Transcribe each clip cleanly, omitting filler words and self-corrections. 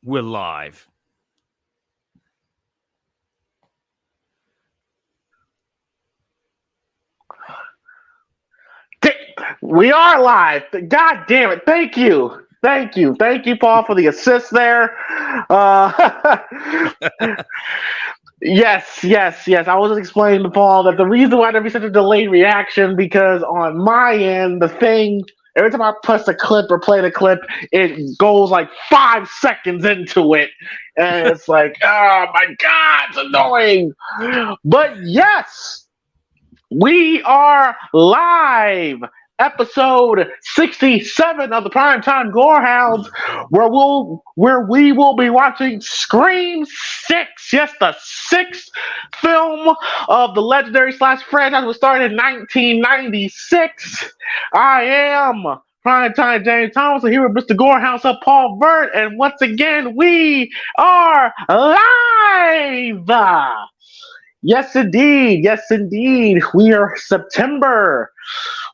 We're live. We are live. God damn it. Thank you. Thank you, Paul, for the assist there. Yes. I was explaining to Paul that the reason why there'd be such a delayed reaction because on my end, the thing, every time I press a clip or play the clip, it goes like 5 seconds into it. And it's like, oh my God, it's annoying. But yes, we are live. Episode 67 of the PrimeTime Gorehounds, where we will be watching Scream 6. Yes, the sixth film of the legendary slash franchise was started in 1996. I am PrimeTime James Thomas, and here with Mr. Gorehounds of Paul Vert, and once again we are live. Yes, indeed. We are September.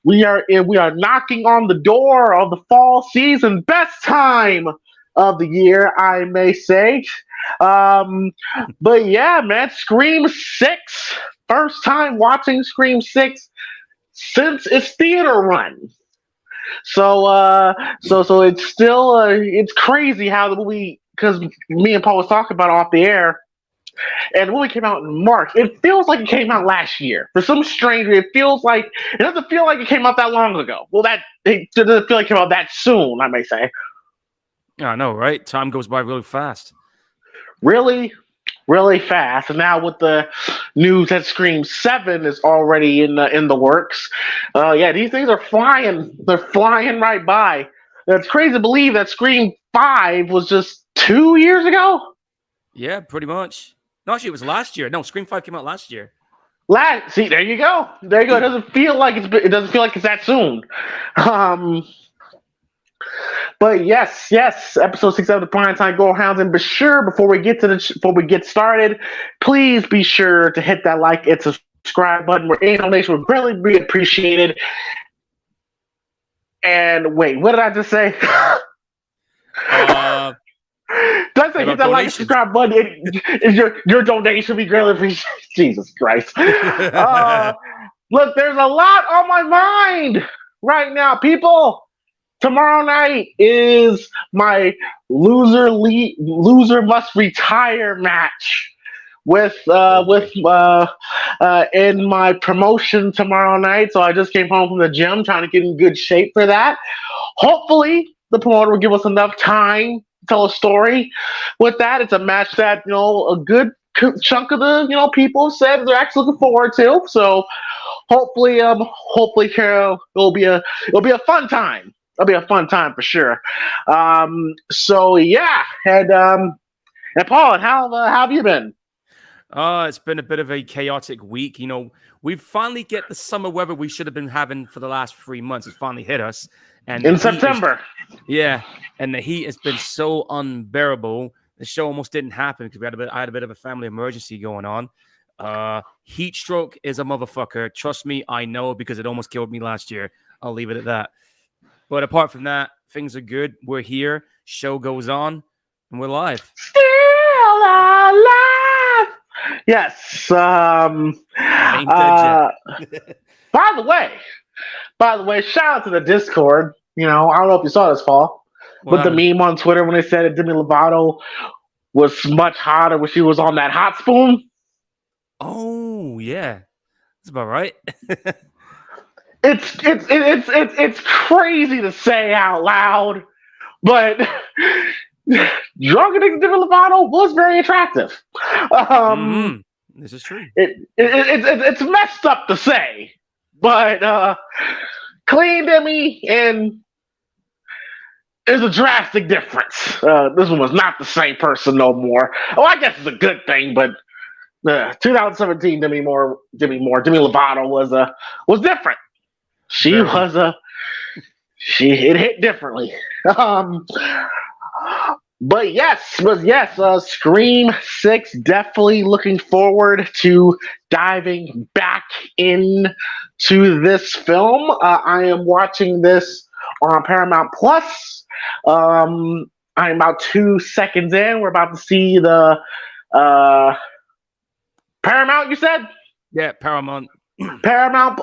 We are knocking on the door of the fall season, best time of the year, I may say. But yeah, man, Scream 6. First time watching Scream 6 since its theater run. So it's still it's crazy how the movie, because me and Paul was talking about it off the air. And the movie came out in March. It feels like it came out last year. For some strange reason, it doesn't feel like it came out that long ago. Well, it doesn't feel like it came out that soon, I may say. I know, right? Time goes by really fast. Really, really fast. And now with the news that Scream 7 is already in the works, yeah, these things are flying. They're flying right by. It's crazy to believe that Scream 5 was just 2 years ago. Yeah, pretty much. No, actually, it was last year. No, Scream 5 came out last year. See, there you go. It doesn't feel like it's that soon. But yes, episode 6 of the PrimeTime Gorehounds, and be sure before we get started, please be sure to hit that like and subscribe button. Where any donation would greatly be appreciated. And wait, what did I just say? Did I say hit that like and subscribe button? Your donation be greatly appreciated. Jesus Christ. Look, there's a lot on my mind right now, people. Tomorrow night is my loser must retire match with in my promotion tomorrow night. So I just came home from the gym trying to get in good shape for that. Hopefully the promoter will give us enough time to tell a story with that. It's a match that, a good chunk of the, people said they're actually looking forward to. So hopefully it'll be a fun time. It'll be a fun time for sure. So yeah, and Paul, how have you been? It's been a bit of a chaotic week. We've finally get the summer weather we should have been having for the last 3 months. It's finally hit us. And in September. And the heat has been so unbearable. The show almost didn't happen because I had a bit of a family emergency going on. Heat stroke is a motherfucker. Trust me, I know, because it almost killed me last year. I'll leave it at that. But apart from that, things are good. We're here. Show goes on, and we're live. Still alive. Yes. By the way, shout out to the Discord. I don't know if you saw this, Paul, but the meme on Twitter when they said that Demi Lovato was much hotter when she was on that hot spoon. Oh yeah, that's about right. It's crazy to say out loud, but drunk and Demi Lovato was very attractive. This is true. It's messed up to say, but clean Demi, and there's a drastic difference. This one was not the same person no more. Oh, I guess it's a good thing, but 2017 Demi Lovato was different. It hit differently. Scream 6. Definitely looking forward to diving back into this film. I am watching this on Paramount Plus. I'm about 2 seconds in. We're about to see the uh, Paramount. You said Yeah, Paramount. Paramount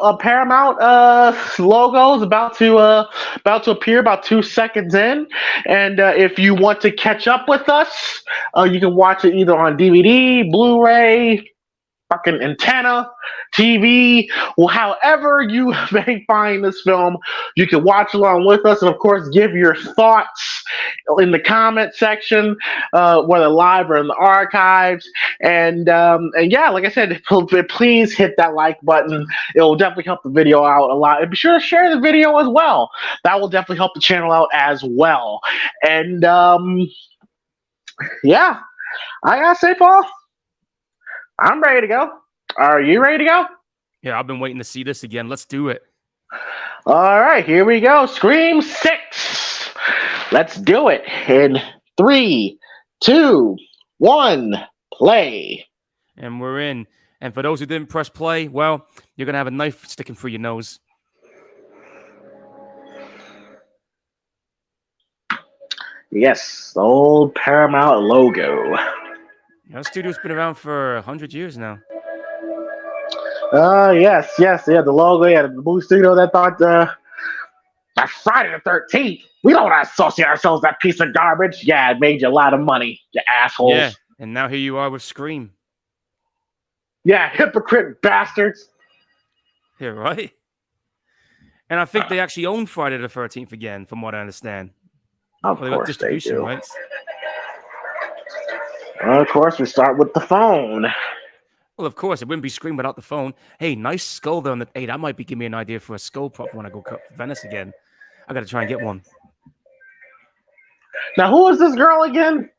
logo is about to appear about 2 seconds in, and if you want to catch up with us, you can watch it either on DVD, Blu-ray, fucking antenna, TV, well, however you may find this film, you can watch along with us, and of course, give your thoughts in the comment section, whether live or in the archives. And yeah, like I said, please hit that like button. It will definitely help the video out a lot. And be sure to share the video as well. That will definitely help the channel out as well. And yeah, I gotta say, Paul, I'm ready to go. Are you ready to go? Yeah, I've been waiting to see this again. Let's do it. All right, here we go. Scream 6. Let's do it. In 3, 2, 1, play. And we're in. And for those who didn't press play, well, you're going to have a knife sticking through your nose. Yes, the old Paramount logo. The studio's been around for 100 years now. Yes, yeah, the logo, yeah, the movie studio that thought, that's Friday the 13th. We don't associate ourselves with that piece of garbage. Yeah, it made you a lot of money, you assholes. Yeah, and now here you are with Scream. Yeah, hypocrite bastards. Yeah, right? And I think they actually own Friday the 13th again, from what I understand. Of course they do. Rights. Of course, we start with the phone. Well, of course, it wouldn't be Scream without the phone. Hey, nice skull there on the... Hey, that might be giving me an idea for a skull prop when I go cut Venice again. I got to try and get one. Now, who is this girl again?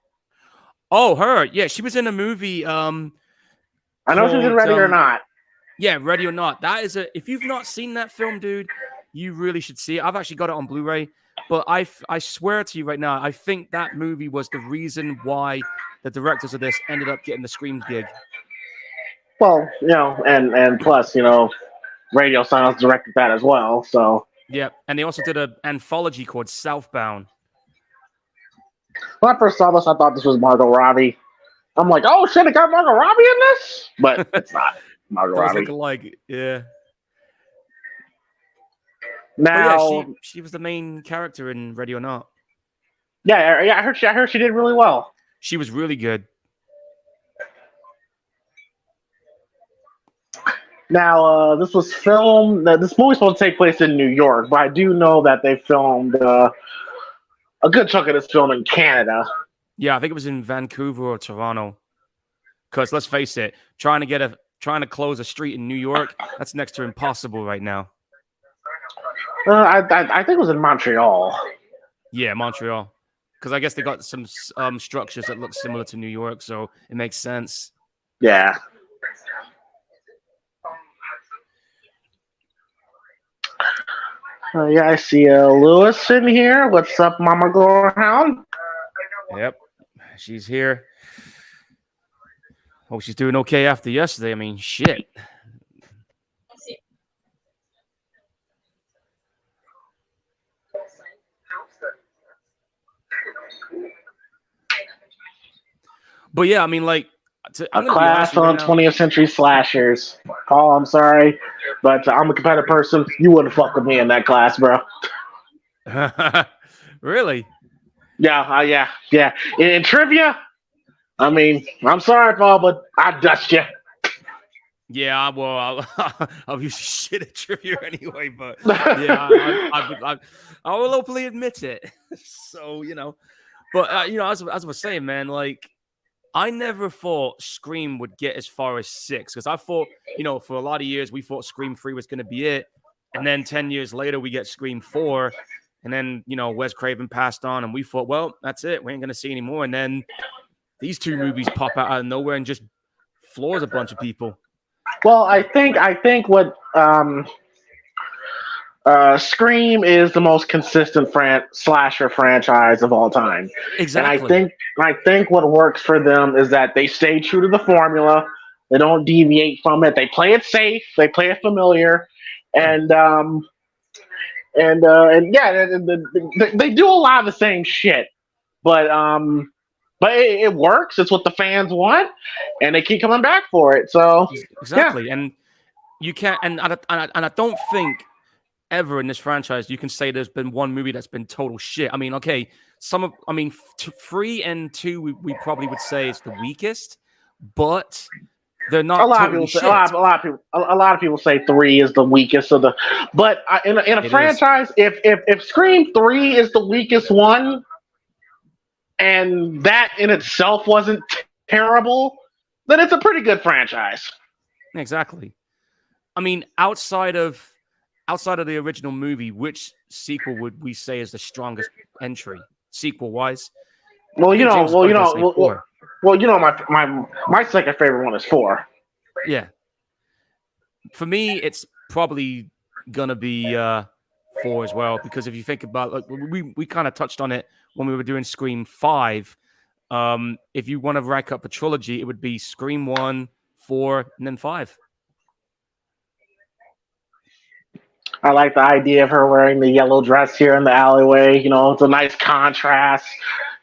Oh, her. Yeah, she was in a movie. I know she's in Ready or Not. Yeah, Ready or Not. That is a... If you've not seen that film, dude, you really should see it. I've actually got it on Blu-ray. But I swear to you right now, I think that movie was the reason why the directors of this ended up getting the Scream gig. Well, you know, and plus, you know, Radio Silence directed that as well, so. Yeah, and they also did an anthology called Southbound. When I first saw this, I thought this was Margot Robbie. I'm like, oh shit, it got Margot Robbie in this? But it's not Margot Robbie. Looking like, yeah. Now, yeah, she was the main character in Ready or Not. Yeah, I heard she did really well. She was really good. Now, this was filmed. This movie's supposed to take place in New York, but I do know that they filmed a good chunk of this film in Canada. Yeah, I think it was in Vancouver or Toronto. Because let's face it, trying to close a street in New York, that's next to impossible right now. I think it was in Montreal. Yeah, Montreal. Because I guess they got some structures that look similar to New York, so it makes sense. Yeah. Yeah, I see Lewis in here. What's up, Mama Gorehound? Yep, she's here. Hope she's doing okay after yesterday. I mean, shit. But yeah, I mean, like, a class on 20th century slashers. Paul, I'm sorry, but I'm a competitive person. You wouldn't fuck with me in that class, bro. Really? Yeah. In trivia, I mean, I'm sorry, Paul, but I dust you. Yeah, well, I'll use shit at trivia anyway, but yeah, I will openly admit it. So, you know, but, you know, as I was saying, man, like, I never thought Scream would get as far as 6 because I thought, you know, for a lot of years we thought Scream 3 was going to be it, and then 10 years later we get Scream 4, and then, you know, Wes Craven passed on, and we thought, well, that's it, we ain't going to see anymore, and then these two movies pop out of nowhere and just floors a bunch of people. Well, I think what Scream is the most consistent slasher franchise of all time, and Exactly. I think what works for them is that they stay true to the formula. They don't deviate from it. They play it safe. They play it familiar, Yeah. and yeah, they do a lot of the same shit, but it works. It's what the fans want, and they keep coming back for it. So yeah, Exactly. And you can't, and I don't think ever in this franchise you can say there's been one movie that's been total shit. I mean, okay, I mean, 3 and 2, we probably would say is the weakest, but they're a not lot of totally people say shit. a lot of people say three is the weakest of the. But in a It is. franchise, if Scream 3 is the weakest one, and that in itself wasn't terrible, then it's a pretty good franchise. Exactly. I mean, outside of the original movie, which sequel would we say is the strongest entry sequel wise? Well, I you think know, James is well, you probably going to know, say well, well, 4. well, you know, my second favorite one is 4. Yeah. For me, it's probably going to be 4 as well, because if you think about, like, we kind of touched on it when we were doing Scream 5. If you want to rack up a trilogy, it would be Scream 1, 4, and then 5. I like the idea of her wearing the yellow dress here in the alleyway. You know, it's a nice contrast.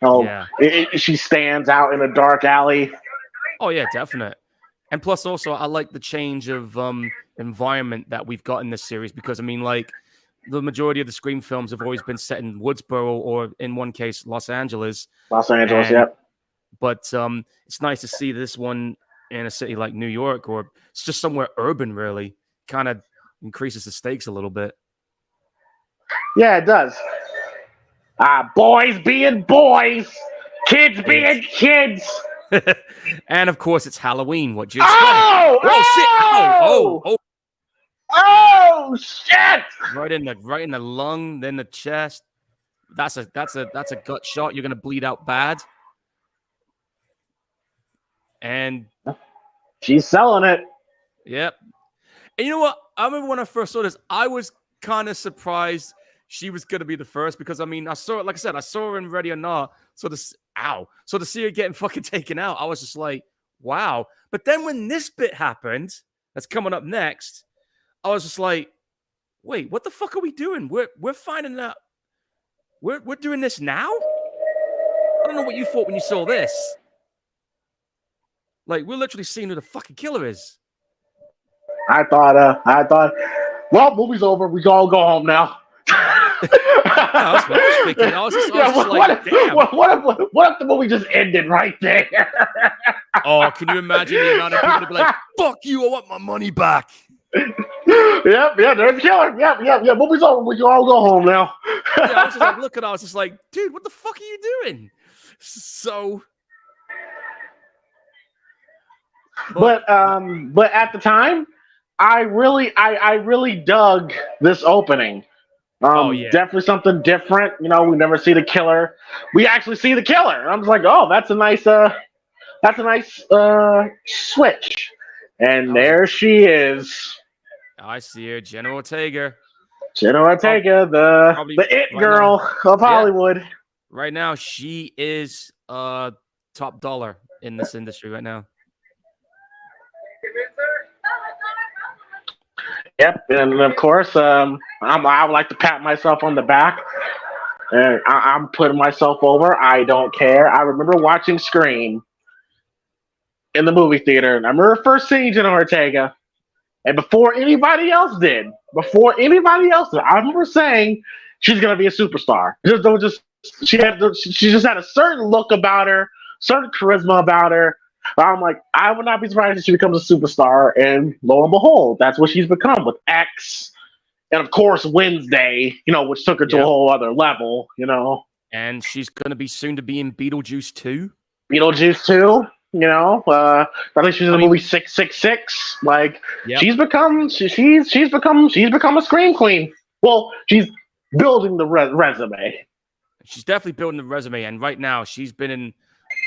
You know, Yeah. she stands out in a dark alley. Oh yeah, definite. And plus, also, I like the change of environment that we've got in this series, because I mean, like, the majority of the Scream films have always been set in Woodsboro, or in one case, Los Angeles. Los Angeles, And yep. but it's nice to see this one in a city like New York, or it's just somewhere urban. Really, kind of increases the stakes a little bit. Yeah, it does. Boys being boys, kids Yes. being kids. And of course, it's Halloween. What do you expect? Oh! Oh shit! Oh! Oh! Oh shit! Right in the lung, then the chest. That's a gut shot. You're gonna bleed out bad. And She's selling it. yep. And you know what? I remember when I first saw this, I was kind of surprised she was gonna be the first, because I mean, I saw it, like I said, I saw her in Ready or Not. So to see her getting fucking taken out, I was just like, wow. But then when this bit happened, that's coming up next, I was just like, wait, what the fuck are we doing? We're finding out. We're doing this now? I don't know what you thought when you saw this. Like, we're literally seeing who the fucking killer is. I thought, well, movie's over. We can all go home now. I was thinking. I was just like, damn. What if the movie just ended right there? Oh, can you imagine the amount of people to be like, fuck you, I want my money back. Yep, there's the killer. Yep. Movie's over. We can all go home now. Yeah, I was just like, I was just like, dude, what the fuck are you doing? So, but at the time, I really dug this opening. oh yeah, Definitely something different. You know, we never see the killer. We actually see the killer. I'm just like, oh, that's a nice switch. And there she is. I see her, Jenna Ortega. Jenna Ortega, the it right girl of Hollywood. Yeah, right now, she is top dollar in this industry right now. Yep, and of course, I would like to pat myself on the back. And I'm putting myself over. I don't care. I remember watching Scream in the movie theater, and I remember first seeing Jenna Ortega. And before anybody else did, I remember saying she's gonna be a superstar. She just had a certain look about her, certain charisma about her. I'm like, I would not be surprised if she becomes a superstar. And lo and behold, that's what she's become with X, and of course Wednesday, which took her to a whole other level, And she's gonna be soon to be in Beetlejuice 2. Beetlejuice 2. I think she's in the movie 666. Like, she's become a scream queen. Well, she's building the resume. She's definitely building the resume, and right now she's been in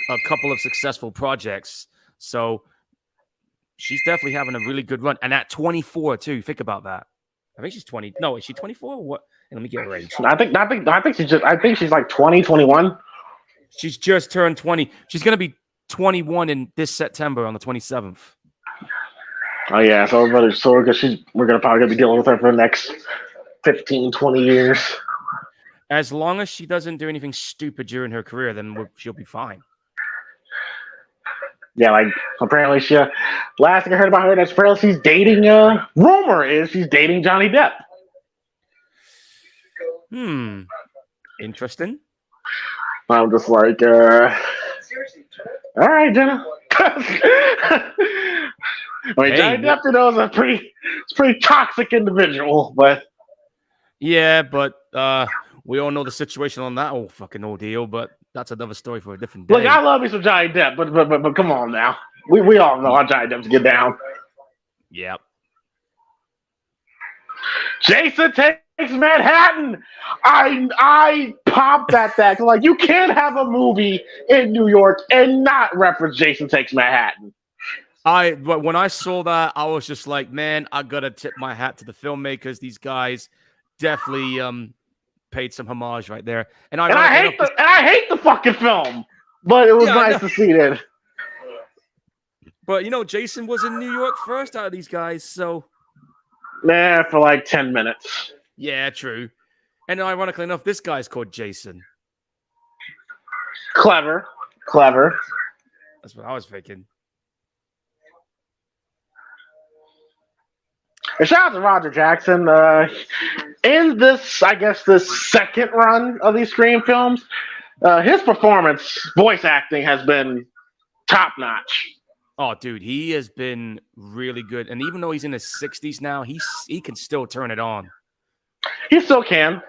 a couple of successful projects, so she's definitely having a really good run. And at 24 too, think about that. I think she's 20. No, is she 24? What? Let me get her age. I think she's like 20, 21. She's just turned 20. She's gonna be 21 in this September on the 27th. Oh yeah, so we're gonna probably be dealing with her for the next 15, 20 years. As long as she doesn't do anything stupid during her career, then she'll be fine. Yeah, like apparently last thing I heard about her, that's apparently she's dating. Rumor is she's dating Johnny Depp. Interesting. I'm just like, all right, Jenna. I mean, Johnny Depp, is a pretty toxic individual, but yeah, but we all know the situation on that whole fucking ordeal. But that's another story for a different day. Look, I love me some Johnny Depp, but come on now, we all know how Johnny Depp's get down. Yep. Jason Takes Manhattan. I popped at that. Like, you can't have a movie in New York and not reference Jason Takes Manhattan. But when I saw that, I was just like, man, I gotta tip my hat to the filmmakers. These guys definitely paid some homage right there. And I hate the fucking film, but it was nice to see that. But Jason was in New York first out of these guys, so for like 10 minutes. Yeah, true. And ironically enough, this guy's called Jason. Clever. That's what I was thinking. And shout out to Roger Jackson. In this, I guess, this second run of these Scream films, his performance, voice acting, has been top notch. Oh, dude, he has been really good. And even though he's in his 60s now, he can still turn it on. He still can,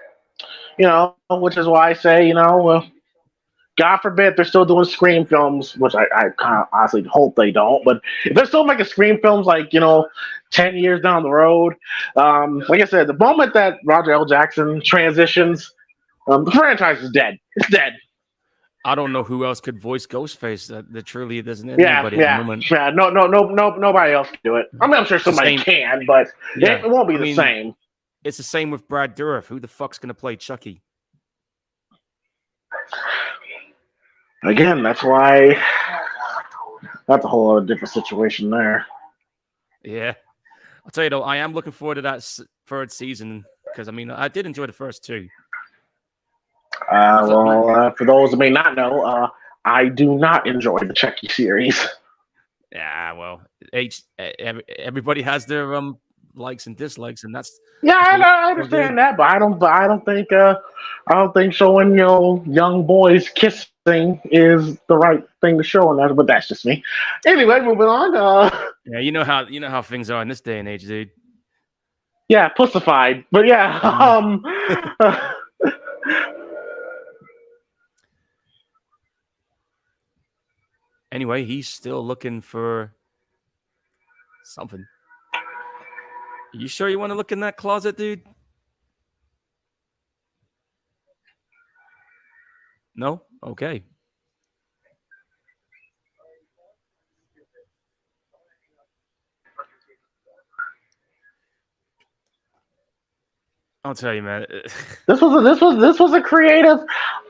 which is why I say, God forbid they're still doing Scream films, which I kind of honestly hope they don't. But if they're still making Scream films, like 10 years down the road, like I said, the moment that Roger L. Jackson transitions, the franchise is dead. It's dead. I don't know who else could voice Ghostface. That truly doesn't anybody at the moment. Yeah, no, nobody else can do it. I mean, I'm sure somebody can, but it won't be the same. It's the same with Brad Dourif. Who the fuck's gonna play Chucky? Again, that's why that's a whole other different situation there. Yeah, I'll tell you though, I am looking forward to that third season because I did enjoy the first two. For those who may not know, I do not enjoy the Chucky series. Yeah, well, everybody has their likes and dislikes, and that's I understand that, but I don't think showing young boys kissing is the right thing to show, and but that's just me. Anyway, moving on. Yeah, you know how things are in this day and age, dude. Yeah, pussified, but yeah. Anyway, he's still looking for something. You sure you want to look in that closet, dude? No? Okay. I'll tell you, man. This was a creative.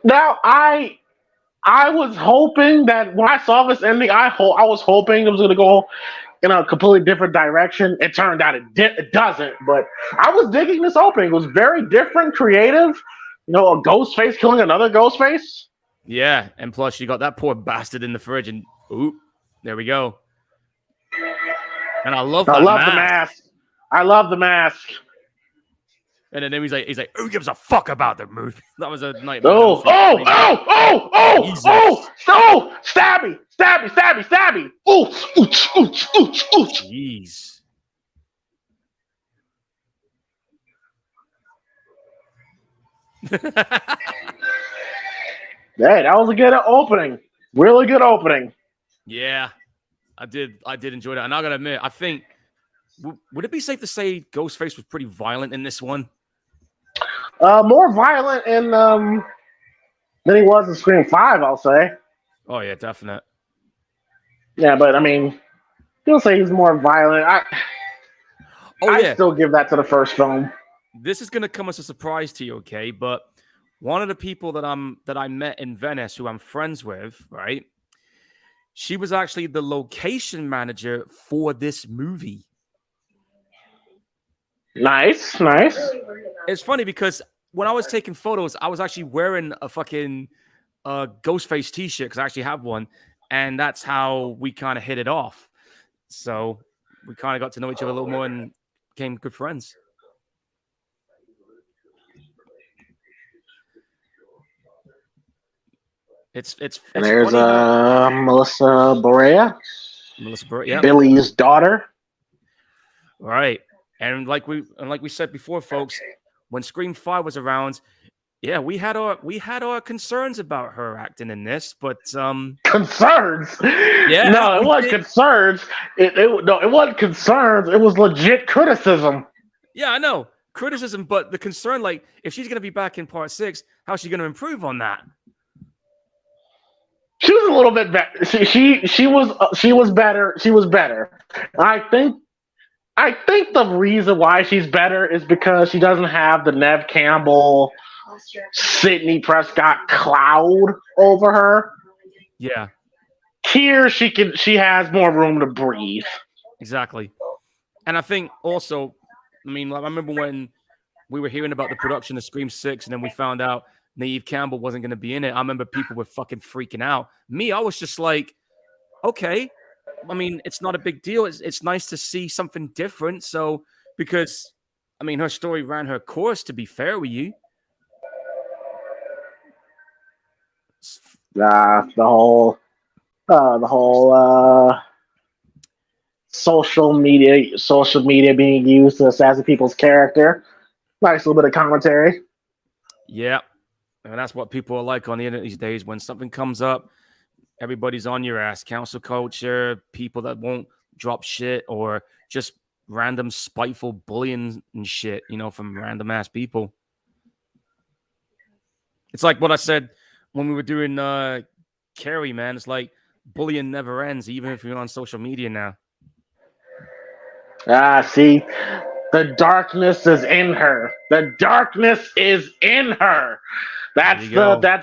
Now I was hoping that when I saw this ending, I was hoping it was going to go in a completely different direction. It turned out it doesn't, but I was digging this opening. It was very different, creative. A ghost face killing another ghost face. Yeah, and plus you got that poor bastard in the fridge, and there we go. And I love the mask. I love the mask. And then he's like, who gives a fuck about the movie? That was a nightmare. Oh! Stabby! Jeez. Hey, that was a good opening. Really good opening. Yeah, I did enjoy that. And I gotta admit, I think, would it be safe to say Ghostface was pretty violent in this one? More violent than he was in Scream 5, I'll say. Oh yeah, definite. Yeah, but I mean, you'll say he's more violent. Oh I yeah, still give that to the first film. this is gonna come as a surprise to you, okay? But one of the people that I met in Venice, who I'm friends with, right? She was actually the location manager for this movie. Nice, nice. It's funny because when I was taking photos, I was actually wearing a fucking Ghostface t-shirt because I actually have one, and that's how we kind of hit it off. So we kind of got to know each other a little more and became good friends. And It's there's funny how Melissa Borea, Melissa Burke, yeah, Billy's daughter. right. And like we said before, folks, when Scream 5 was around, yeah, we had our concerns about her acting in this, but Concerns? yeah, No, it we wasn't did. concerns. No, it wasn't concerns. It was legit criticism. Yeah, I know criticism, but the concern, like, if she's gonna be back in part 6, how's she gonna improve on that? She was a little bit better. She was better. She was better. I think the reason why she's better is because she doesn't have the Nev Campbell, Sidney Prescott cloud over her. Yeah, Here she has more room to breathe. exactly. And I think also, I mean, like, I remember when we were hearing about the production of Scream 6, and then we found out Neve Campbell wasn't going to be in it. I remember people were fucking freaking out. Me, I was just like, okay. I mean, it's not a big deal. It's nice to see something different. So, because, I mean, her story ran her course, to be fair with you. The whole social media being used to assassinate people's character. Nice little bit of commentary. Yeah. And that's what people are like on the internet these days. When something comes up, everybody's on your ass. Council culture, people that won't drop shit, or just random spiteful bullying and shit, from random ass people. It's like what I said when we were doing Carrie, man. It's like bullying never ends, even if you're on social media now. See, the darkness is in her. The darkness is in her. That's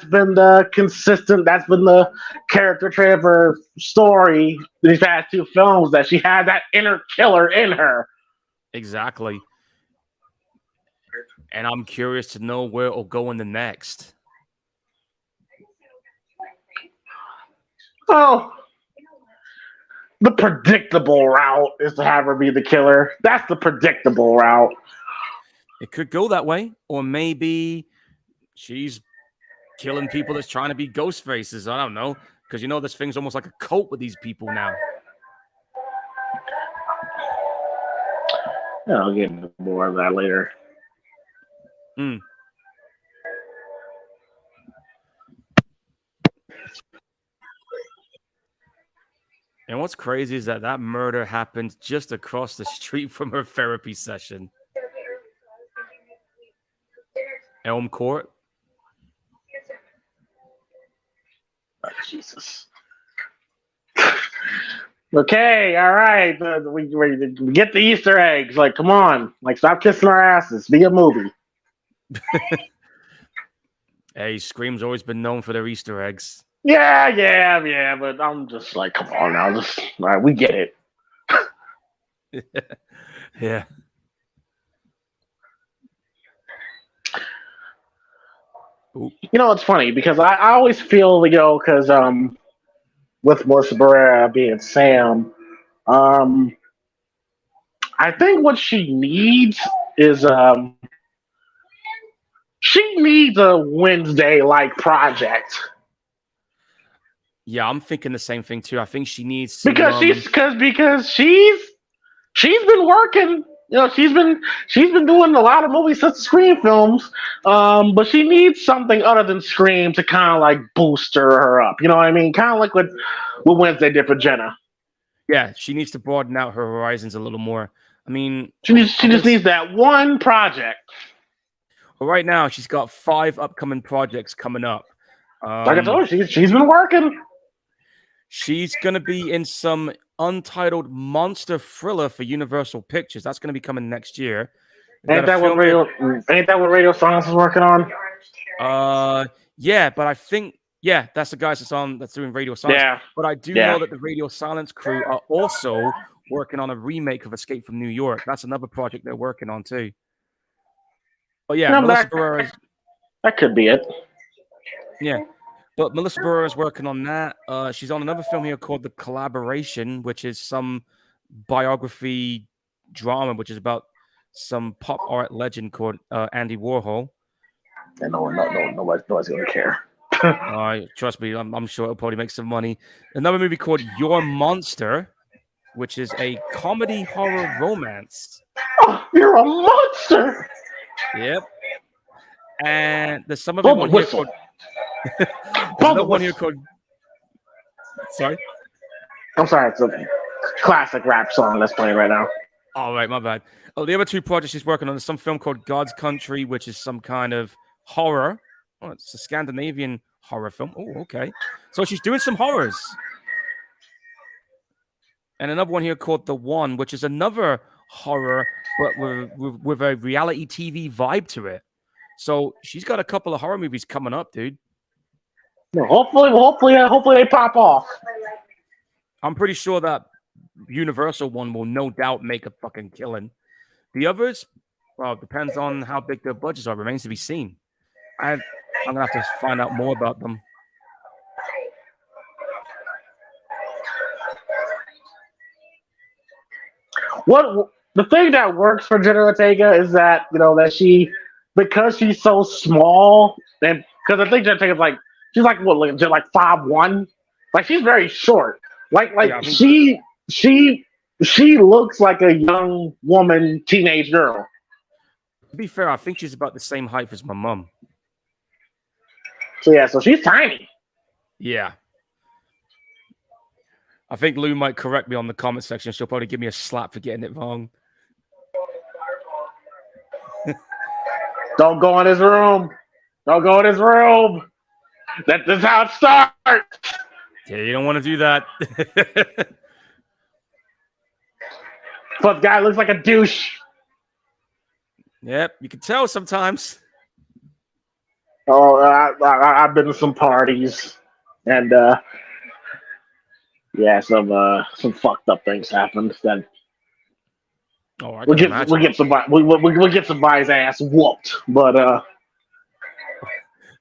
been the consistent. That's been the character trait of her story these past two films. That she had that inner killer in her. Exactly. And I'm curious to know where it'll go in the next. Oh, the predictable route is to have her be the killer. That's the predictable route. It could go that way, or maybe she's killing people that's trying to be ghost faces. I don't know, because this thing's almost like a cult with these people now. Yeah, I'll get into more of that later. Mm. And what's crazy is that murder happened just across the street from her therapy session. Elm Court. Oh, Jesus. Okay, all right. We get the Easter eggs. Like, come on. Like, stop kissing our asses. Be a movie. Hey, Scream's always been known for their Easter eggs. Yeah. But I'm just like, come on now. All right, we get it. Yeah. Ooh. It's funny because I always feel, because with Melissa Barrera being Sam, I think what she needs is she needs a Wednesday-like project. Yeah, I'm thinking the same thing too. I think she needs to because she's been working. She's been doing a lot of movies since the Scream films, but she needs something other than Scream to kind of like boost her up. You know what I mean? Kind of like what Wednesday did for Jenna. Yeah, she needs to broaden out her horizons a little more. I mean, she just needs that one project. Well, right now, she's got 5 upcoming projects coming up. Like I told you, she's been working. She's gonna be in some untitled monster thriller for Universal Pictures. That's going to be coming next year. Ain't that what Radio Silence is working on? Yeah, but I think that's the guys that's doing Radio Silence. Yeah. But I do know that the Radio Silence crew are also working on a remake of Escape from New York. That's another project they're working on too. But yeah, Melissa Barrera. That could be it. Yeah. But Melissa Barrera is working on that. She's on another film here called The Collaboration, which is some biography drama, which is about some pop art legend called Andy Warhol. And nobody's gonna care. Trust me, I'm sure it'll probably make some money. Another movie called Your Monster, which is a comedy horror romance. Oh, you're a monster. Yep. And there's some of it one here called. One here called. Sorry. I'm sorry. It's a classic rap song that's playing right now. All right, my bad. Oh, the other two projects she's working on is some film called God's Country, which is some kind of horror. Oh, it's a Scandinavian horror film. Oh, okay. So she's doing some horrors. And another one here called The One, which is another horror, but with a reality TV vibe to it. So she's got a couple of horror movies coming up, dude. Hopefully they pop off. I'm pretty sure that Universal one will no doubt make a fucking killing. The others, well, it depends on how big their budgets are. Remains to be seen. I'm gonna have to find out more about them. What the thing that works for Jenna Ortega is that that because she's so small, and because I think Jenna Ortega's like she's like 5'1", like she's very short. She looks like a young woman, teenage girl. To be fair, I think she's about the same height as my mom. So she's tiny. Yeah. I think Lou might correct me on the comment section. She'll probably give me a slap for getting it wrong. Don't go in his room. Don't go in his room. That's how it starts. Yeah, you don't want to do that. But the guy looks like a douche. Yep, you can tell sometimes. Oh, I've been to some parties, and some fucked up things happened. Then we'll get somebody's ass whooped, but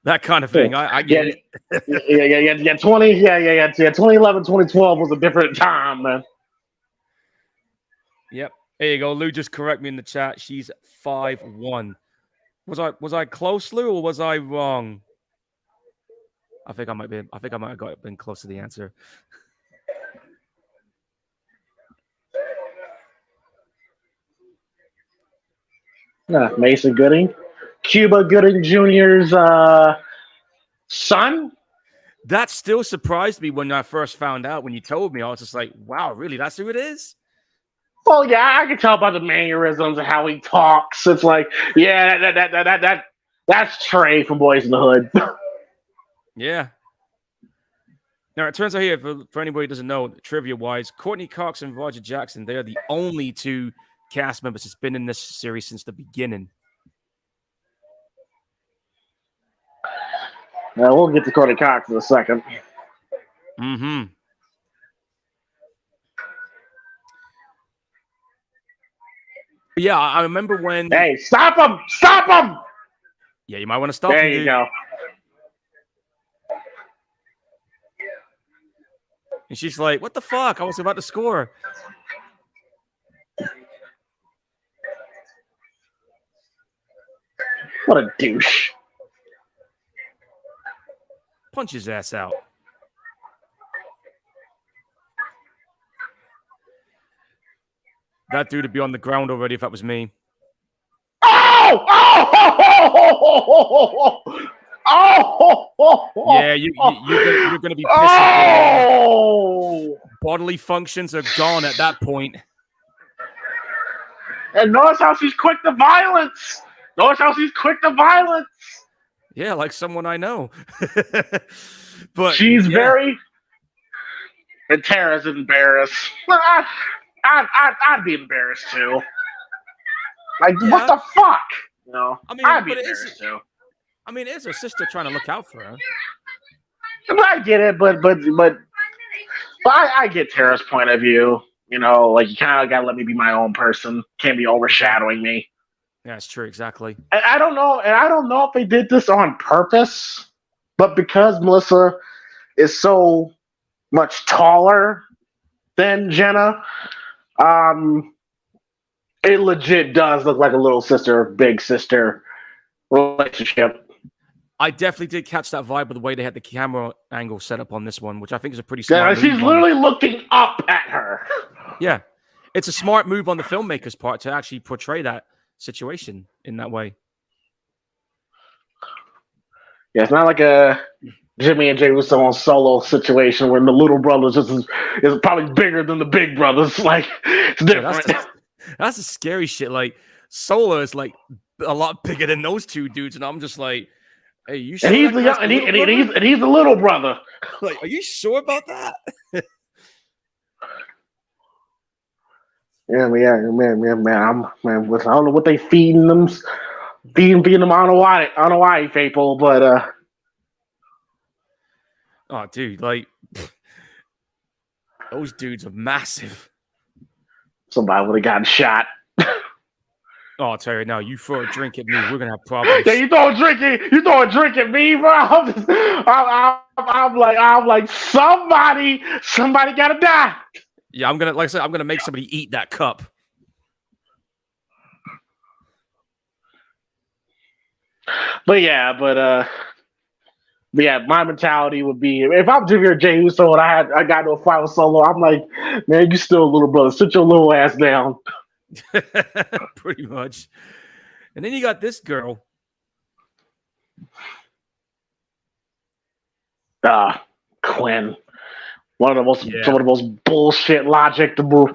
that kind of thing. I get it. Yeah. 2011, 2012 was a different time, man. Yep. There you go. Lou just correct me in the chat. She's 5'1". Was I close, Lou, or was I wrong? I think I might have been close to the answer. Mason Gooding, Cuba Gooding Jr.'s son. That still surprised me when I first found out. When you told me, I was just like, "Wow, really? That's who it is?" Well, yeah, I can tell by the mannerisms and how he talks. It's like, yeah, that's Trey from Boys in the Hood. Yeah. Now, it turns out here, for anybody who doesn't know, trivia-wise, Courtney Cox and Roger Jackson, they are the only two cast members that's been in this series since the beginning. Now, we'll get to Courtney Cox in a second. Mm-hmm. Yeah, I remember when... Hey, stop him! Stop him! Yeah, you might want to stop him. There you go. And she's like, what the fuck? I was about to score. What a douche. Punch his ass out. That dude would be on the ground already if that was me. Oh! Yeah, you're going to be pissing. Bodily functions are gone at that point. And notice how she's quick to violence. Yeah, like someone I know. But she's very... And Tara's embarrassed. Well, I'd be embarrassed too. Like, what Yeah, the fuck? You know, I mean, I'd be but it is. embarrassed too. I mean, it's her sister trying to look out for her. But I get it, but I get Tara's point of view. You know, like you kind of gotta let me be my own person. Can't be overshadowing me. Yeah, it's true. Exactly. And I don't know, if they did this on purpose, but because Melissa is so much taller than Jenna, um, it legit does look like a little sister, big sister relationship. I definitely did catch that vibe with the way they had the camera angle set up on this one, which I think is a pretty Yeah, smart she's move. literally looking up at her. Yeah, it's a smart move on the filmmaker's part to actually portray that situation in that way. Yeah, it's not like a Jimmy and Jay Russo on Solo situation where the little brothers is probably bigger than the big brothers. Like, it's different. Yeah, that's the scary shit. Like, Solo is like a lot bigger than those two dudes, and I'm just like, hey, you sure? And he's he's the little brother. Like, are you sure about that? Yeah, man. I don't know what they feeding them. Feeding them. I don't know why, people, but Oh, dude, like those dudes are massive. somebody would have gotten shot. Oh, I'll tell you now, you throw a drink at me, we're gonna have problems. Yeah, you throw a drink at me, bro. I'm like, somebody gotta die. Yeah, I'm gonna make somebody eat that cup. But yeah, my mentality would be if I'm Jimmy or Jay Uso and I got to a fight with Solo, I'm like, man, you still a little brother. Sit your little ass down. Pretty much. And then you got this girl. Quinn. Some of the most bullshit logic to move.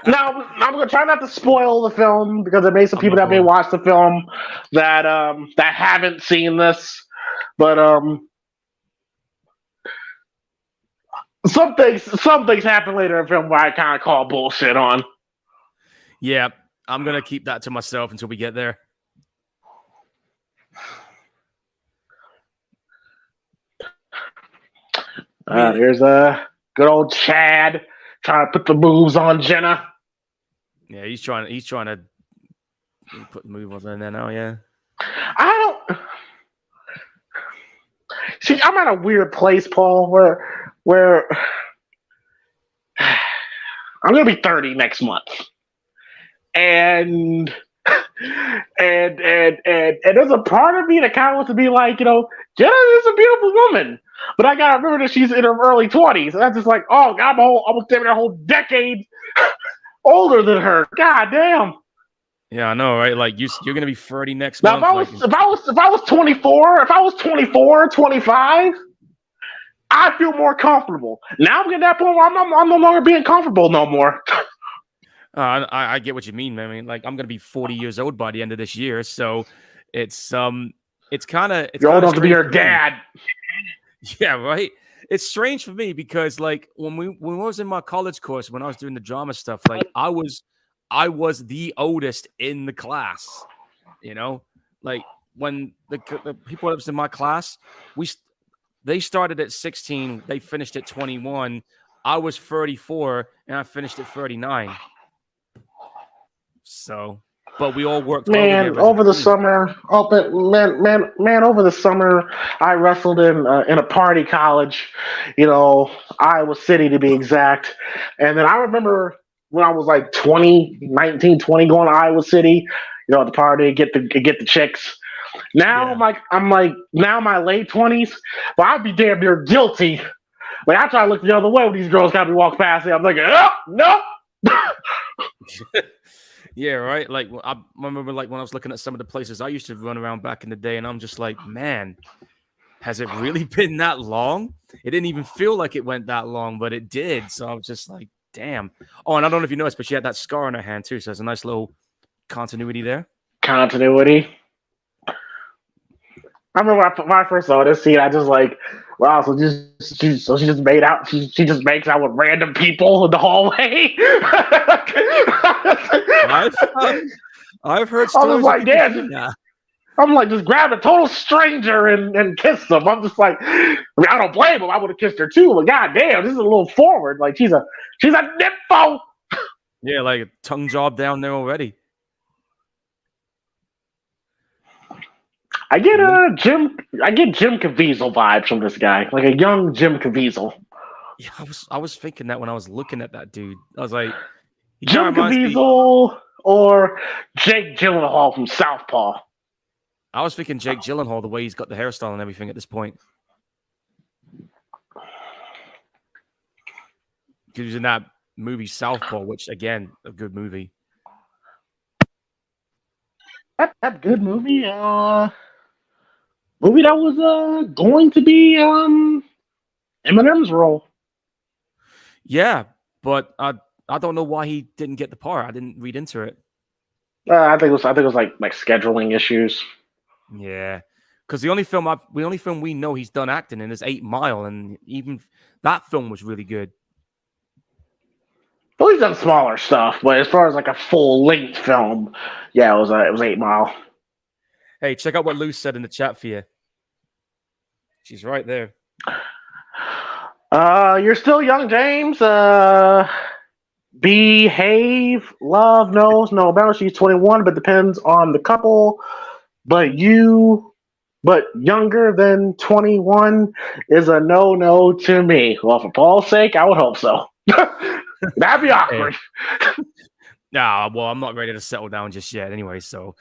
Now, I'm gonna try not to spoil the film because there may some people that may watch the film that haven't seen this, but some things happen later in the film where I kind of call bullshit on. Yeah, I'm gonna keep that to myself until we get there. Here's a good old Chad trying to put the moves on Jenna. Yeah, he's trying to put the move on there now. Yeah, I don't see. I'm at a weird place, Paul, where I'm gonna be 30 next month, and there's a part of me that kind of wants to be like, you know, Jenna is a beautiful woman. But I gotta remember that she's in her early 20s. And that's just like, oh, God, I'm almost a whole decade older than her. God damn. Yeah, I know, right? Like you're gonna be 30 next month. Now, if I was 24, 25, I'd feel more comfortable. Now I'm getting to that point where I'm no longer being comfortable no more. I get what you mean, man. I mean, like I'm gonna be 40 years old by the end of this year, so it's kind of you're old enough to be your dad. Yeah, right. It's strange for me because like when I was in my college course, when I was doing the drama stuff, like I was the oldest in the class. You know, like when the people that was in my class, they started at 16, they finished at 21. I was 34 and I finished at 39. So, but we all worked. Man, over the summer, over the summer, I wrestled in a party college, you know, Iowa City to be exact. And then I remember when I was like 19, 20, going to Iowa City, you know, at the party, get the chicks. Now I'm like now my late 20s, but I'd be damn near guilty. Like I try to look the other way when these girls got me walk past me. I'm like, oh, no. Yeah, right. Like I remember, like when I was looking at some of the places I used to run around back in the day, and I'm just like, man, has it really been that long? It didn't even feel like it went that long, but it did. So I was just like, damn. Oh, and I don't know if you noticed, but she had that scar on her hand too. So there's a nice little continuity there. Continuity. I remember when I first saw this scene, I just like, wow. So she just made out. She just makes out with random people in the hallway. I've heard I was stories of like, people doing damn. that. I'm like, just grab a total stranger and kiss them. I'm just like, I mean, I don't blame him. I would have kissed her too. But goddamn, this is a little forward. Like she's a nympho. Yeah, like a tongue job down there already. I get Jim Caviezel vibes from this guy, like a young Jim Caviezel. Yeah, I was thinking that when I was looking at that dude. I was like, Jim Caviezel or Jake Gyllenhaal from Southpaw. I was thinking Jake Gyllenhaal, the way he's got the hairstyle and everything at this point. He was in that movie Southpaw, which again, a good movie. That good movie. Movie that was going to be Eminem's role. Yeah, but I don't know why he didn't get the part. I didn't read into it. I think it was like scheduling issues. Yeah, because the only film we know he's done acting in is 8 Mile, and even that film was really good. Well, he's done smaller stuff, but as far as like a full length film, yeah, it was 8 Mile. Hey, check out what Lou said in the chat for you. She's right there. You're still young, James. Behave. Love knows no bounds. She's 21, but depends on the couple. But younger than 21 is a no to me. Well, for Paul's sake, I would hope so. That'd be awkward. Nah, well, I'm not ready to settle down just yet anyway, so.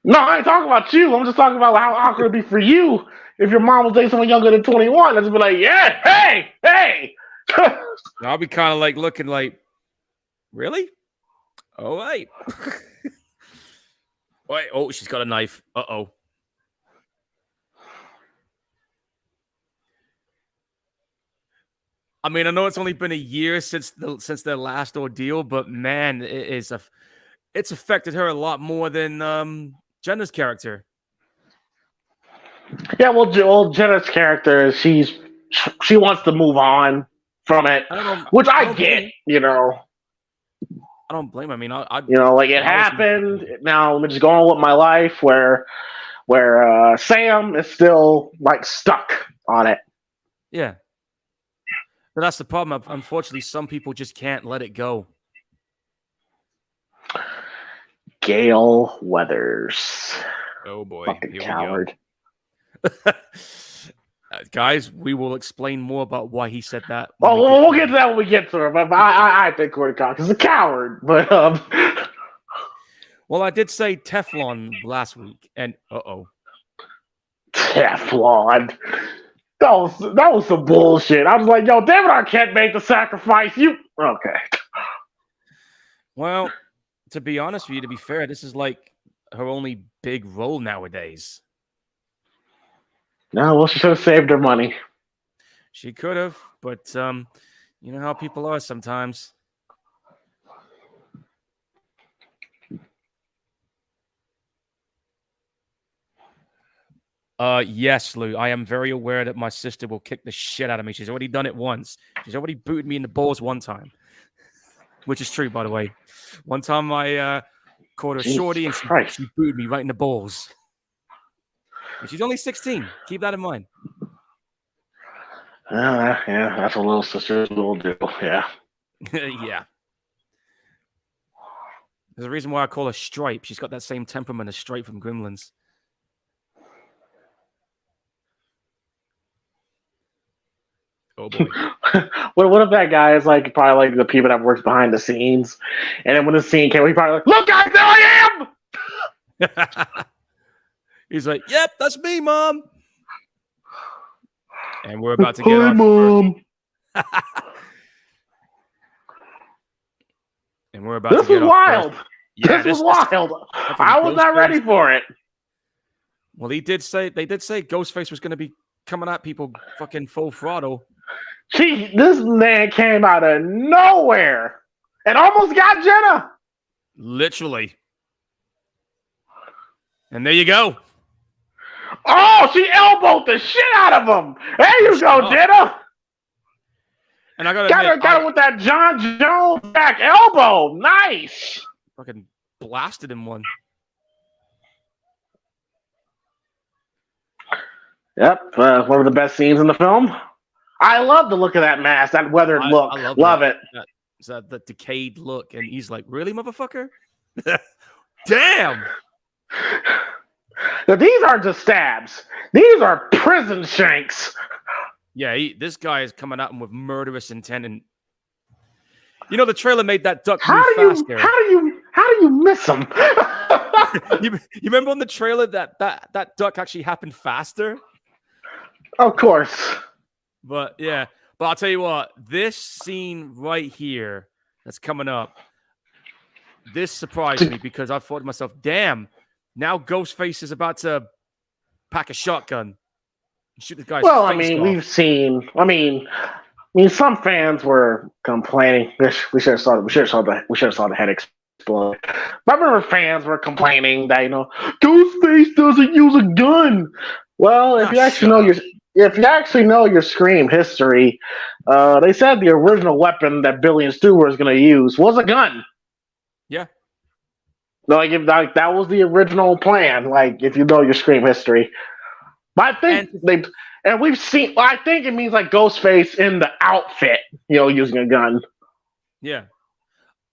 No, I ain't talking about you. I'm just talking about how awkward it'd be for you if your mom was dating someone younger than 21. I'd just be like, yeah, hey. I'll be kind of like looking like, really? Oh, wait. Wait, oh, she's got a knife. Uh-oh. I mean, I know it's only been a year since their last ordeal, but man, it's affected her a lot more than Jenna's character. Yeah, well, Jenna's character, she wants to move on from it, which I get, you know. I don't blame her. I mean, like it happened. Now let me just go on with my life where Sam is still like stuck on it. Yeah. But that's the problem. Unfortunately, some people just can't let it go. Gale Weathers. Oh boy. Fucking coward. Guys, we will explain more about why he said that. We'll get to that when we get to him. But I think Corey Cox is a coward. But well, I did say Teflon last week, and Teflon. That was some bullshit. I was like, yo, David Arquette made the sacrifice. Okay. Well, to be honest with you, to be fair, this is like her only big role nowadays. No, well, she should have saved her money. She could have, but you know how people are sometimes. Yes, Lou. I am very aware that my sister will kick the shit out of me. She's already done it once. She's already booted me in the balls one time, which is true, by the way. One time I caught her shorty and she booted me right in the balls. And she's only 16. Keep that in mind. Yeah, that's what little sisters will do. Yeah. Yeah. There's a reason why I call her Stripe. She's got that same temperament as Stripe from Gremlins. Oh boy. What if that guy is like probably like the people that works behind the scenes, and then when the scene came, he probably like, look, guys, there I am. He's like, yep, that's me, Mom. And we're about to get our Mom. And we're about to get This was wild. Yeah, this was wild. I was not ready for it. Well, they did say Ghostface was going to be coming at people fucking full throttle. This man came out of nowhere and almost got Jenna. Literally. And there you go. Oh, she elbowed the shit out of him. There you go, Jenna. And I gotta Got admit, her with that John Jones back elbow. Nice. fucking blasted him one. Yep, one of the best scenes in the film. I love the look of that mask, that weathered look. I love it. That decayed look, and he's like, "Really, motherfucker? Damn!" Now, these aren't just stabs; these are prison shanks. Yeah, this guy is coming at him with murderous intent, and you know the trailer made that duck move faster. How do you miss him? you remember on the trailer that duck actually happened faster? Of course. But yeah, but I'll tell you what, this scene right here that's coming up, this surprised me because I thought to myself, damn, now Ghostface is about to pack a shotgun and shoot the guy's face I mean, some fans were complaining. We should have saw the head explode. I remember fans were complaining that Ghostface doesn't use a gun. Well, if you actually know your Scream history, they said the original weapon that Billy and Stu were going to use was a gun. Yeah. Like that was the original plan. Like if you know your Scream history, but I think we've seen. I think it means like Ghostface in the outfit, using a gun. Yeah.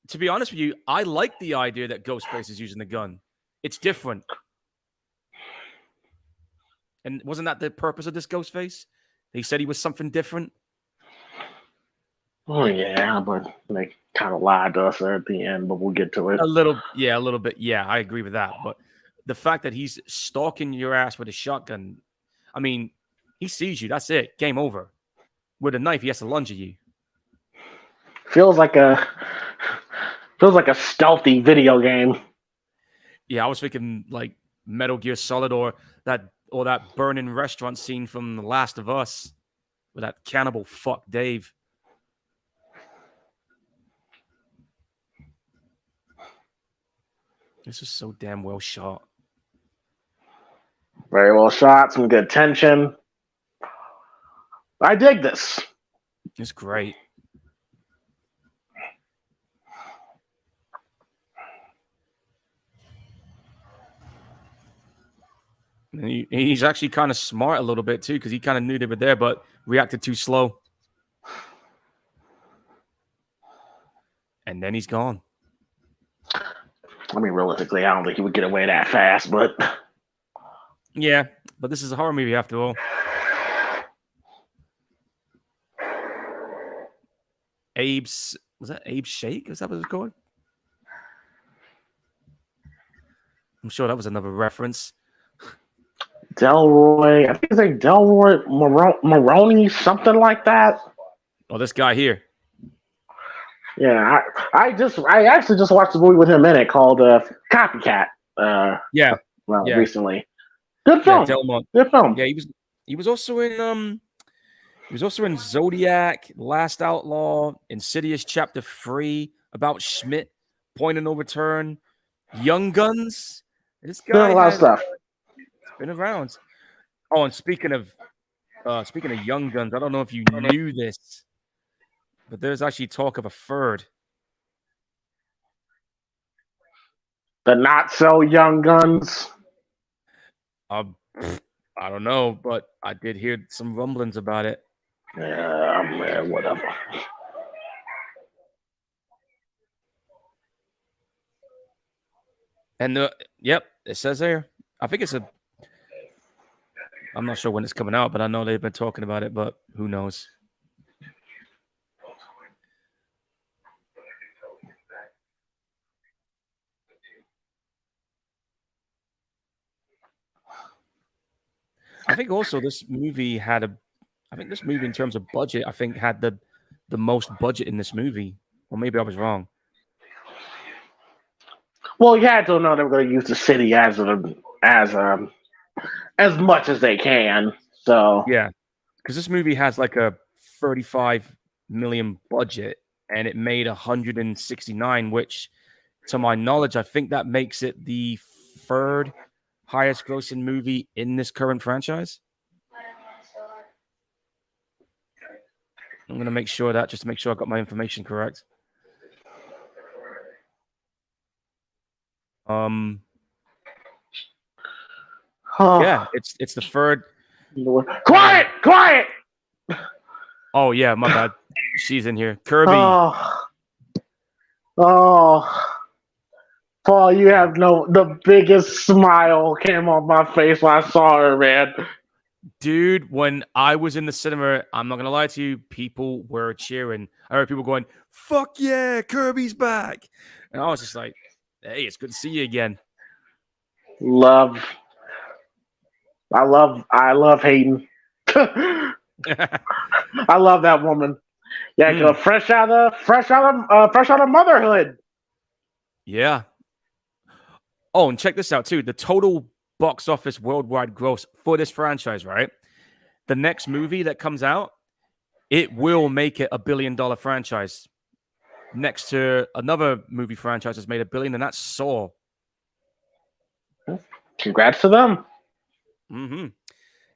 To be honest with you, I like the idea that Ghostface is using the gun. It's different. And wasn't that the purpose of this Ghostface? He said he was something different. Oh yeah, but they kind of lied to us at the end. But we'll get to it. A little bit. Yeah, I agree with that. But the fact that he's stalking your ass with a shotgun, I mean, he sees you. That's it. Game over. With a knife, he has to lunge at you. Feels like a stealthy video game. Yeah, I was thinking like Metal Gear Solid or that burning restaurant scene from The Last of Us with that cannibal fuck Dave. This is so damn well shot. Very well shot. Some good tension. I dig this. It's great. He's actually kind of smart a little bit too, because he kind of knew they were there, but reacted too slow. And then he's gone. I mean, realistically, I don't think he would get away that fast, but yeah, but this is a horror movie after all. Was that Abe's Shake? Is that what it's called? I'm sure that was another reference. Delroy, I think it's like Delroy Maroney, something like that. Oh, this guy here. Yeah, I actually just watched a movie with him in it called Copycat. Recently. Good film. Yeah, good film. Yeah, he was also in Zodiac, Last Outlaw, Insidious Chapter 3, About Schmidt, Point of No Return, Young Guns. This guy done a lot of stuff. Been around. Oh, and speaking of Young Guns, I don't know if you knew this, but there's actually talk of a third. The Not So Young Guns. I don't know, but I did hear some rumblings about it. Yeah, whatever. And it says there. I think I'm not sure when it's coming out, but I know they've been talking about it, but who knows? I think also this movie in terms of budget, I think had the most budget in this movie. Or maybe I was wrong. Well, you had to know they were going to use the city as much as they can. So yeah, because this movie has like a 35 million budget, and it made 169, which, to my knowledge, I think that makes it the third highest grossing movie in this current franchise? I'm gonna make sure that just to make sure I got my information correct. Yeah, it's the third. Quiet! Quiet! Oh yeah, my bad. She's in here. Kirby. Oh, Paul, you have the biggest smile came on my face when I saw her, man. Dude, when I was in the cinema, I'm not gonna lie to you, people were cheering. I heard people going, "Fuck yeah, Kirby's back!" And I was just like, "Hey, it's good to see you again." I love Hayden. I love that woman. Yeah, fresh out of motherhood. Yeah. Oh, and check this out too. The total box office worldwide gross for this franchise, right? The next movie that comes out, it will make it $1 billion franchise. Next to another movie franchise that's made $1 billion, and that's Saw. Congrats to them. Mm-hmm.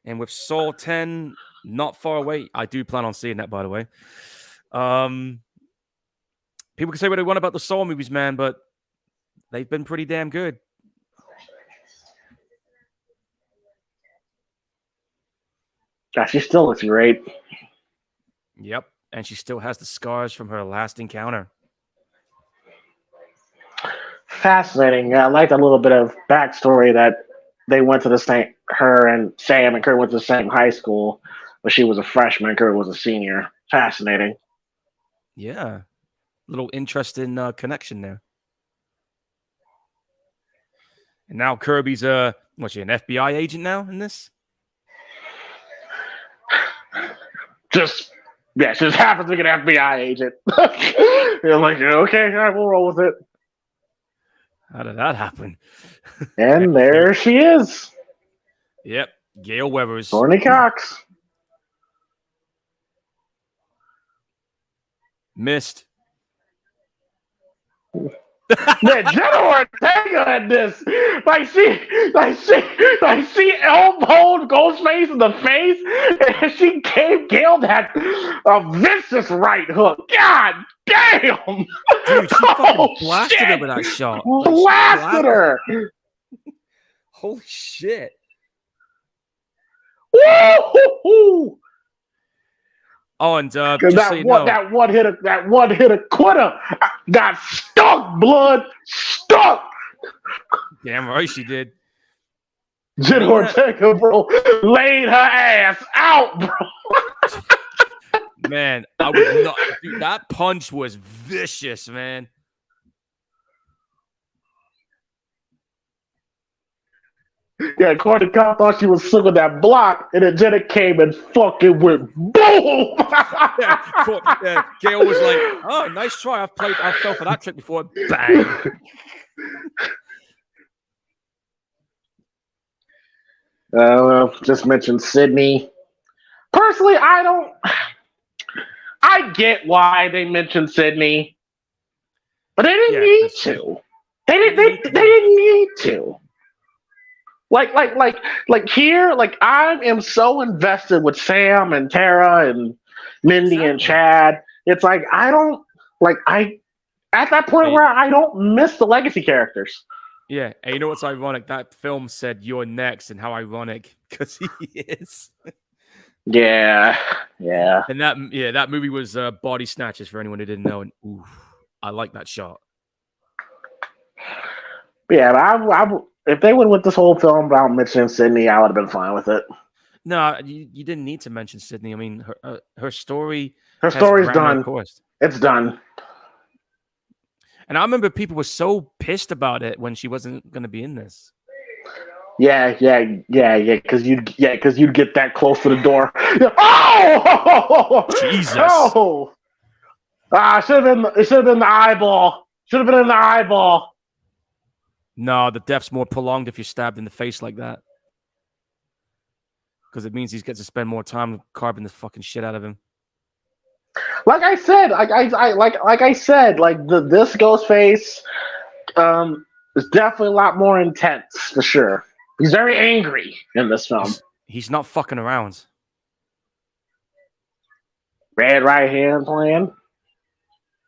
And with Saw 10 not far away, I do plan on seeing that, by the way. People can say what they want about the Saw movies, man, but they've been pretty damn good. God, she still looks great. Yep. And she still has the scars from her last encounter. Fascinating. I like that little bit of backstory that they went to the same, her and Sam and Kurt went to the same high school, but she was a freshman, Kurt was a senior. Fascinating. Yeah. Little interesting connection there. And now Kirby's what's she, an FBI agent now in this? She just happens to be an FBI agent. You're like, okay, all right, we'll roll with it. How did that happen? And there she is. Yep, Gail Weathers. Thorny Cox. Missed. Man, Jenna Ortega in this. Like she elbowed Ghostface in the face, and she gave Gail that vicious right hook. God damn! Dude, she fucking blasted her with that shot. Blasted her. Holy shit! Woo-hoo-hoo. Oh, and just that so you know, that one hitter quitter got stuck, blood stuck. Damn right she did. Jen Ortega, bro, laid her ass out, bro. Man, I would not. Dude, that punch was vicious, man. Yeah, Courtney Cox thought she was sick with that block, and then Jenna came and fucking went boom. Gail was like, "Oh, nice try. I fell for that trick before." Bang. Just mentioned Sydney. Personally, I get why they mentioned Sydney, but they didn't need to. They didn't need to. Like here, like I am so invested with Sam and Tara and Mindy and Chad. It's like at that point where I don't miss the legacy characters. Yeah, and you know what's ironic? That film said "You're next," and how ironic because he is. Yeah. And that movie was Body Snatchers for anyone who didn't know. And ooh, I like that shot. Yeah, but if they would with this whole film without mentioning Sydney, I would have been fine with it. No, you didn't need to mention Sydney. I mean, her story. Her story's done. It's done. And I remember people were so pissed about it when she wasn't going to be in this. Yeah. Because you'd get that close to the door. Oh, Jesus! Oh, it should have been the eyeball. Should have been in the eyeball. No, the death's more prolonged if you're stabbed in the face like that. Because it means he gets to spend more time carving the fucking shit out of him. Like I said, this Ghostface is definitely a lot more intense for sure. He's very angry in this film. He's not fucking around. Red right hand plan.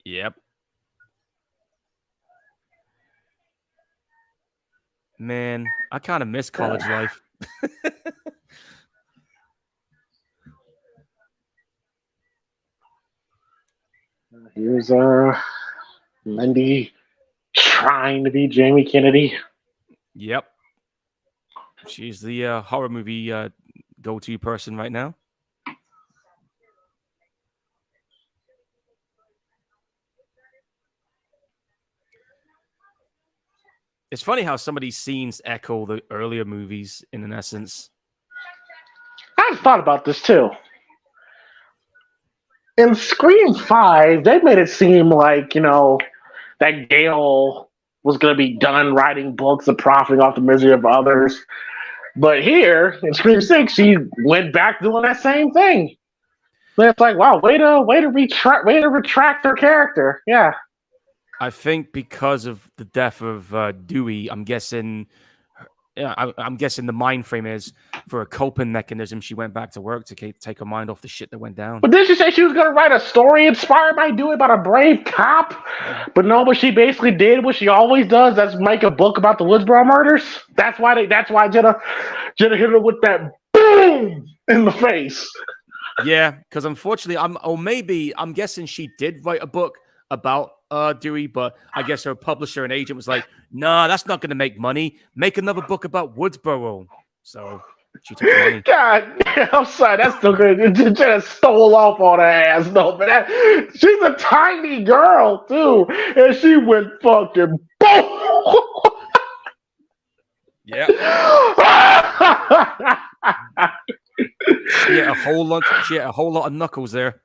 Yep. Man, I kind of miss college life. Here's Lindy trying to be Jamie Kennedy. Yep. She's the horror movie go-to person right now. It's funny how some of these scenes echo the earlier movies in an essence. I've thought about this too. In Scream 5, they made it seem like, that Gail was going to be done writing books and profiting off the misery of others. But here, in Scream 6, she went back doing that same thing. But it's like, wow, way to retract her character. Yeah. I think because of the death of Dewey, I'm guessing the mind frame is for a coping mechanism. She went back to work to take her mind off the shit that went down. But didn't she say she was going to write a story inspired by Dewey about a brave cop? But no, what she basically did what she always does. That's make a book about the Woodsboro murders. That's why Jenna hit her with that boom in the face. Yeah, because unfortunately, I'm guessing she did write a book about Dewey, but I guess her publisher and agent was like, "Nah, that's not going to make money. Make another book about Woodsboro." So she took the money. God damn, I'm sorry, that's still good. Jenna stole off on her ass, though. But she's a tiny girl too, and she went fucking boom. Yeah. She had a whole lot of knuckles there.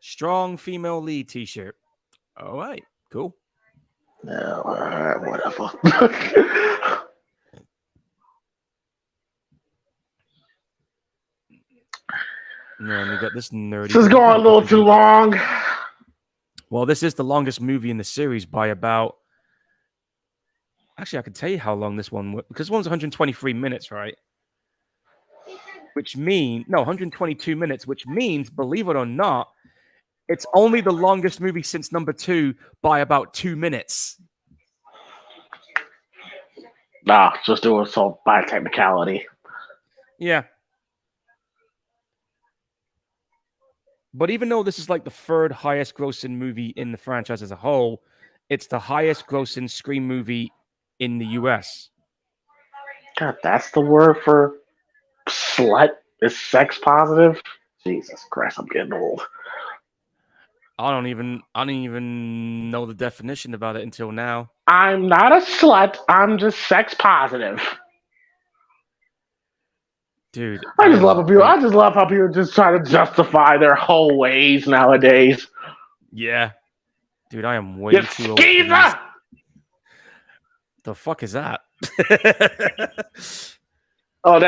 Strong female lead t-shirt. All right, cool. No, all right, whatever. Man, we got this nerdy. This is going a little too long. Well, this is the longest movie in the series by about. Actually, I can tell you how long this one was, because one's 123 minutes, right? Which means 122 minutes, which means, believe it or not, it's only the longest movie since number 2 by about 2 minutes. Nah, just do it so by technicality. Yeah. But even though this is like the third highest grossing movie in the franchise as a whole, it's the highest grossing Scream movie in the US. God, that's the word for slut? Is sex positive? Jesus Christ, I'm getting old. I don't even know the definition about it until now. I'm not a slut, I'm just sex positive. Dude, I just love how people just try to justify their whole ways nowadays. Yeah. Dude, I am way too old. Skeezer! The fuck is that? That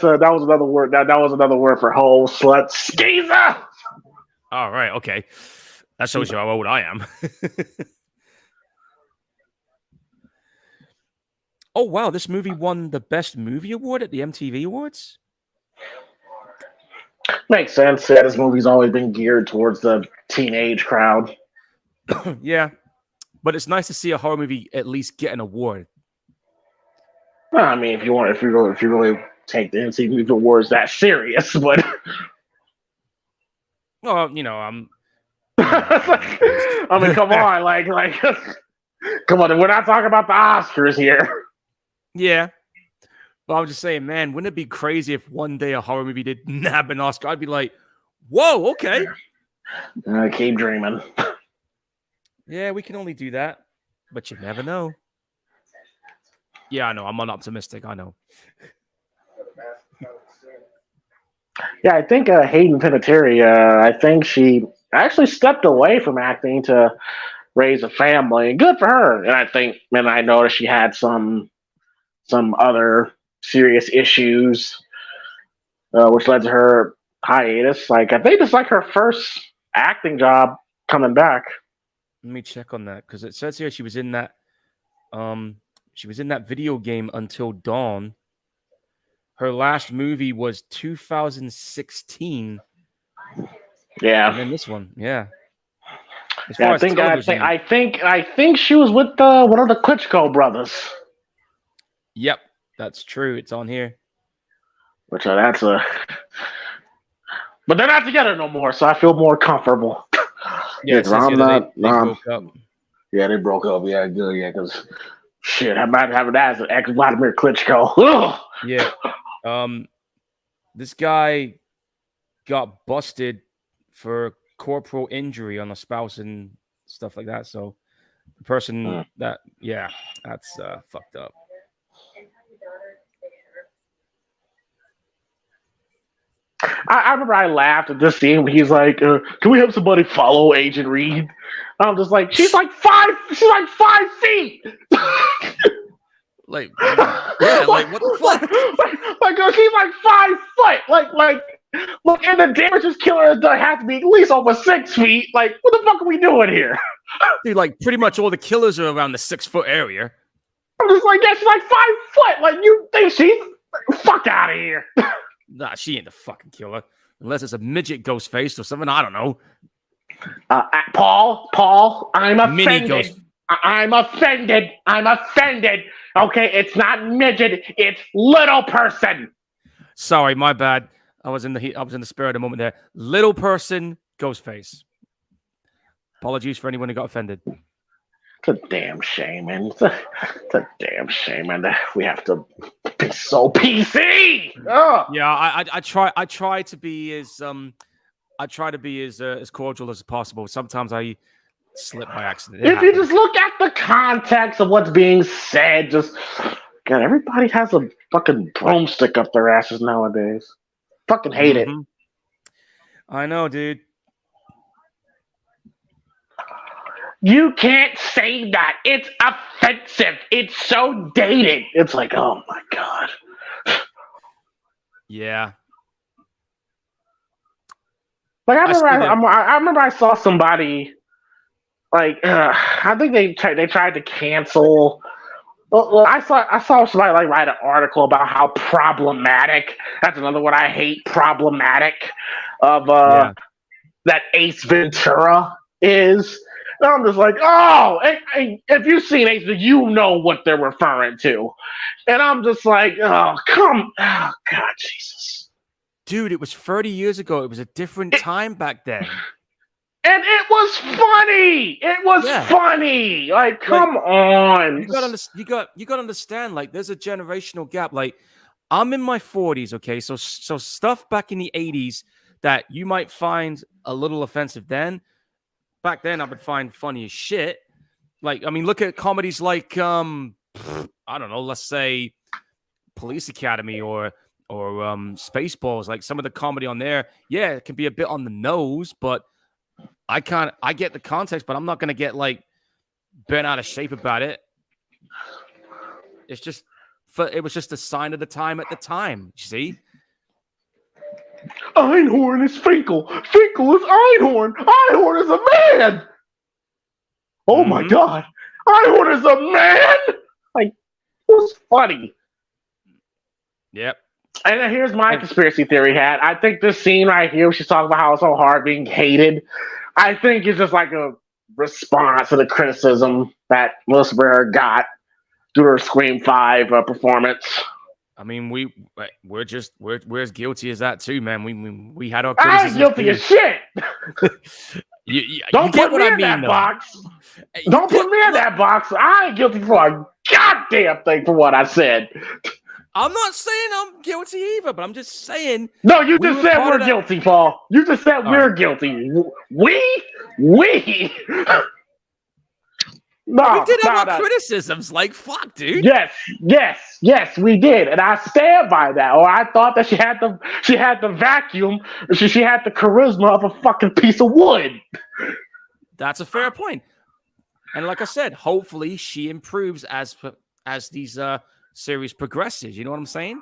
was another word. That was another word for whole slut. Skeezer! All right, okay. That shows you how old I am. Oh, wow, this movie won the Best Movie Award at the MTV Awards? Makes sense. Yeah, this movie's always been geared towards the teenage crowd. Yeah, but it's nice to see a horror movie at least get an award. I mean, if you really take the MTV Awards that serious, but well, I mean, come on, like, come on, we're not talking about the Oscars here. Yeah. But I'm just saying, man, wouldn't it be crazy if one day a horror movie did nab an Oscar? I'd be like, whoa, okay. Keep dreaming. Yeah, we can only do that. But you never know. Yeah, I know. I'm unoptimistic. I know. Yeah, I think Hayden Panettiere, I think she actually stepped away from acting to raise a family. And good for her. And I noticed she had some other serious issues, which led to her hiatus. Like I think it's like her first acting job coming back. Let me check on that because it says here she was in that video game Until Dawn. Her last movie was 2016. Yeah. And then this one, yeah. As Yeah, far as television, I think she was with one of the Klitschko brothers. yep, that's true. It's on here. Which that's a, but they're not together no more, so I feel more comfortable. Yeah, it says I'm here not. they broke up. Yeah, they broke up. Yeah, good. Yeah, because shit, I'm not having that as an ex Vladimir Klitschko. Ugh. Yeah. This guy got busted for corporal injury on a spouse and stuff like that. So the person that's fucked up. I remember I laughed at this scene when he's like, "Can we have somebody follow Agent Reed?" I'm just like, she's like 5 feet. Like, yeah, like what the fuck? She's like 5 foot. Look, and the damages killer has to be at least over 6 feet. Like, what the fuck are we doing here? Dude, like pretty much all the killers are around the 6 foot area. I'm just like, yeah, she's like 5 foot. Like, you think she's fuck out of here? Nah, she ain't the fucking killer. Unless it's a midget ghost face or something. I don't know. Paul, I'm offended. Ghost. I'm offended. Okay, it's not midget, it's little person. Sorry, my bad. I was in the spirit of the moment there. Little person, ghost face. Apologies for anyone who got offended. It's a damn shame, man. It's a damn shame, man. We have to be so PC. Ugh. Yeah, I try to be as cordial as possible. Sometimes I slip by accident. If you just look at the context of what's being said, just God, everybody has a fucking broomstick up their asses nowadays. Fucking hate it. I know, dude. You can't say that. It's offensive. It's so dated. It's like, oh my God. Yeah. Like I remember I saw somebody like I think they tried to cancel. Well, I saw somebody like write an article about how problematic. That's another word I hate. Problematic of that Ace Ventura is. And I'm just like, oh, if you've seen Ace, you know what they're referring to. And I'm just like, oh God, Jesus. Dude, it was 30 years ago. It was a different time back then. And it was funny. It was funny. Like, come on. You gotta understand, like, there's a generational gap. Like, I'm in my 40s, okay? So stuff back in the 80s that you might find a little offensive then, back then I would find funny as shit. Like, I mean, look at comedies like I don't know, let's say Police Academy or Spaceballs. Like some of the comedy on there, yeah, it can be a bit on the nose, but I get the context, but I'm not gonna get like bent out of shape about it. It's just it was just a sign of the time at the time, you see? Einhorn is Finkel. Finkel is Einhorn. Einhorn is a man. Oh my God. Einhorn is a man. Like, it was funny. Yep. And here's my conspiracy theory hat. I think this scene right here, she's talking about how it's so hard being hated. I think it's just like a response to the criticism that Melissa Barrera got through her Scream 5 performance. I mean, we're as guilty as that too, man. We had our criticisms. I ain't guilty as shit. Don't put me in that box. Don't put me in that box. I ain't guilty for a goddamn thing for what I said. I'm not saying I'm guilty either, but I'm just saying. No, you just said we're guilty, Paul. You just said we're guilty. We. No, we did have our criticisms. Like, fuck, dude. Yes, we did, and I stand by that. Or I thought that she had the vacuum. She had the charisma of a fucking piece of wood. That's a fair point. And like I said, hopefully she improves as these series progresses. You know what I'm saying?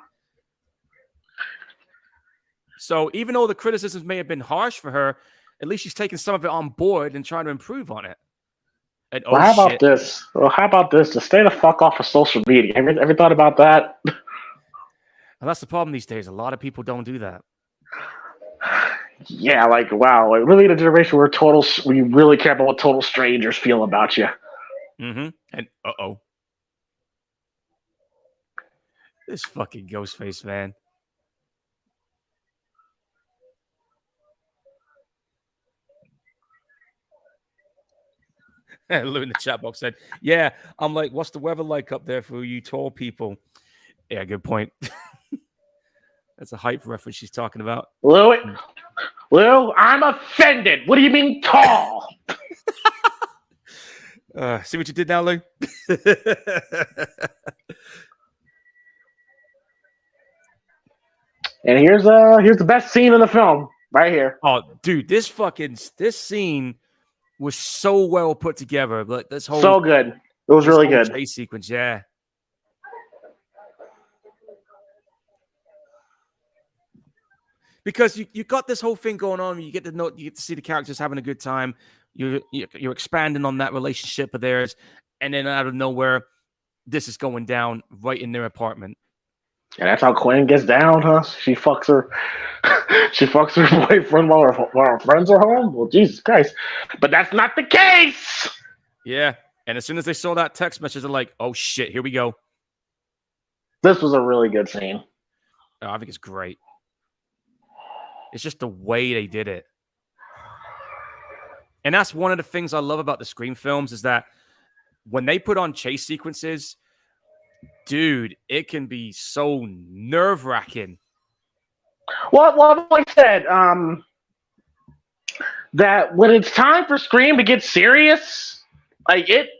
So even though the criticisms may have been harsh for her, at least she's taking some of it on board and trying to improve on it. And Well, oh how about shit. this? Well, how about this? To stay the fuck off of social media. Ever thought about that? And that's the problem these days. A lot of people don't do that. Yeah, like wow, like really in a generation where we really care about what total strangers feel about you. Mm-hmm. And uh-oh. This fucking Ghostface, man. Lou in the chat box said, yeah, I'm like, what's the weather like up there for you tall people? Yeah, good point. That's a hype reference she's talking about. Lou, I'm offended. What do you mean tall? See what you did now, Lou? And here's the best scene in the film right here. Oh, dude, this scene was so well put together. Like this whole so good. It was really good. Chase sequence, yeah. Because you got this whole thing going on. You get to see the characters having a good time. You're expanding on that relationship of theirs, and then out of nowhere, this is going down right in their apartment. And that's how Quinn gets down, huh? She fucks her. She fucks her boyfriend while her friends are home. Well, Jesus Christ! But that's not the case. Yeah, and as soon as they saw that text message, they're like, "Oh shit, here we go." This was a really good scene. Oh, I think it's great. It's just the way they did it. And that's one of the things I love about the Scream films is that when they put on chase sequences, dude, it can be so nerve-wracking. Well, like I said, that when it's time for Scream to get serious, like it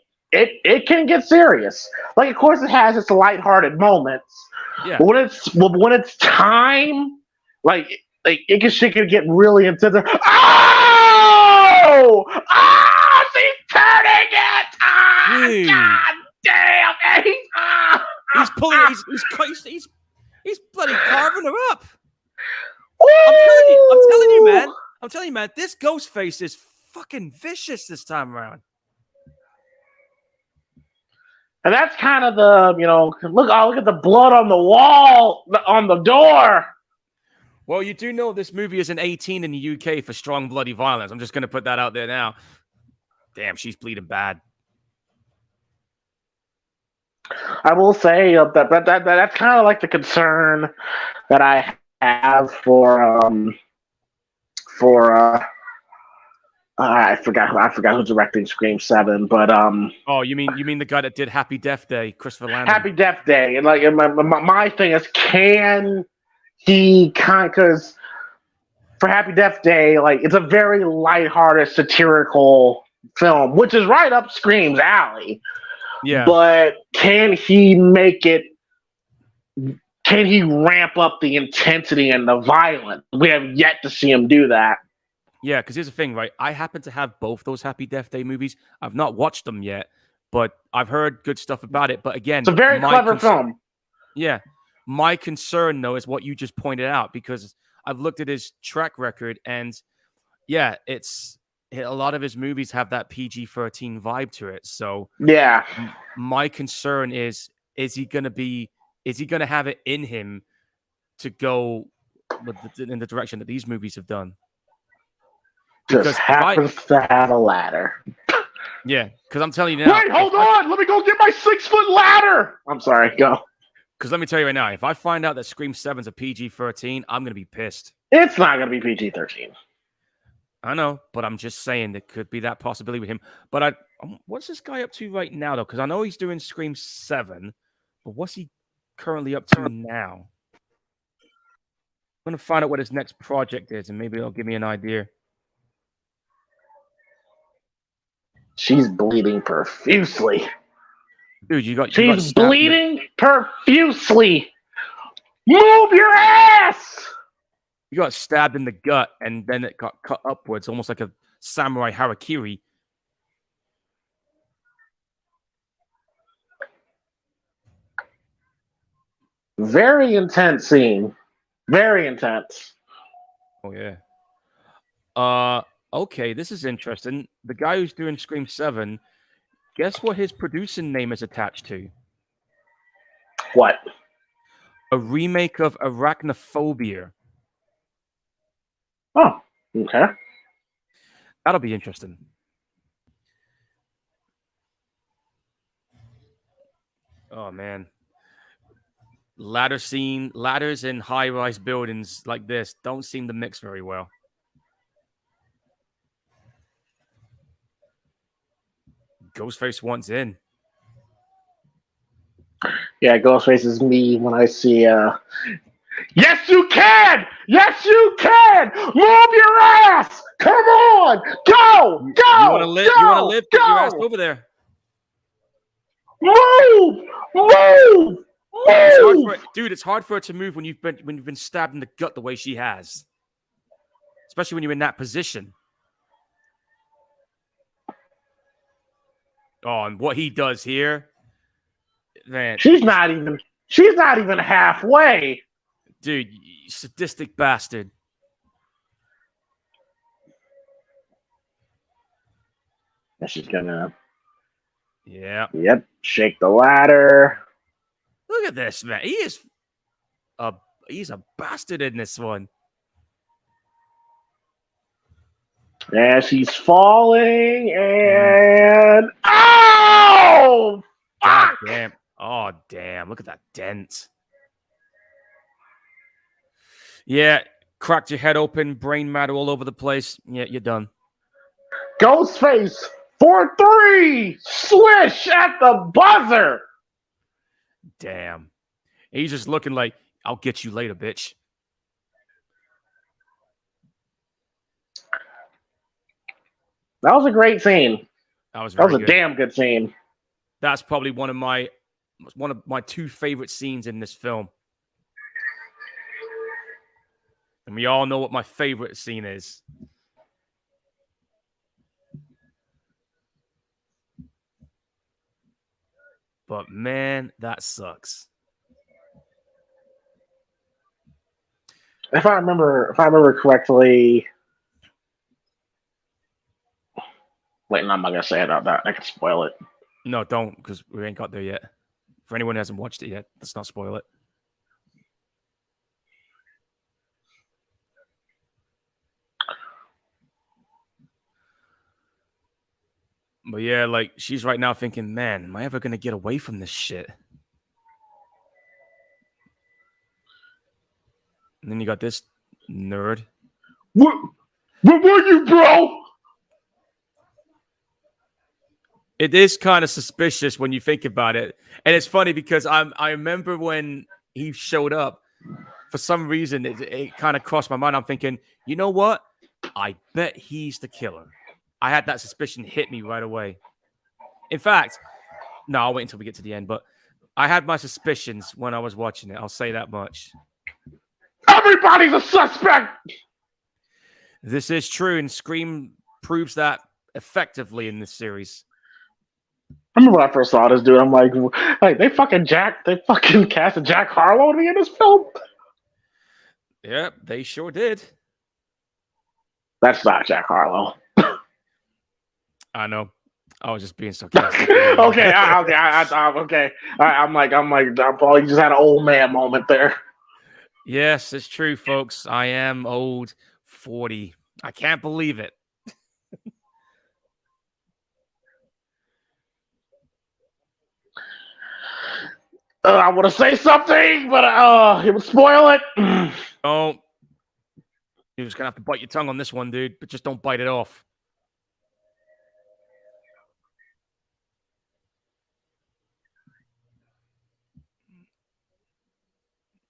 can get serious. Like, of course, it has its lighthearted moments. Yeah. But when it's time, like shit can get really intense. Oh, she's turning it! God damn! He's pulling. He's bloody carving her up. I'm telling you, man. This Ghostface is fucking vicious this time around. And that's kind of the look at the blood on the wall on the door. Well, you do know this movie is an 18 in the UK for strong bloody violence. I'm just going to put that out there now. Damn, she's bleeding bad. I will say that's kind of like the concern that I have for I forgot who's directing Scream 7, but oh, you mean the guy that did Happy Death Day, Christopher Landon? Happy Death Day, and like my thing is, can he because for Happy Death Day, like it's a very lighthearted, satirical film, which is right up Scream's alley. Yeah. But can he make it? Can he ramp up the intensity and the violence? We have yet to see him do that. Yeah, because here's the thing, right? I happen to have both those Happy Death Day movies. I've not watched them yet, but I've heard good stuff about it. But again, it's a very clever film. Yeah. My concern, though, is what you just pointed out, because I've looked at his track record, and yeah, a lot of his movies have that PG-13 vibe to it. So yeah, my concern is he going to have it in him to go in the direction that these movies have done? Because just happens to have a ladder. Yeah, because I'm telling you now. Wait, hold on. Let me go get my 6-foot ladder. I'm sorry, go. Because let me tell you right now, if I find out that Scream 7's a PG-13, I'm going to be pissed. It's not going to be PG-13. I know, but I'm just saying there could be that possibility with him. But what's this guy up to right now, though? Because I know he's doing Scream 7, but what's he currently up to now? I'm going to find out what his next project is, and maybe it'll give me an idea. She's bleeding profusely. Dude, she's bleeding profusely. Move your ass! You got stabbed in the gut, and then it got cut upwards, almost like a samurai harakiri. Very intense scene. Very intense. Oh yeah. Okay, this is interesting. The guy who's doing Scream 7, guess what his producing name is attached to? What? A remake of Arachnophobia. Oh, okay. That'll be interesting. Oh man. Ladders in high-rise buildings like this don't seem to mix very well. Ghostface wants in. Yeah, Ghostface is me when I see. Yes, you can. Yes, you can. Move your ass. Come on. Go. You want to Go. live? You want to live? Get your ass Go. over there. Move. Move. It's hard Move. for it, dude. It's hard for her to move when you've been stabbed in the gut the way she has, especially when you're in that position. Oh, and what he does here, man. She's not even. She's not even halfway. Dude, you sadistic bastard. And she's gonna. Yeah. Yep. Shake the ladder. Look at this, man. He's a bastard in this one. Yeah, she's falling and oh, God fuck! damn. Oh, damn. Look at that dent. Yeah, cracked your head open, brain matter all over the place. Yeah, you're done. Ghostface for 3, swish at the buzzer. Damn. He's just looking like, I'll get you later, bitch. That was a great scene. That was a good. damn good scene. That's probably one of my 2 favorite scenes in this film. And we all know what my favorite scene is. But man, that sucks. If I remember correctly. Wait, no, I'm not gonna say it out that. I can spoil it. No, don't, because we ain't got there yet. For anyone who hasn't watched it yet, let's not spoil it. But yeah, like, she's right now thinking, man, am I ever gonna get away from this shit? And then you got this nerd. What were you, bro? It is kind of suspicious when you think about it. And it's funny because I remember when he showed up, for some reason, it kind of crossed my mind. I'm thinking, you know what? I bet he's the killer. I had that suspicion hit me right away. In fact, no, I'll wait until we get to the end, but I had my suspicions when I was watching it. I'll say that much. Everybody's a suspect. This is true, and Scream proves that effectively in this series. I remember when I first saw this dude, I'm like they fucking casted Jack Harlow to be in this film. Yep, they sure did. That's not Jack Harlow. I know. I was just being sarcastic. okay. Okay. I'm probably just had an old man moment there. Yes, it's true, folks. I am old, 40. I can't believe it. I want to say something, but it would spoil it. Don't. You're just gonna have to bite your tongue on this one, dude. But just don't bite it off.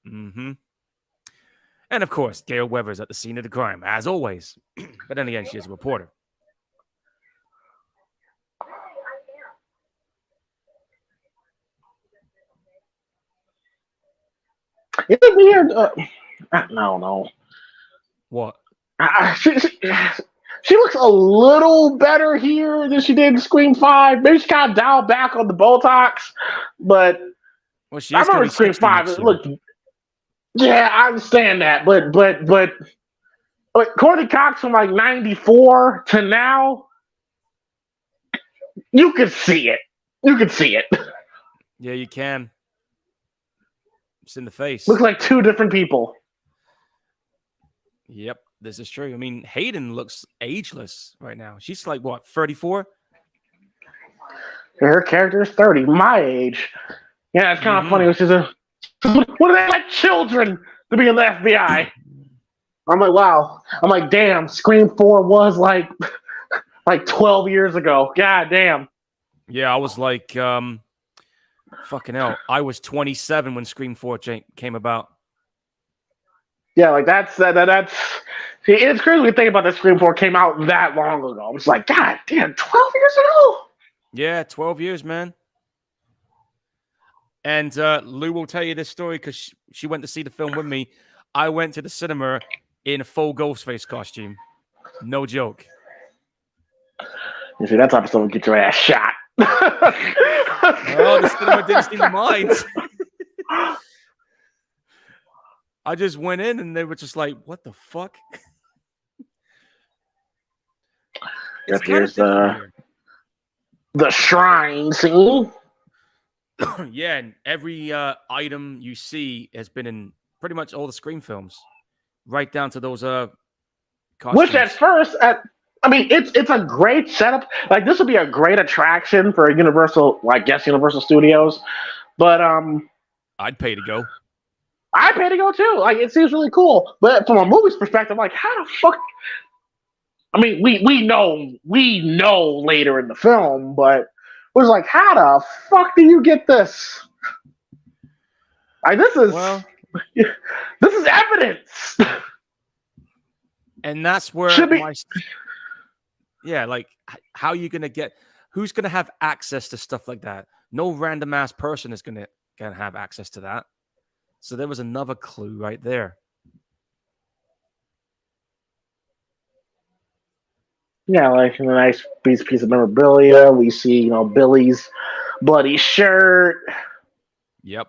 Mm-hmm. And of course, Gail Weber's at the scene of the crime, as always. But then again, she is a reporter. Is it weird? No. What? She looks a little better here than she did in Scream 5. Maybe she kind of dialed back on the Botox, but Well, she I is remember Scream 5. It looked. Yeah, I understand that, but But Courtney Cox from like 94 to now, you could see it. You could see it. Yeah, you can. It's in the face. Looks like two different people. Yep, this is true. I mean, Hayden looks ageless right now. She's like, what, 34? Her character is 30, my age. Yeah, it's kind of funny. Which is what are they like children to be in the FBI? I'm like, wow. I'm like, damn. Scream 4 was like 12 years ago. God damn. Yeah, I was like, fucking hell. I was 27 when Scream 4 came about. Yeah, like that's. See, it's crazy when you think about that. Scream 4 came out that long ago. I'm just like, God damn, 12 years ago. Yeah, 12 years, man. And Lou will tell you this story because she went to see the film with me. I went to the cinema in a full Ghostface costume. No joke. You see, that type of stuff will get your ass shot. Oh, the cinema didn't seem to mind. I just went in and they were just like, what the fuck? It's kind of different here. The shrine scene. Yeah, and every item you see has been in pretty much all the Scream films, right down to those costumes. Which at first, it's a great setup. Like this would be a great attraction for Universal, I guess Universal Studios. But I'd pay to go. I'd pay to go too. Like it seems really cool. But from a movie's perspective, like how the fuck? I mean, we know later in the film, but it was like, how the fuck do you get this? Like this is evidence. And that's where like how are you gonna get? Who's gonna have access to stuff like that? No random ass person is gonna have access to that. So there was another clue right there. Yeah, like a nice piece of memorabilia. We see, Billy's bloody shirt. Yep.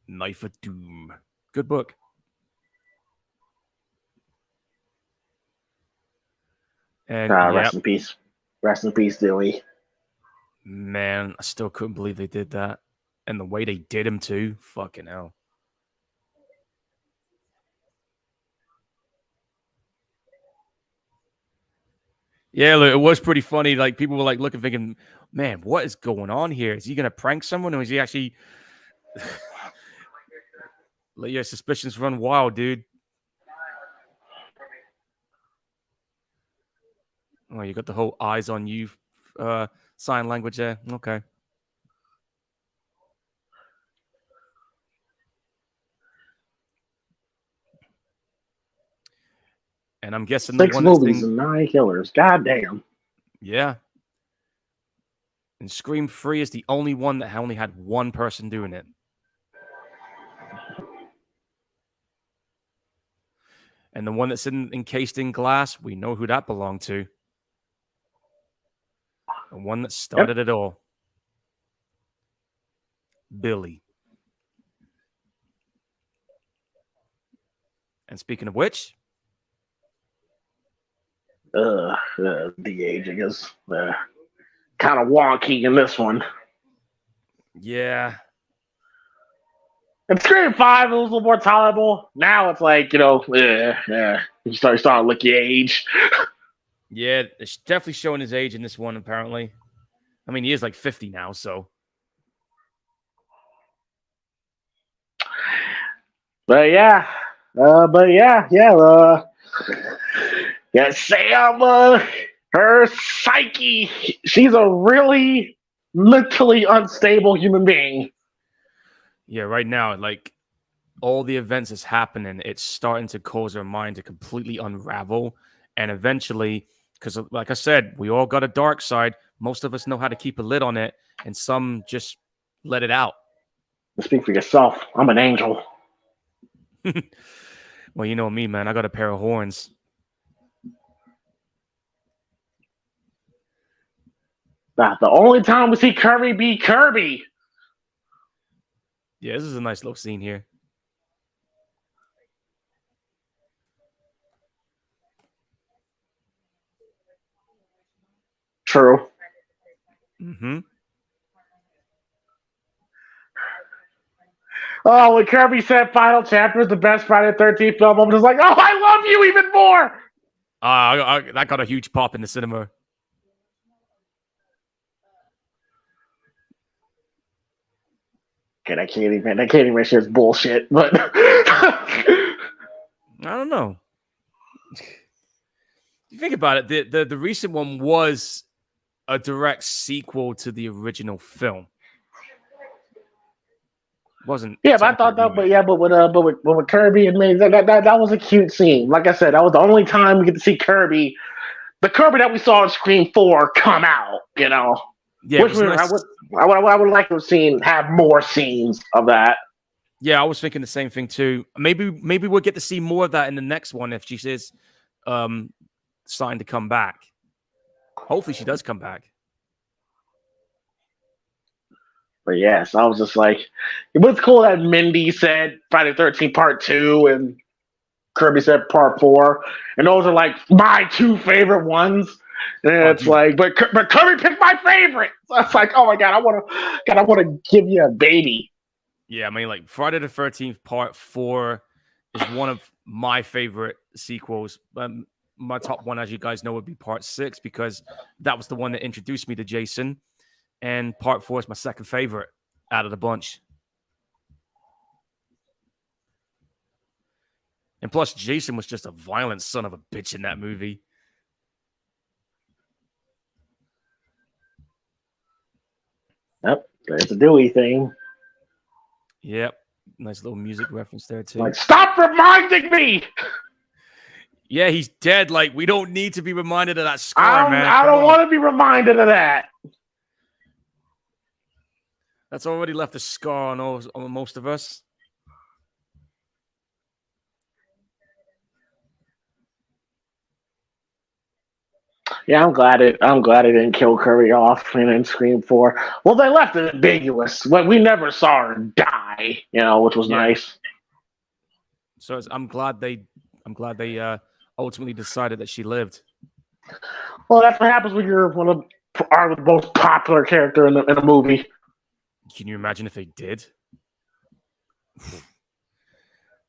Knife of Doom. Good book. And rest in peace. Rest in peace, Dilly. Man, I still couldn't believe they did that. And the way they did him too. Fucking hell. Yeah, look, it was pretty funny. Like people were like looking, thinking, man, what is going on here? Is he gonna prank someone or is he actually let your suspicions run wild, dude? Oh, you got the whole eyes on you sign language there. Okay. And I'm guessing 6 movies and 9 killers. God damn. Yeah. And Scream 3 is the only one that only had one person doing it. And the one that's encased in glass, we know who that belonged to. The one that started it all. Billy. And speaking of which, the aging is kind of wonky in this one. Yeah. In Scream 5, it was a little more tolerable. Now it's like, you start to look your age. Yeah, it's definitely showing his age in this one, apparently. I mean, he is like 50 now, so. But Sam, her psyche, she's a really mentally unstable human being. Yeah, right now, like all the events that's happening, it's starting to cause her mind to completely unravel. And eventually, because like I said, we all got a dark side. Most of us know how to keep a lid on it, and some just let it out. Speak for yourself. I'm an angel. Well, you know me, man. I got a pair of horns. The only time we see Kirby be Kirby. Yeah, this is a nice little scene here. True. Mm-hmm. Oh, when Kirby said Final Chapter is the best Friday the 13th film, I'm just like, oh, I love you even more. That got a huge pop in the cinema. Okay, that can't even share bullshit, but I don't know. You think about it, the recent one was a direct sequel to the original film. Wasn't yeah, but I thought that, but with Kirby and me, that was a cute scene. Like I said, that was the only time we get to see Kirby, the Kirby that we saw in Scream 4 come out. You know, yeah, which nice. I would like to have more scenes of that. Yeah, I was thinking the same thing too. Maybe we'll get to see more of that in the next one if she says starting to come back. Hopefully she does come back. But yes, I was just like, it was cool that Mindy said Friday the 13th Part 2 and Kirby said Part 4. And those are like my two favorite ones. And it's like, but Kirby picked my favorite. So it's like, oh my God, I want to give you a baby. Yeah, I mean, like Friday the 13th Part 4 is one of my favorite sequels. My top one, as you guys know, would be Part 6 because that was the one that introduced me to Jason. And Part 4 is my second favorite out of the bunch. And plus, Jason was just a violent son of a bitch in that movie. Yep, there's a Dewey thing. Yep, nice little music reference there, too. Like, stop reminding me! Yeah, he's dead. Like, we don't need to be reminded of that scar, man. I don't want to be reminded of that. That's already left a scar on most of us. Yeah, I'm glad it didn't kill Kirby off in Scream 4. Well, they left it ambiguous. We never saw her die, which was nice. So I'm glad they ultimately decided that she lived. Well, that's what happens when you're one of the most popular character in a movie. Can you imagine if they did?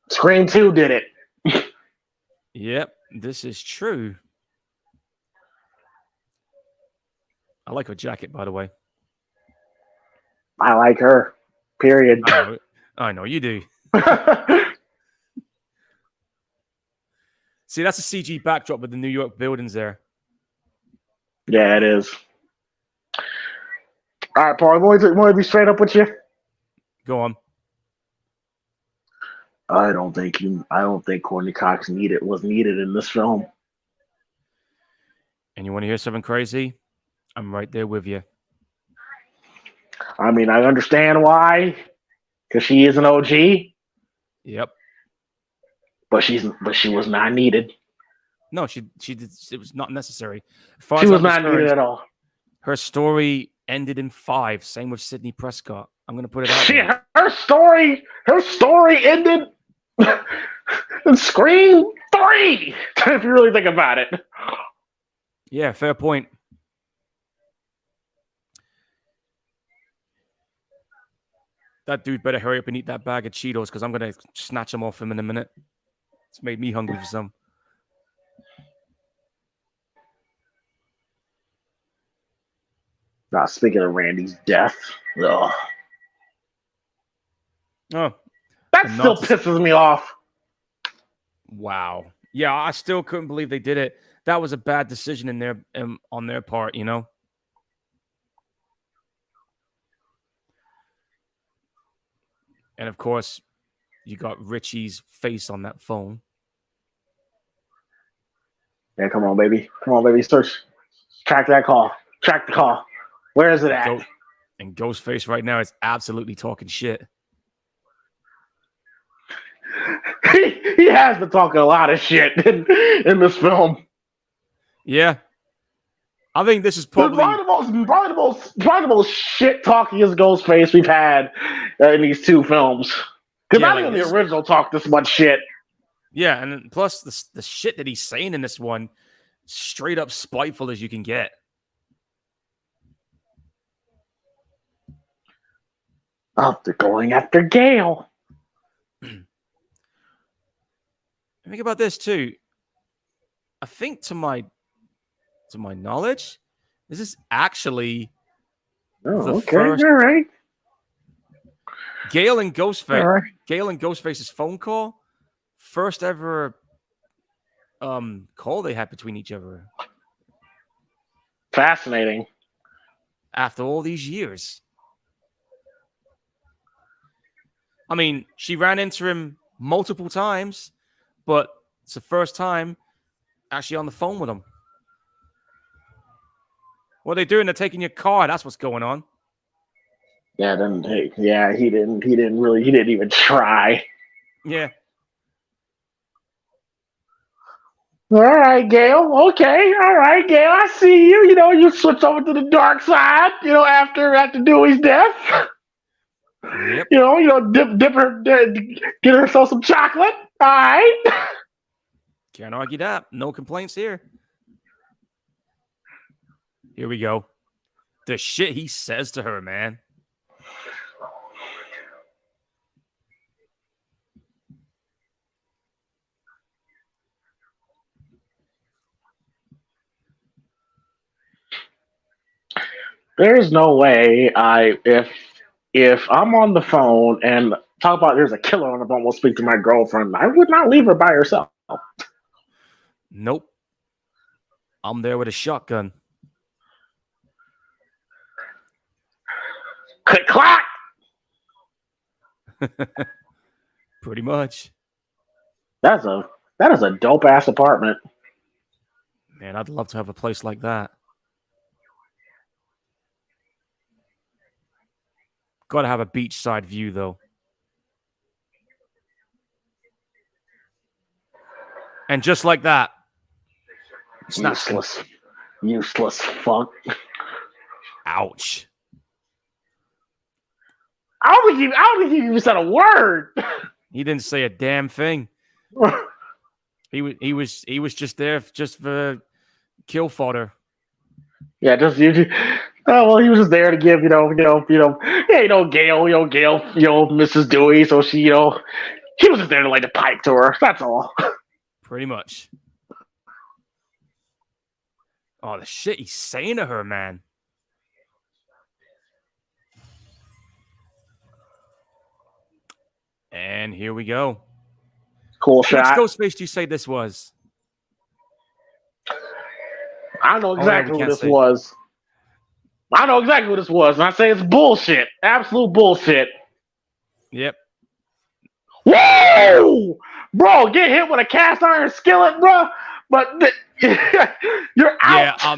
Scream 2 did it. Yep, this is true. I like her jacket, by the way. I like her. Period. I know you do. See, that's a CG backdrop with the New York buildings there. Yeah, it is. All right, Paul, I want to be straight up with you. Go on. I don't think Courtney Cox was needed in this film. And you want to hear something crazy? I'm right there with you. I mean, I understand why, because she is an OG. Yep. But she was not needed. No, she did. It was not necessary. She was not needed at all. Her story ended in 5. Same with Sidney Prescott. I'm gonna put it out there. Her story ended in Scream 3. If you really think about it. Yeah, fair point. That dude better hurry up and eat that bag of Cheetos because I'm gonna snatch them off him in a minute. It's made me hungry for some. Now, speaking of Randy's death, ugh. Oh, that still pisses me off. Wow. Yeah, I still couldn't believe they did it. That was a bad decision on their part, And of course, you got Richie's face on that phone. Yeah, come on, baby. Search. Track that call. Track the call. Where is it at? And Ghostface right now is absolutely talking shit. He has been talking a lot of shit in this film. Yeah. I think this is probably the most shit talkiest Ghostface we've had in these two films. Because not even the original talked this much shit. Yeah, and plus the shit that he's saying in this one, straight up spiteful as you can get. Oh, they're going after Gail. Think about this too. I think to my knowledge, this is actually the Oh, okay. first All right. Gale and All right. Ghostface's phone call, first ever call they had between each other Fascinating. after all these years. I mean, she ran into him multiple times, but it's the first time actually on the phone with him. What are they doing? They're taking your car. That's what's going on. Yeah, he didn't even try. Yeah. All right, Gail. Okay, all right, Gail. I see you. You switch over to the dark side. After Dewey's death. Yep. Dip her, get herself some chocolate. All right. Can't argue that. No complaints here. Here we go. The shit he says to her, man. There's no way if I'm on the phone and talk about there's a killer on the phone, will speak to my girlfriend. I would not leave her by herself. Nope. I'm there with a shotgun. Click clack. Pretty much. That is a dope ass apartment. Man, I'd love to have a place like that. Gotta have a beachside view, though. And just like that, Useless fuck. Ouch. I don't think he even said a word. He didn't say a damn thing. He was just there just for kill fodder. Yeah, just oh well, he was just there to give Gail, Mrs. Dewey. So she, he was just there to light the pipe to her. That's all. Pretty much. Oh, the shit he's saying to her, man. And here we go. Cool shot. Which Ghostface do you say this was? I know exactly who this was. I know exactly who this was, and I say it's bullshit. Absolute bullshit. Yep. Whoa! Bro, get hit with a cast iron skillet, bro. But you're out. Yeah,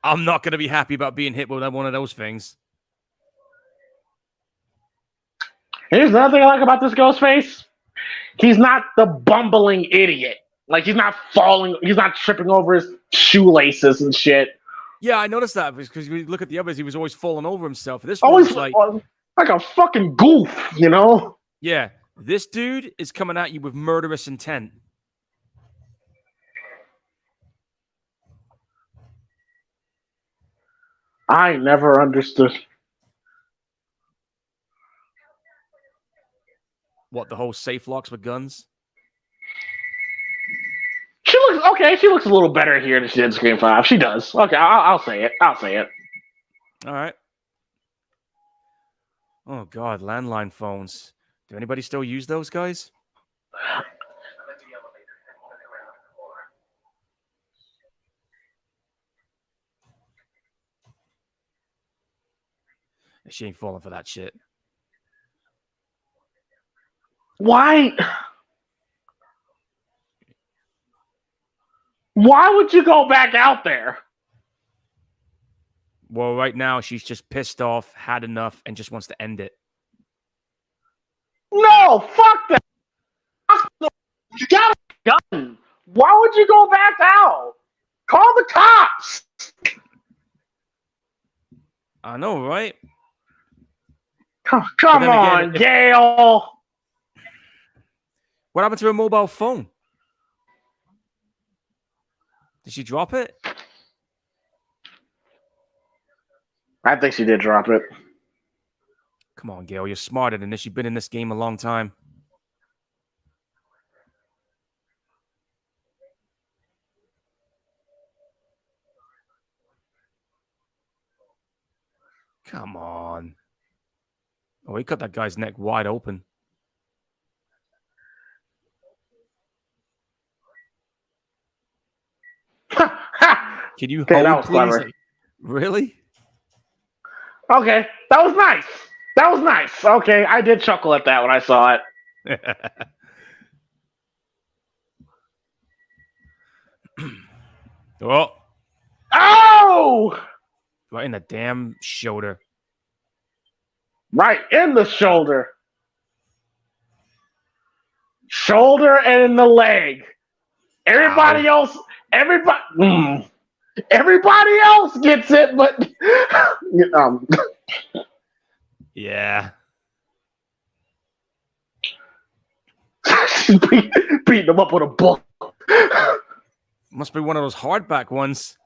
I'm not going to be happy about being hit with one of those things. Here's another thing I like about this Ghostface. He's not the bumbling idiot. Like, he's not tripping over his shoelaces and shit. Yeah, I noticed that because we look at the others, he was always falling over himself. This always like a fucking goof, Yeah, this dude is coming at you with murderous intent. I never understood. What, the whole safe locks with guns? She looks okay. She looks a little better here than she did in Scream 5. She does. Okay, I'll say it. I'll say it. All right. Oh, God, landline phones. Do anybody still use those, guys? She ain't falling for that shit. Why? Why would you go back out there? Well, right now, she's just pissed off, had enough, and just wants to end it. No, fuck that. You got a gun. Why would you go back out? Call the cops. I know, right? Come on, Gail. What happened to her mobile phone? Did she drop it? I think she did drop it. Come on, Gail. You're smarter than this. You've been in this game a long time. Come on. Oh, he cut that guy's neck wide open. Can you Okay, that hold, was please? clever. Really? Okay, that was nice. That was nice. Okay, I did chuckle at that when I saw it. Oh, Oh! right in the damn shoulder. Right in the shoulder. Shoulder and in the leg. Everybody else, everybody else gets it, but Yeah. beating him up with a book. Must be one of those hardback ones.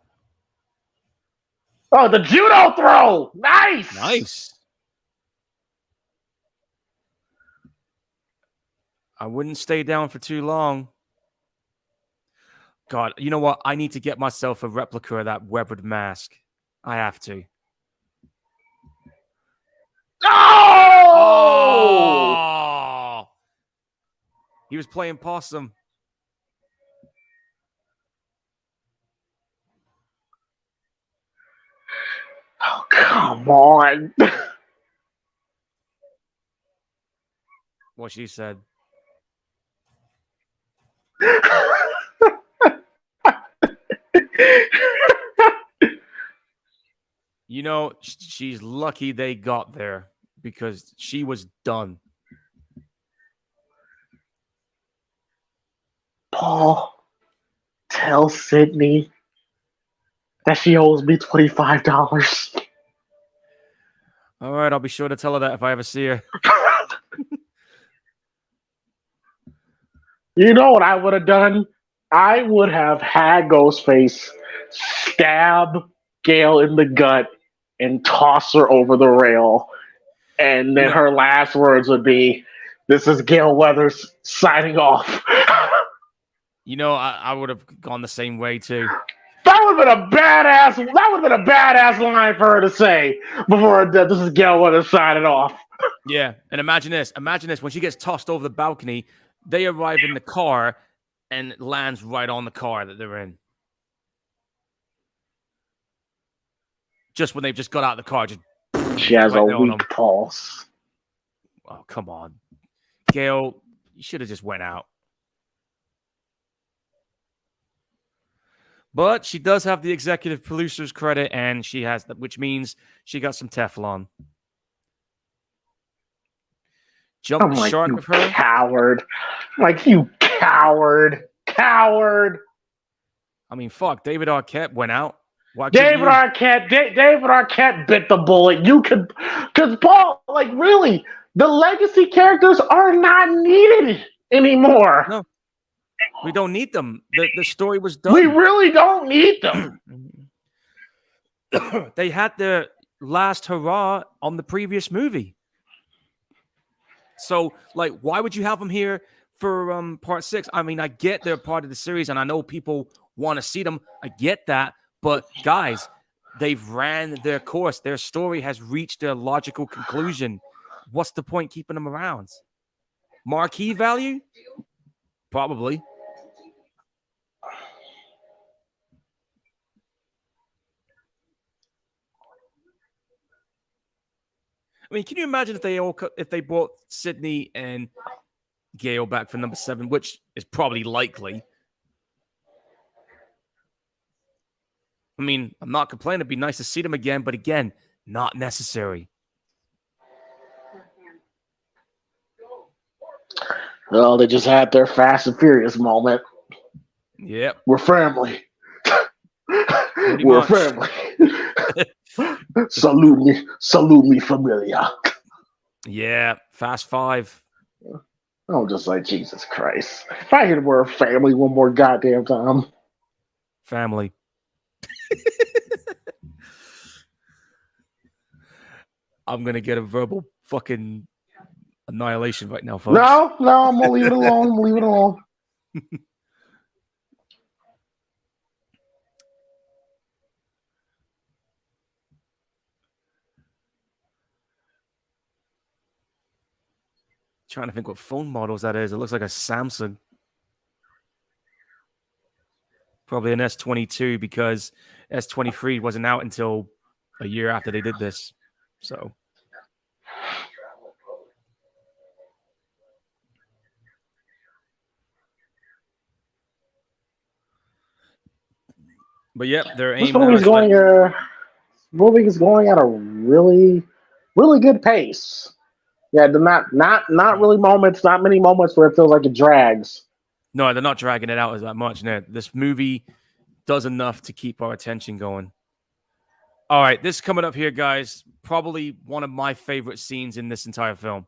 Oh, the judo throw! Nice! Nice. I wouldn't stay down for too long. God, you know what? I need to get myself a replica of that weathered mask. I have to. Oh! He was playing possum. Oh, come on. What she said. You know, she's lucky they got there because she was done. Paul, tell Sydney that she owes me $25. All right, I'll be sure to tell her that if I ever see her. You know what I would have done? I would have had Ghostface stab Gail in the gut and toss her over the rail. And then her last words would be, "This is Gail Weathers signing off." You know, I would have gone the same way too. That would have been a badass. That would have been a badass line for her to say before her death. This is Gail Weathers signing off. Yeah, and imagine this. Imagine this. When she gets tossed over the balcony, they arrive in the car and it lands right on the car that they're in. Just when they've just got out of the car, just she has right a weak pulse. Oh, come on. Gail, you should have just went out. But she does have the executive producer's credit, and she has that, which means she got some Teflon. Jump the shark with her. Coward. Like, you coward. Coward. I mean, fuck. David Arquette went out. David Arquette bit the bullet. You could, because Paul, like, really, the legacy characters are not needed anymore. No, we don't need them. The story was done. We really don't need them. They had their last hurrah on the previous movie. So, like, why would you have them here for part 6? I mean, I get they're part of the series, and I know people want to see them. I get that. But, guys, they've ran their course. Their story has reached their logical conclusion. What's the point keeping them around? Marquee value? Probably. I mean, can you imagine if they brought Sydney and Gail back for number 7, which is probably likely. I mean, I'm not complaining. It'd be nice to see them again, but again, not necessary. Well, they just had their Fast and Furious moment. Yep. We're family. We're family. Salute me, familia. Yeah, Fast 5. I'm just like, Jesus Christ. If I hear the word family one more goddamn time. Family. I'm going to get a verbal fucking annihilation right now, folks. No, I'm gonna leave it alone. Leave it alone. Trying to think what phone models that is. It looks like a Samsung. Probably an S22 because S23 wasn't out until a year after they did this. So. But yep, they're This aiming at us. movie is going at a really, really good pace. Yeah, not really moments, not many moments where it feels like it drags. No, they're not dragging it out as that much. No, this movie does enough to keep our attention going. All right, this coming up here, guys, probably one of my favorite scenes in this entire film.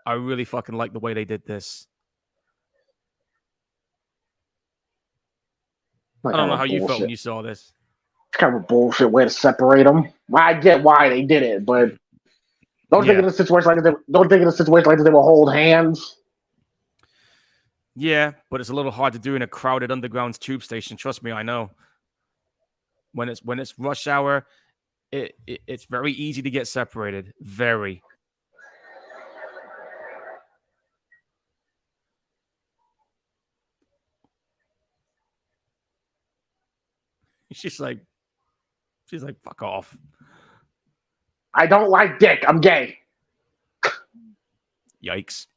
I really fucking like the way they did this. I don't know how you felt when you saw this. It's kind of a bullshit way to separate them. I get why they did it, but don't think in a situation like this. Don't think in a situation like this they will hold hands. Yeah, but it's a little hard to do in a crowded underground tube station. Trust me, I know. When it's rush hour, it's very easy to get separated. Very. She's like, fuck off. I don't like dick. I'm gay. Yikes.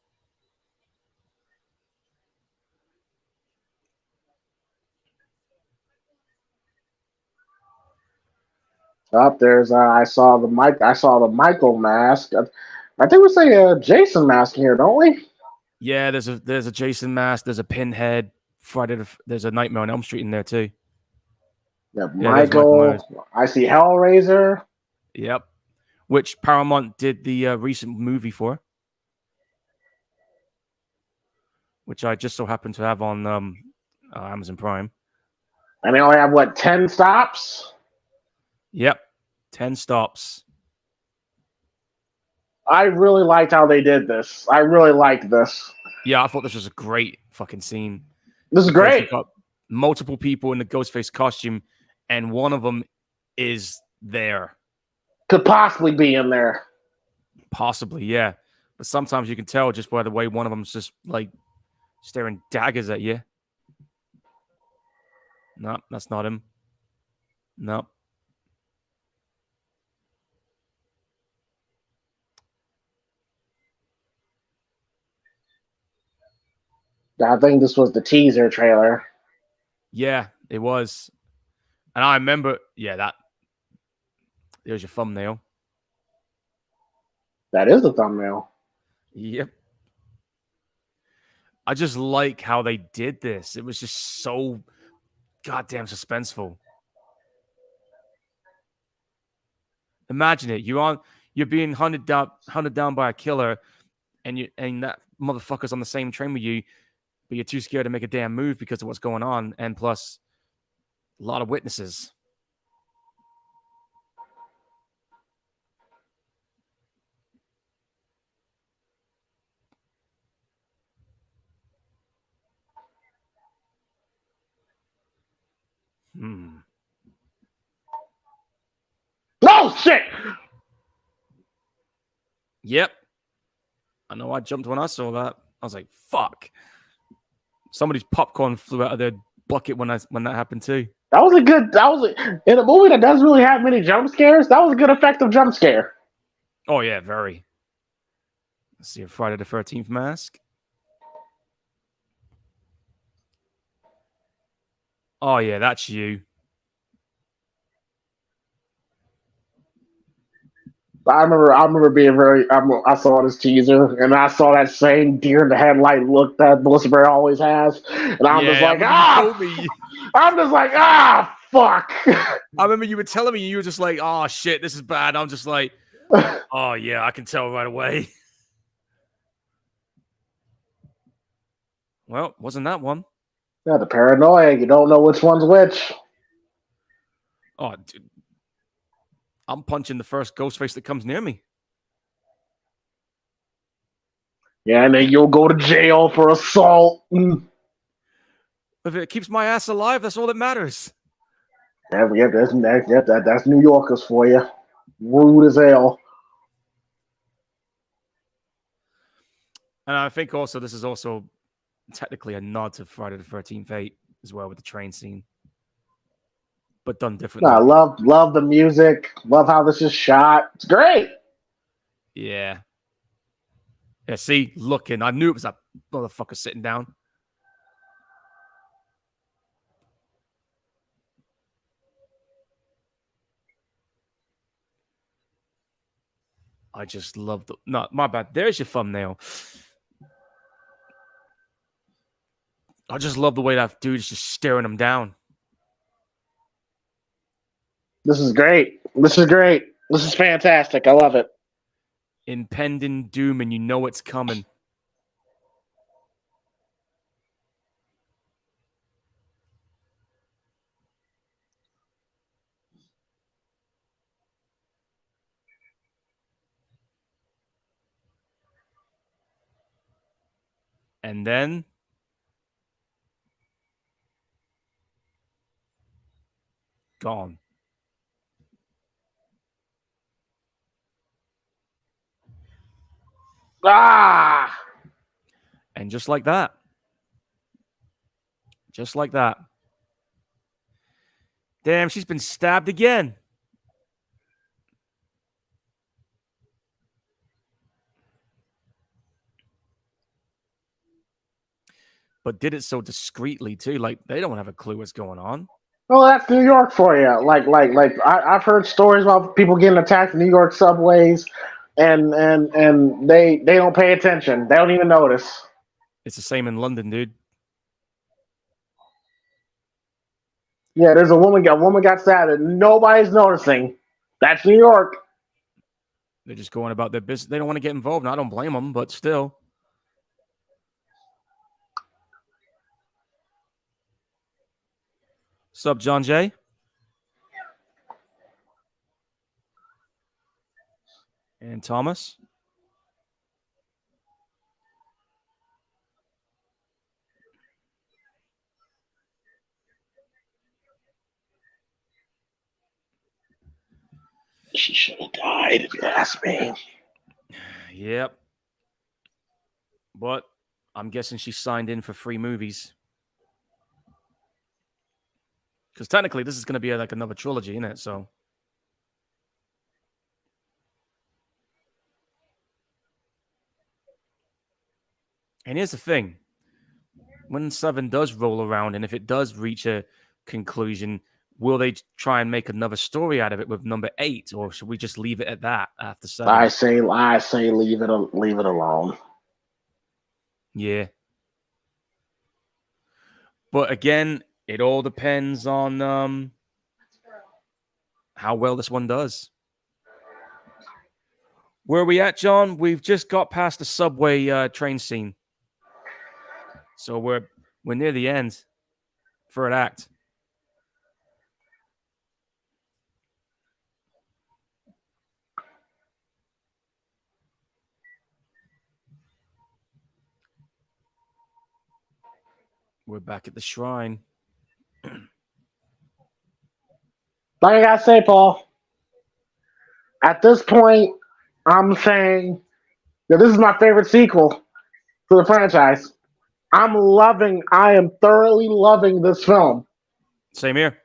Up there's I saw the Michael mask. I think we say a Jason mask here, don't we? Yeah, there's a Jason mask. There's a Pinhead. There's a Nightmare on Elm Street in there too. Yeah, Michael. I see Hellraiser. Yep, which Paramount did the recent movie for, which I just so happen to have on Amazon Prime. And they only have what 10 stops. Yep, 10 stops. I really liked how they did this. I really liked this. Yeah, I thought this was a great fucking scene. This is great. Got multiple people in the Ghostface costume, and one of them is there. Could possibly be in there. Possibly, yeah. But sometimes you can tell just by the way one of them's just like staring daggers at you. No, that's not him. No. I think this was the teaser trailer. Yeah, it was. And I remember, there's your thumbnail. That is the thumbnail. Yep. I just like how they did this. It was just so goddamn suspenseful. Imagine it. You're being hunted down by a killer, and that motherfucker's on the same train with you, but you're too scared to make a damn move because of what's going on, and plus a lot of witnesses. Oh shit! Yep. I know I jumped when I saw that. I was like, fuck. Somebody's popcorn flew out of their bucket when that happened too. In a movie that doesn't really have many jump scares, that was a good effective jump scare. Oh yeah, very. Let's see a Friday the 13th mask. Oh yeah, that's you. I remember being I saw this teaser and I saw that same deer in the headlight look that Melissa Bear always has, and I'm just like, fuck. I remember you were telling me, you were just like, oh shit, this is bad. I'm just like, oh yeah, I can tell right away. Well, wasn't that one? Yeah, the paranoia. You don't know which one's which. Oh, dude. I'm punching the first Ghostface that comes near me. Yeah, and then you'll go to jail for assault. If it keeps my ass alive, that's all that matters. That's New Yorkers for you. Rude as hell. And I think also this is also technically a nod to Friday the 13th 8 as well with the train scene, but done No, I differently. love the music. Love how this is shot. It's great. Yeah. Yeah, see, looking. I knew it was that motherfucker sitting down. I just love the. No, my bad. There's your thumbnail. I just love the way that dude is just staring him down. This is great. This is great. This is fantastic. I love it. Impending doom, and you know it's coming. And then gone. Ah! And just like that. Just like that. Damn, she's been stabbed again. But did it so discreetly too. Like they don't have a clue what's going on. Well, that's New York for you. I've heard stories about people getting attacked in New York subways, and they don't pay attention. They don't even notice. It's the same in London, dude. Yeah, there's a woman got stabbed and nobody's noticing. That's New York. They're just going about their business. They don't want to get involved. And I don't blame them, but still. Sup, John Jay? And Thomas? She should have died, if you ask me. Yep. But I'm guessing she signed in for free movies. Because technically, this is going to be like another trilogy, isn't it? So. And here's the thing. When 7 does roll around, and if it does reach a conclusion, will they try and make another story out of it with number 8, or should we just leave it at that after 7? I say leave it alone. Yeah. But again, it all depends on how well this one does. Where are we at, John? We've just got past the subway train scene. So we're near the end for an act. We're back at the shrine. Like I gotta say, Paul, at this point, I'm saying that this is my favorite sequel to the franchise. I am thoroughly loving this film. Same here.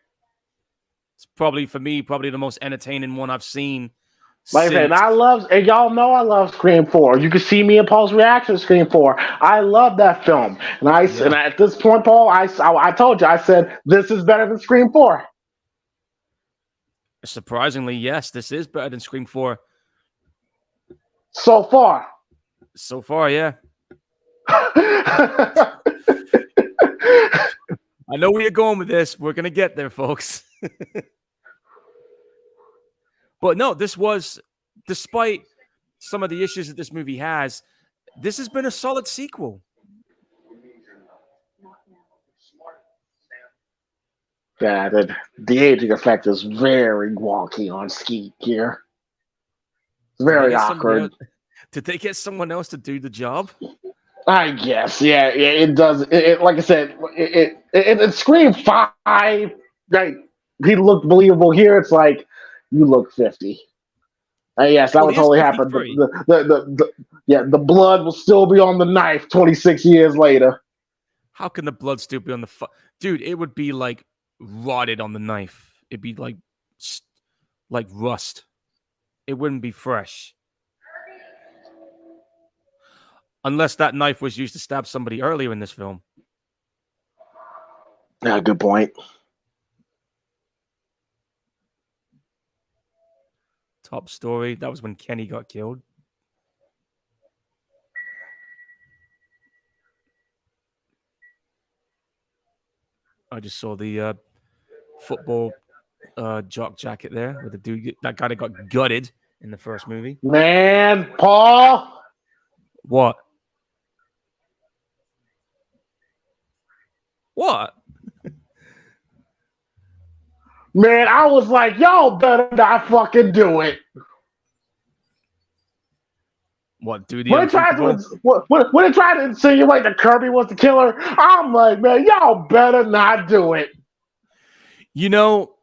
It's probably, for me, probably the most entertaining one I've seen. Like I said, and y'all know I love Scream 4. You can see me in Paul's reaction to Scream 4. I love that film. And and at this point, Paul, I told you, I said, this is better than Scream 4. Surprisingly, yes, this is better than Scream 4. So far. So far, yeah. I know where you're going with this. We're going to get there, folks. But no, this was, despite some of the issues that this movie has, this has been a solid sequel. Yeah, the aging effect is very wonky on Skeet here. It's very awkward. Did they get someone else to do the job? I guess, yeah, it does. Like I said, it screamed 5. Like he looked believable. Here, it's like you look 50. Yes, that Well, would he is totally happen. 53. The blood will still be on the knife 26 years later. How can the blood still be on the dude? It would be like rotted on the knife. It'd be like rust. It wouldn't be fresh. Unless that knife was used to stab somebody earlier in this film. Yeah, good point. Top story. That was when Kenny got killed. I just saw the football jock jacket there with the dude, that guy that got gutted in the first movie. Man, Paul. What? What? Man, I was like, y'all better not fucking do it. What, do the when they tried to insinuate that Kirby was the killer, I'm like, man, y'all better not do it. You know,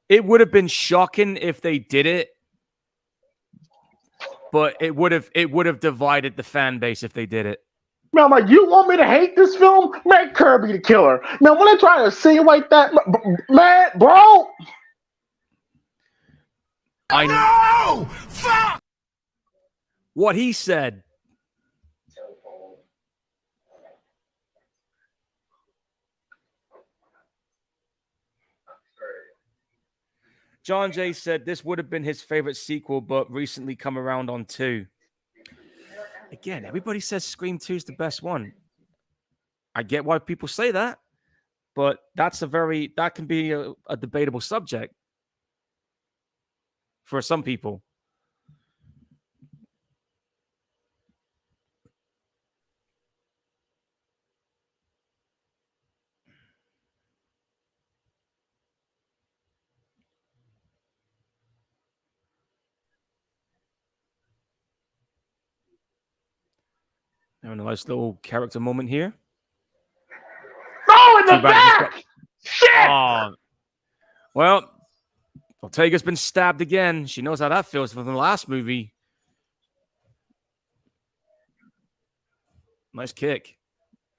it would have been shocking if they did it, but it would have divided the fan base if they did it. Man, I'm like, you want me to hate this film? Make Kirby the killer. Man, when they try to insinuate that, man, bro. I know. Fuck. What he said. John Jay said this would have been his favorite sequel, but recently come around on 2. Again, everybody says Scream 2 is the best one. I get why people say that, but that can be a debatable subject for some people. Having a nice little character moment here. Oh, in the back! Shit! Oh. Well, Ortega's been stabbed again. She knows how that feels from the last movie. Nice kick.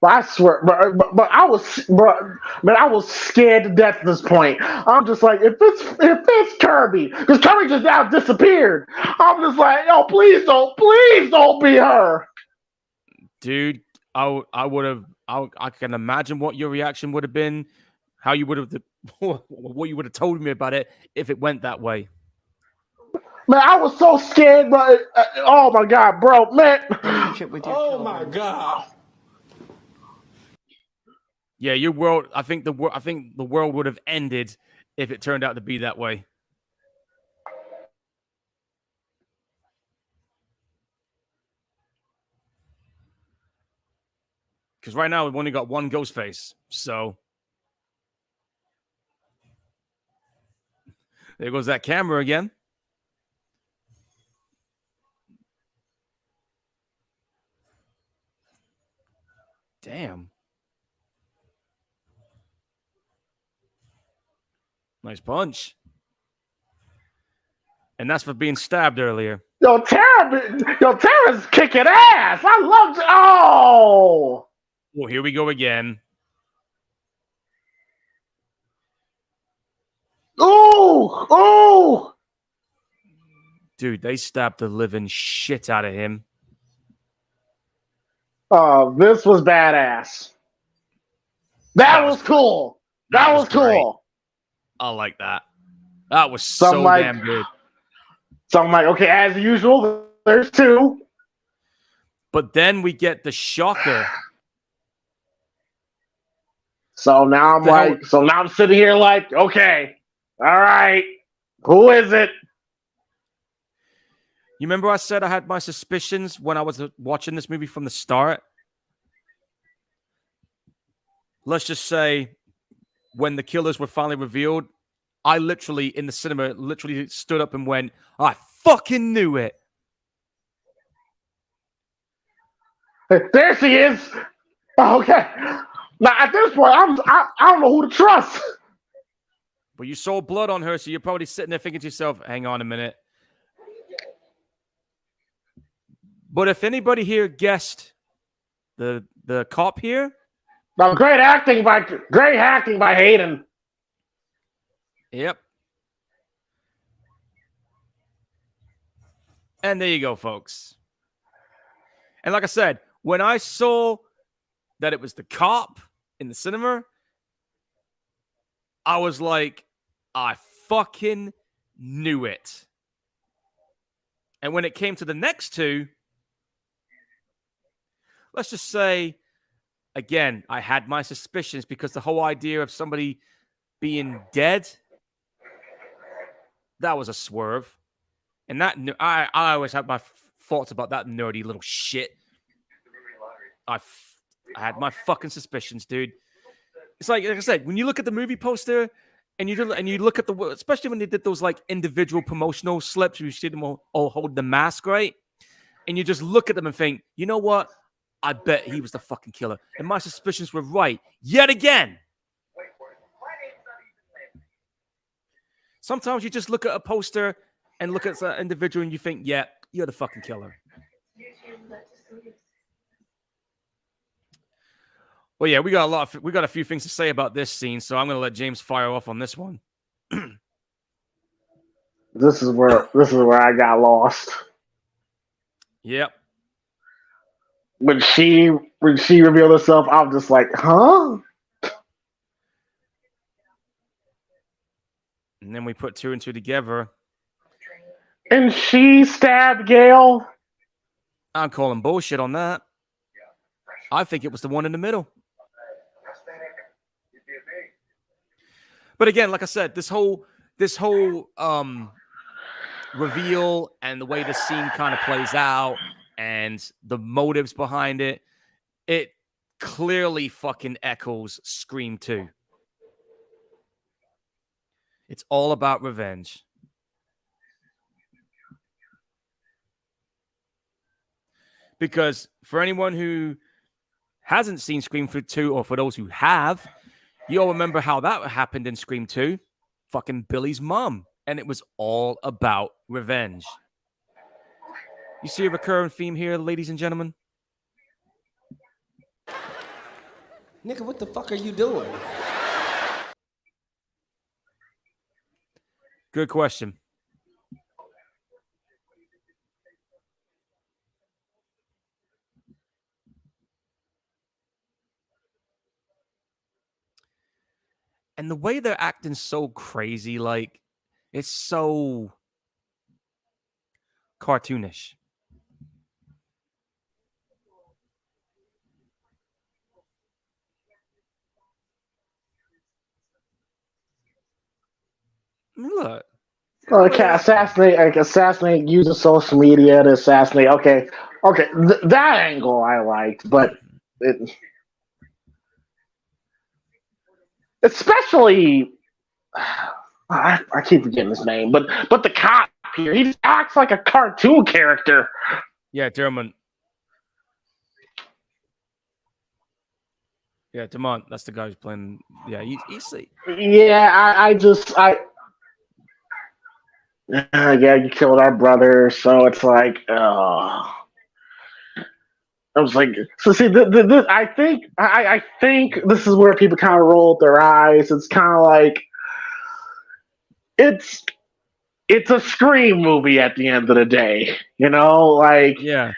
I swear, but I was scared to death at this point. I'm just like, if it's Kirby, because Kirby just now disappeared. I'm just like, yo, please don't be her. Dude, I can imagine what your reaction would have been, how you would have, what you would have told me about it if it went that way. Man, I was so scared, but oh my god, bro, man. Oh my god. Yeah, your world. I think the world would have ended if it turned out to be that way. Because right now we've only got one ghost face, so there goes that camera again. Damn. Nice punch. And that's for being stabbed earlier. Yo, Tara's kicking ass. I love it. Oh. Well, here we go again. Ooh. Dude, they stabbed the living shit out of him. Oh, this was badass. That was cool. That was cool. I like that. That was so damn good. So I'm like, okay, as usual, there's 2. But then we get the shocker. So now I'm sitting here like, okay, all right, who is it? You remember I said I had my suspicions when I was watching this movie from the start? Let's just say when the killers were finally revealed, I literally, in the cinema, stood up and went, I fucking knew it. There she is. Okay. Now at this point, I don't know who to trust. But you saw blood on her, so you're probably sitting there thinking to yourself, hang on a minute. But if anybody here guessed the cop here. Now, great acting by Hayden. Yep. And there you go, folks. And like I said, when I saw that it was the cop in the cinema, I was like, I fucking knew it. And when it came to the next two, let's just say, again, I had my suspicions because the whole idea of somebody being dead, that was a swerve. And that I always had my thoughts about that nerdy little shit. I had my fucking suspicions, dude. It's like I said, when you look at the movie poster and you look at especially when they did those like individual promotional slips, you see them all hold the mask, right? And you just look at them and think, you know what? I bet he was the fucking killer. And my suspicions were right yet again. Sometimes you just look at a poster and look at that individual and you think, yeah, you're the fucking killer. Well, yeah, we got a few things to say about this scene, so I'm going to let James fire off on this one. This is where I got lost. Yep. When she revealed herself, I was just like, huh? And then we put two and two together. And she stabbed Gail. I'm calling bullshit on that. I think it was the one in the middle. But again, like I said, this whole reveal and the way the scene kind of plays out and the motives behind it, it clearly fucking echoes Scream 2. It's all about revenge. Because for anyone who hasn't seen Scream 2, or for those who have, you all remember how that happened in Scream 2? Fucking Billy's mom. And it was all about revenge. You see a recurring theme here, ladies and gentlemen? Nigga, what the fuck are you doing? Good question. And the way they're acting so crazy, like, it's so cartoonish. I mean, look. Assassinate using social media to assassinate. Okay, that angle I liked, but especially I keep forgetting his name, but the cop here, he just acts like a cartoon character. Yeah, Dermot. Yeah, Demont, that's the guy who's playing. Yeah, he's yeah, yeah, you killed our brother, so it's like, I was like, so see, I think this is where people kind of roll their eyes. It's kind of like, it's a Scream movie at the end of the day, you know, like, yeah.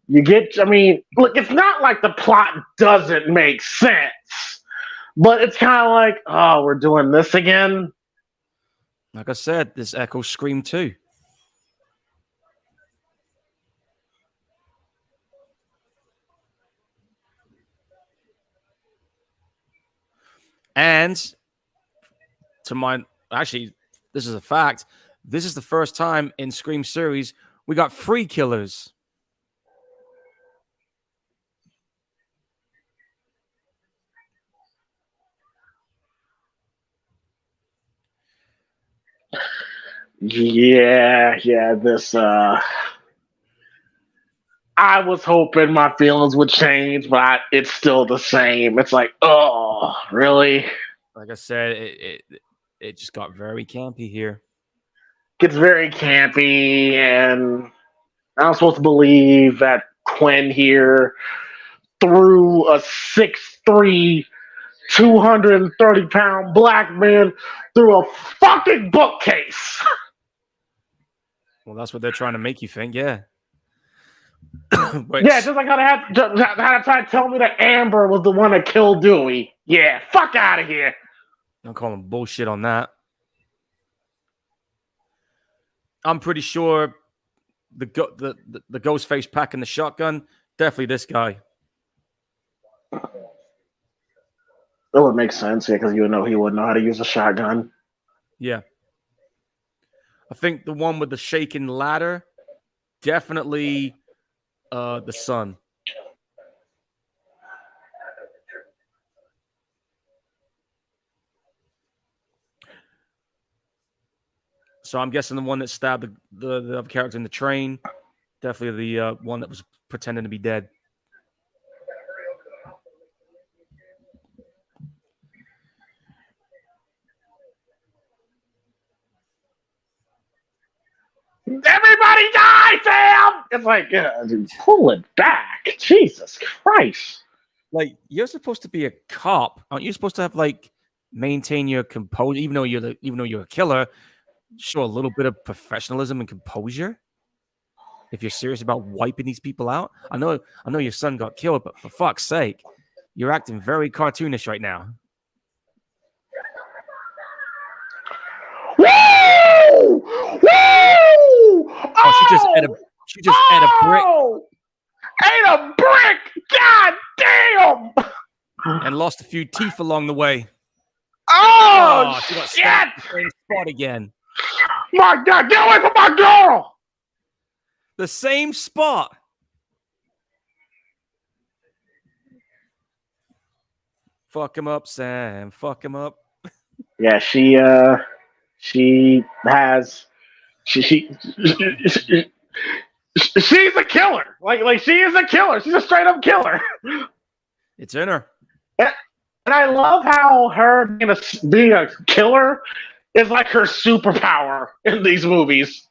I mean, look, it's not like the plot doesn't make sense, but it's kind of like, oh, we're doing this again. Like I said, this echoes Scream 2. And actually, this is a fact. This is the first time in Scream series we got 3 killers. Yeah, this I was hoping my feelings would change, but it's still the same. It's like, oh, really? Like I said, it just got very campy here. Gets very campy, and I'm supposed to believe that Quinn here threw a 6'3", 230-pound black man through a fucking bookcase. Well, that's what they're trying to make you think, yeah. Yeah, just like how they had to try to tell me that Amber was the one that killed Dewey. Yeah, fuck out of here. I'm calling bullshit on that. I'm pretty sure the ghost face packing the shotgun, definitely this guy. That would make sense, yeah, because you would know he wouldn't know how to use a shotgun. Yeah. I think the one with the shaking ladder, definitely the son. So I'm guessing the one that stabbed the other character in the train, definitely the one that was pretending to be dead. Everybody die, Sam! It's like, dude, pull it back. Jesus Christ. Like, you're supposed to be a cop. Aren't you supposed to have, like, maintain your composure, even though you're a killer, show a little bit of professionalism and composure? If you're serious about wiping these people out? I know your son got killed, but for fuck's sake, you're acting very cartoonish right now. Woo! Woo! Oh, she just ate a brick. Ate a brick! God damn! And lost a few teeth along the way. Oh, she got shit! stabbed in the same spot again. My God, get away from my girl! The same spot. Fuck him up, Sam. Fuck him up. Yeah, she's a killer. Like she is a killer. She's a straight up killer. It's in her. And I love how her being a killer is like her superpower in these movies.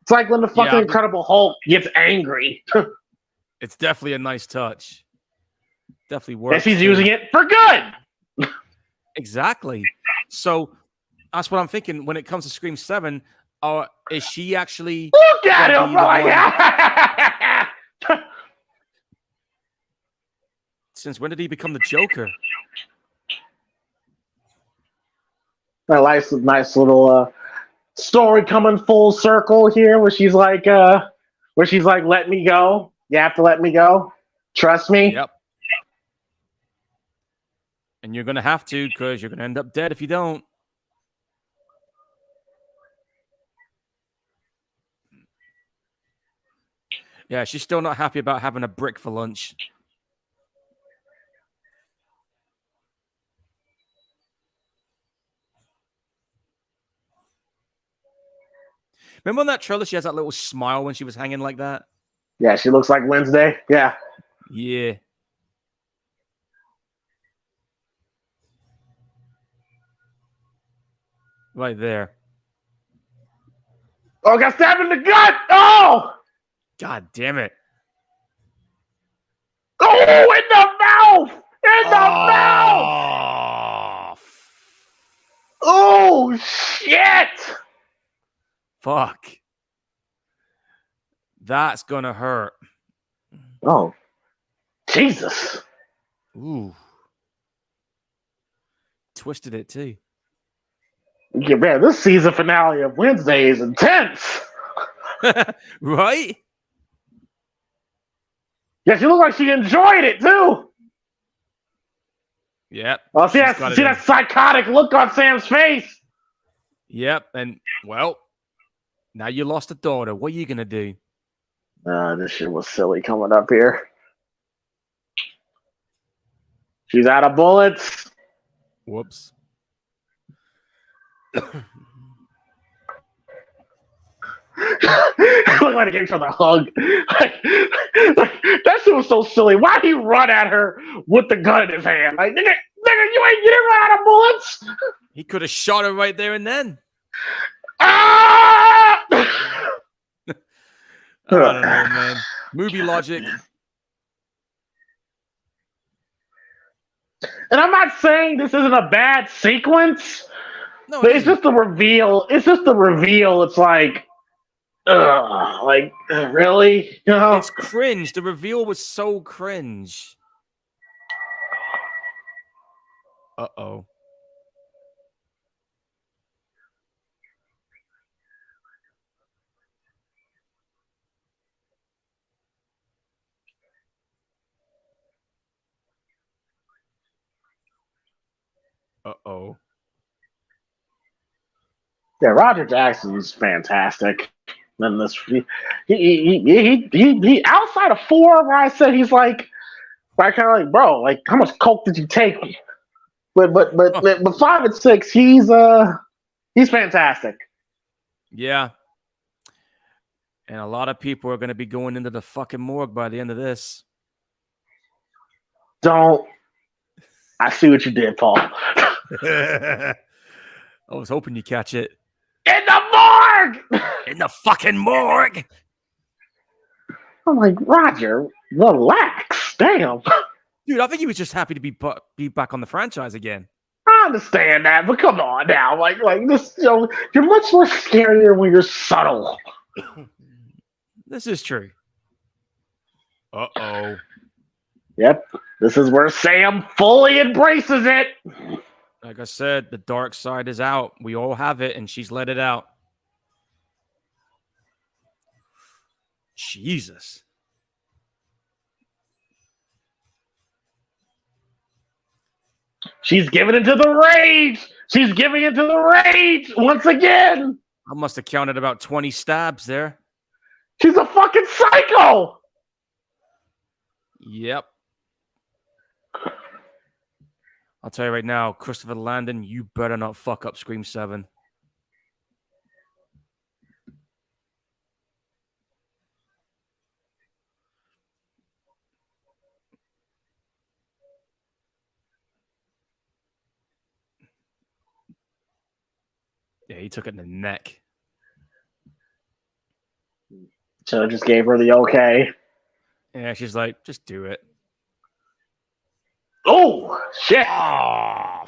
It's like when the fucking Incredible Hulk gets angry. It's definitely a nice touch. Definitely works. And she's using it for good. Exactly. So that's what I'm thinking when it comes to Scream 7. Is she actually... Look at him! Since when did he become the Joker? A nice little story coming full circle here, where she's like, "Let me go. You have to let me go. Trust me." Yep. And you're gonna have to, because you're gonna end up dead if you don't. Yeah, she's still not happy about having a brick for lunch. Remember on that trailer, she has that little smile when she was hanging like that? Yeah, she looks like Wednesday. Yeah. Yeah. Right there. Oh, got stabbed in the gut! Oh! God damn it. Oh, in the mouth! In the mouth! Oh, shit! Fuck. That's gonna hurt. Oh. Jesus. Ooh. Twisted it too. Yeah, man, this season finale of Wednesday is intense. Right? Yeah, she looked like she enjoyed it too. Yep. Oh, see that psychotic look on Sam's face. Yep. And, well, now you lost a daughter. What are you going to do? This shit was silly coming up here. She's out of bullets. Whoops. Look like they gave each other a hug. Like, that shit was so silly. Why'd he run at her with the gun in his hand? Like, nigga, you didn't run out of bullets. He could have shot her right there and then. Ah! I don't know, man. Movie logic. And I'm not saying this isn't a bad sequence, No, but it it's isn't. just the reveal. It's just the reveal. It's like, really? You know? It's cringe. The reveal was so cringe. Uh-oh. Uh-oh. Yeah, Roger Jackson's fantastic. And this, he outside of 4, where I said he's like, I kind of like, bro, like, how much coke did you take? But 5 and 6, he's fantastic. Yeah. And a lot of people are going to be going into the fucking morgue by the end of this. Don't. I see what you did, Paul. I was hoping you catch it. In the morgue! In the fucking morgue! I'm like, Roger, relax. Damn. Dude, I think he was just happy to be back on the franchise again. I understand that, but come on now. Like this, you're much more scarier when you're subtle. This is true. Uh-oh. Yep. This is where Sam fully embraces it. Like I said, the dark side is out. We all have it, and she's let it out. Jesus. She's giving into the rage. She's giving into the rage once again. I must have counted about 20 stabs there. She's a fucking psycho. Yep. I'll tell you right now, Christopher Landon, you better not fuck up Scream 7. Yeah, he took it in the neck. So just gave her the okay. Yeah, she's like, just do it. Oh, shit. Oh,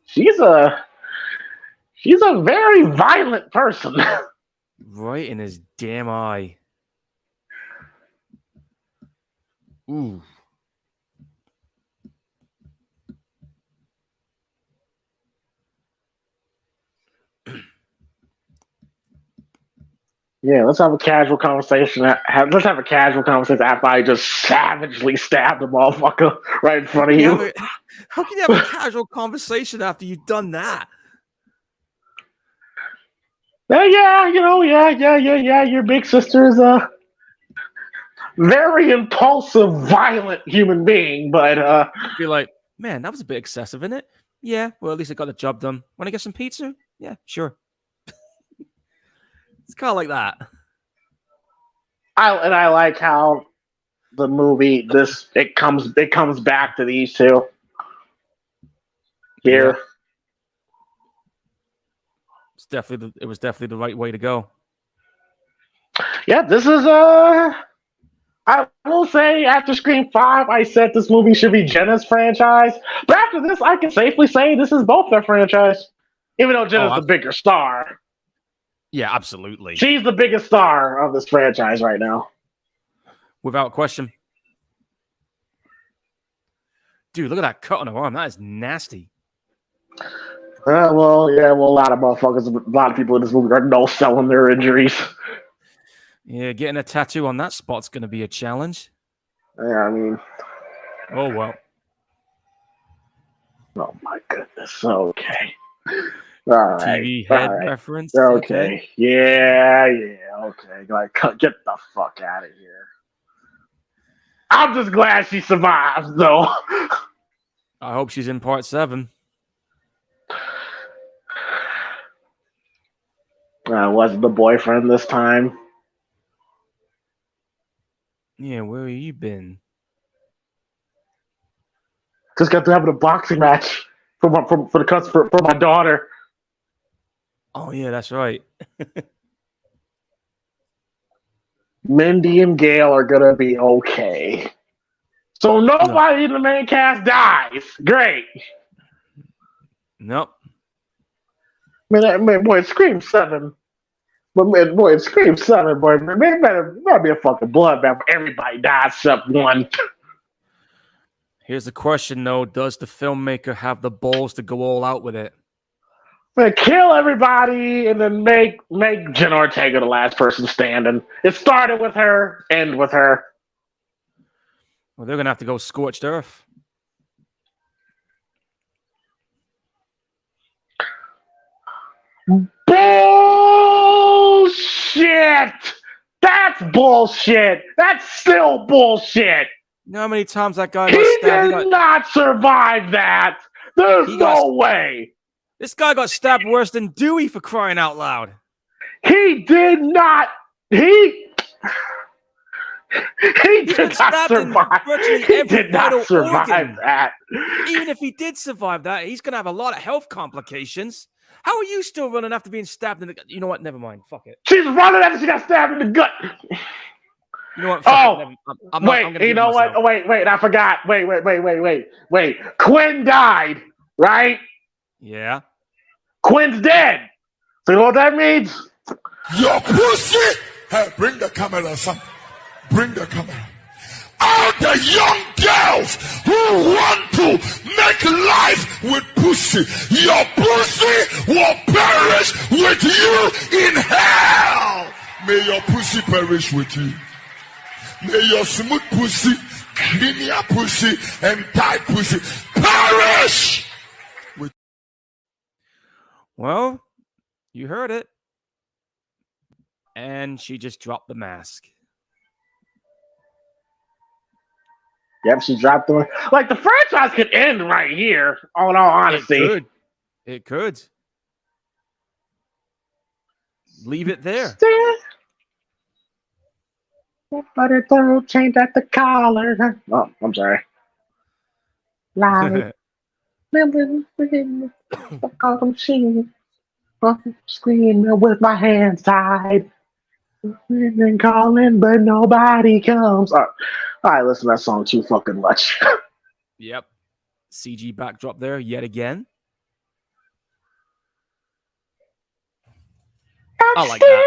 She's a very violent person. right in his damn eye. Ooh. Yeah, let's have a casual conversation. Let's have a casual conversation after I just savagely stabbed the motherfucker right in front of you. How can you have a casual conversation after you've done that? Yeah, Your big sister is a very impulsive, violent human being, but You're like, man, that was a bit excessive, isn't it? Yeah, well, at least I got the job done. Want to get some pizza? Yeah, sure. It's kind of like that. I like how the movie it comes back to these two here. Yeah. It was definitely the right way to go. Yeah, this is I will say after Scream 5, I said this movie should be Jenna's franchise. But after this, I can safely say this is both their franchise. Even though Jenna's the bigger star. Yeah, absolutely. She's the biggest star of this franchise right now. Without question. Dude, look at that cut on her arm. That is nasty. A lot of people in this movie are no-selling their injuries. Yeah, getting a tattoo on that spot's going to be a challenge. Yeah, I mean... Oh, well. Oh, my goodness. Okay. All right. TV head reference. Okay. Yeah. Okay. Like, get the fuck out of here. I'm just glad she survived, though. I hope she's in part 7. Wasn't the boyfriend this time. Yeah, where have you been? Just got to having a boxing match for my daughter. Oh yeah, that's right. Mindy and Gail are gonna be okay. So nobody in the main cast dies. Great. Nope. Man, boy, Scream 7. But man, boy, Scream 7, boy. Man, better be a fucking bloodbath. Everybody dies except one. Here's the question, though. Does the filmmaker have the balls to go all out with it? Man, kill everybody and then make Jenna Ortega the last person standing. It started with her, end with her. Well, they're going to have to go scorched earth. Bullshit! That's bullshit! That's still bullshit! You know how many times that guy He got stabbed? did not survive that! There's no way! This guy got stabbed worse than Dewey, for crying out loud. He did not... He did not survive. He did not survive that. Even if he did survive that, he's going to have a lot of health complications. How are you still running after being stabbed in the gut? You know what? Never mind. Fuck it. She's running after she got stabbed in the gut. You know what? Fuck it. Wait, you know what? Wait, I forgot. Wait. Quinn died, right? Yeah. Quinn's dead. So you know what that means? Your pussy! Hey, bring the camera, son. Bring the camera. All the young girls who want to make life with pussy, your pussy will perish with you in hell. May your pussy perish with you. May your smooth pussy, linear pussy, and tight pussy perish. Well, you heard it. And she just dropped the mask. Yep, she dropped the... Like, the franchise could end right here, in all honesty. It could. Leave it there. But it don't change at the collar. Oh, I'm sorry. Live. Screaming with my hands tied. And calling, but nobody comes. All right, listen to that song too fucking much. Yep. CG backdrop there yet again. I like that.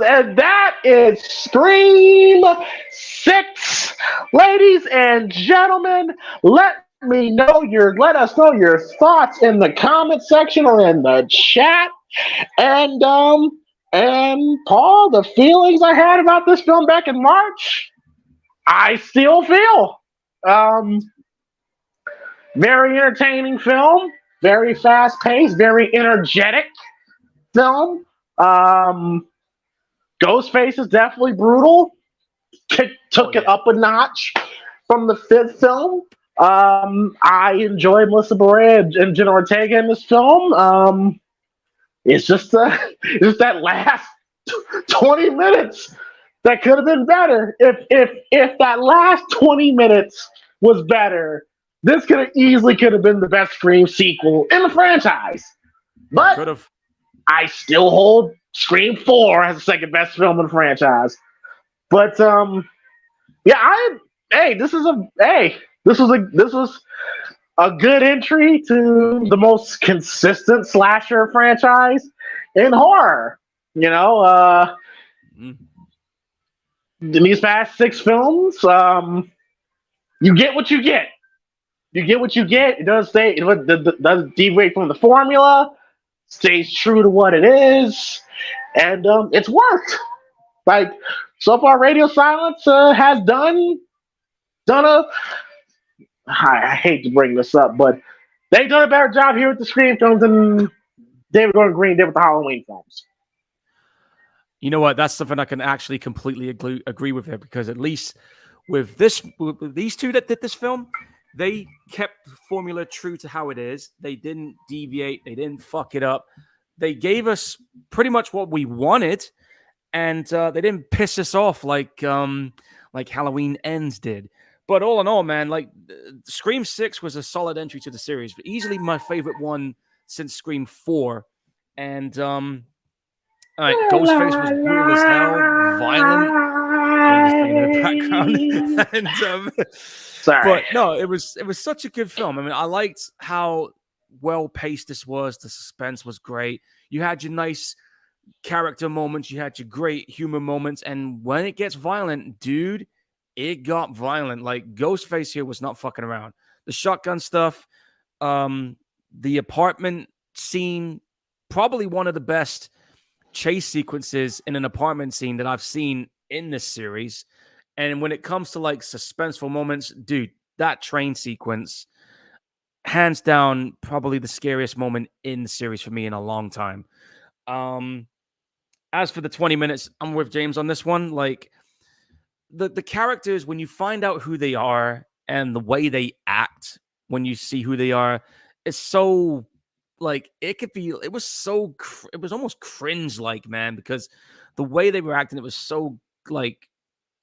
And that is Scream 6. Ladies and gentlemen, let us know your thoughts in the comment section or in the chat. And Paul, the feelings I had about this film back in March, I still feel. Very entertaining film, very fast paced, very energetic film. Ghostface is definitely brutal. Took it up a notch from the 5th film. I enjoyed Melissa Beret and Jenna Ortega in this film. It's just that last 20 minutes that could have been better. If that last 20 minutes was better, this could have been the best Scream sequel in the franchise. But I still hold Scream 4 as the second best film in the franchise. But this was a good entry to the most consistent slasher franchise in horror. You know, in these past 6 films, you get what you get. You get what you get. It doesn't deviate from the formula. Stays true to what it is, and it's worked. Like, so far, Radio Silence has done a. I hate to bring this up, but they've done a better job here with the Scream films than David Gordon Green did with the Halloween films. You know what? That's something I can actually completely agree with here, because at least with these two that did this film, They kept the formula true to how it is. They didn't deviate. They didn't fuck it up. They gave us pretty much what we wanted, and they didn't piss us off like Halloween Ends did. But all in all, man, like Scream 6 was a solid entry to the series. Easily my favorite one since Scream 4. And all right, Ghostface was brutal as hell, violent. In the background. And Sorry. but no, it was such a good film. I mean, I liked how well paced this was. The suspense was great. You had your nice character moments, you had your great humor moments, and when it gets violent, dude, it got violent. Like Ghostface here was not fucking around. The shotgun stuff, the apartment scene, probably one of the best chase sequences in an apartment scene that I've seen in this series. And when it comes to like suspenseful moments, dude, that train sequence, hands down, probably the scariest moment in the series for me in a long time. As for the 20 minutes, I'm with James on this one. Like the characters, when you find out who they are and the way they act when you see who they are, it's so like it was almost cringe like, man, because the way they were acting, it was so like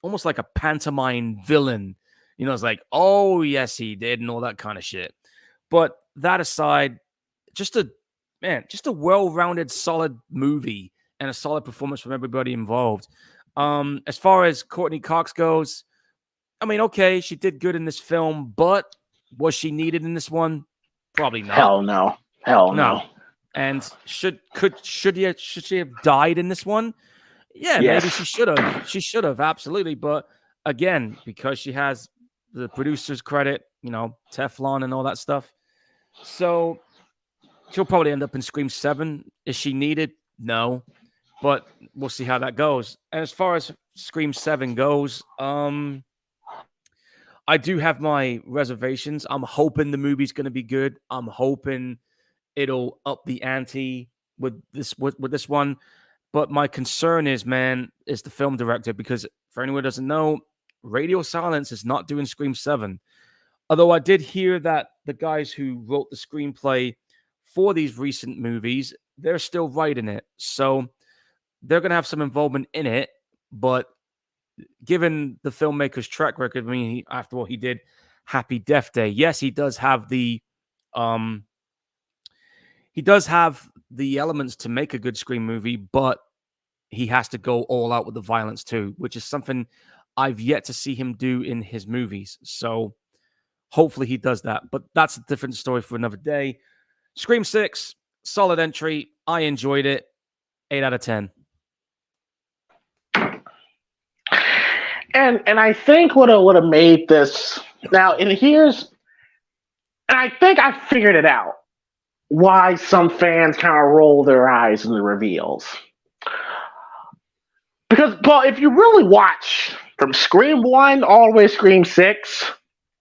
almost like a pantomime villain. You know, it's like, oh yes, he did, and all that kind of shit. But that aside, just a well-rounded, solid movie and a solid performance from everybody involved. As far as Courtney Cox goes, I mean, okay, she did good in this film, but was she needed in this one? Probably not. Hell no. Hell no. And should she have died in this one? Yeah, Yes. maybe she should have. She should have, absolutely. But again, because she has the producer's credit, you know, Teflon and all that stuff. So she'll probably end up in Scream 7. Is she needed? No. But we'll see how that goes. And as far as Scream 7 goes, I do have my reservations. I'm hoping the movie's going to be good. I'm hoping it'll up the ante with this one. But my concern is the film director, because for anyone who doesn't know, Radio Silence is not doing Scream 7. Although I did hear that the guys who wrote the screenplay for these recent movies, they're still writing it. So they're going to have some involvement in it. But given the filmmaker's track record, I mean, after all, he did Happy Death Day. Yes, he does have the elements to make a good Scream movie, but he has to go all out with the violence too, which is something I've yet to see him do in his movies. So hopefully he does that. But that's a different story for another day. Scream 6, solid entry. I enjoyed it. 8 out of 10. And I think what would have made this now, and I think I figured it out why some fans kind of roll their eyes in the reveals. Because, Paul, if you really watch from Scream 1 all the way to Scream 6,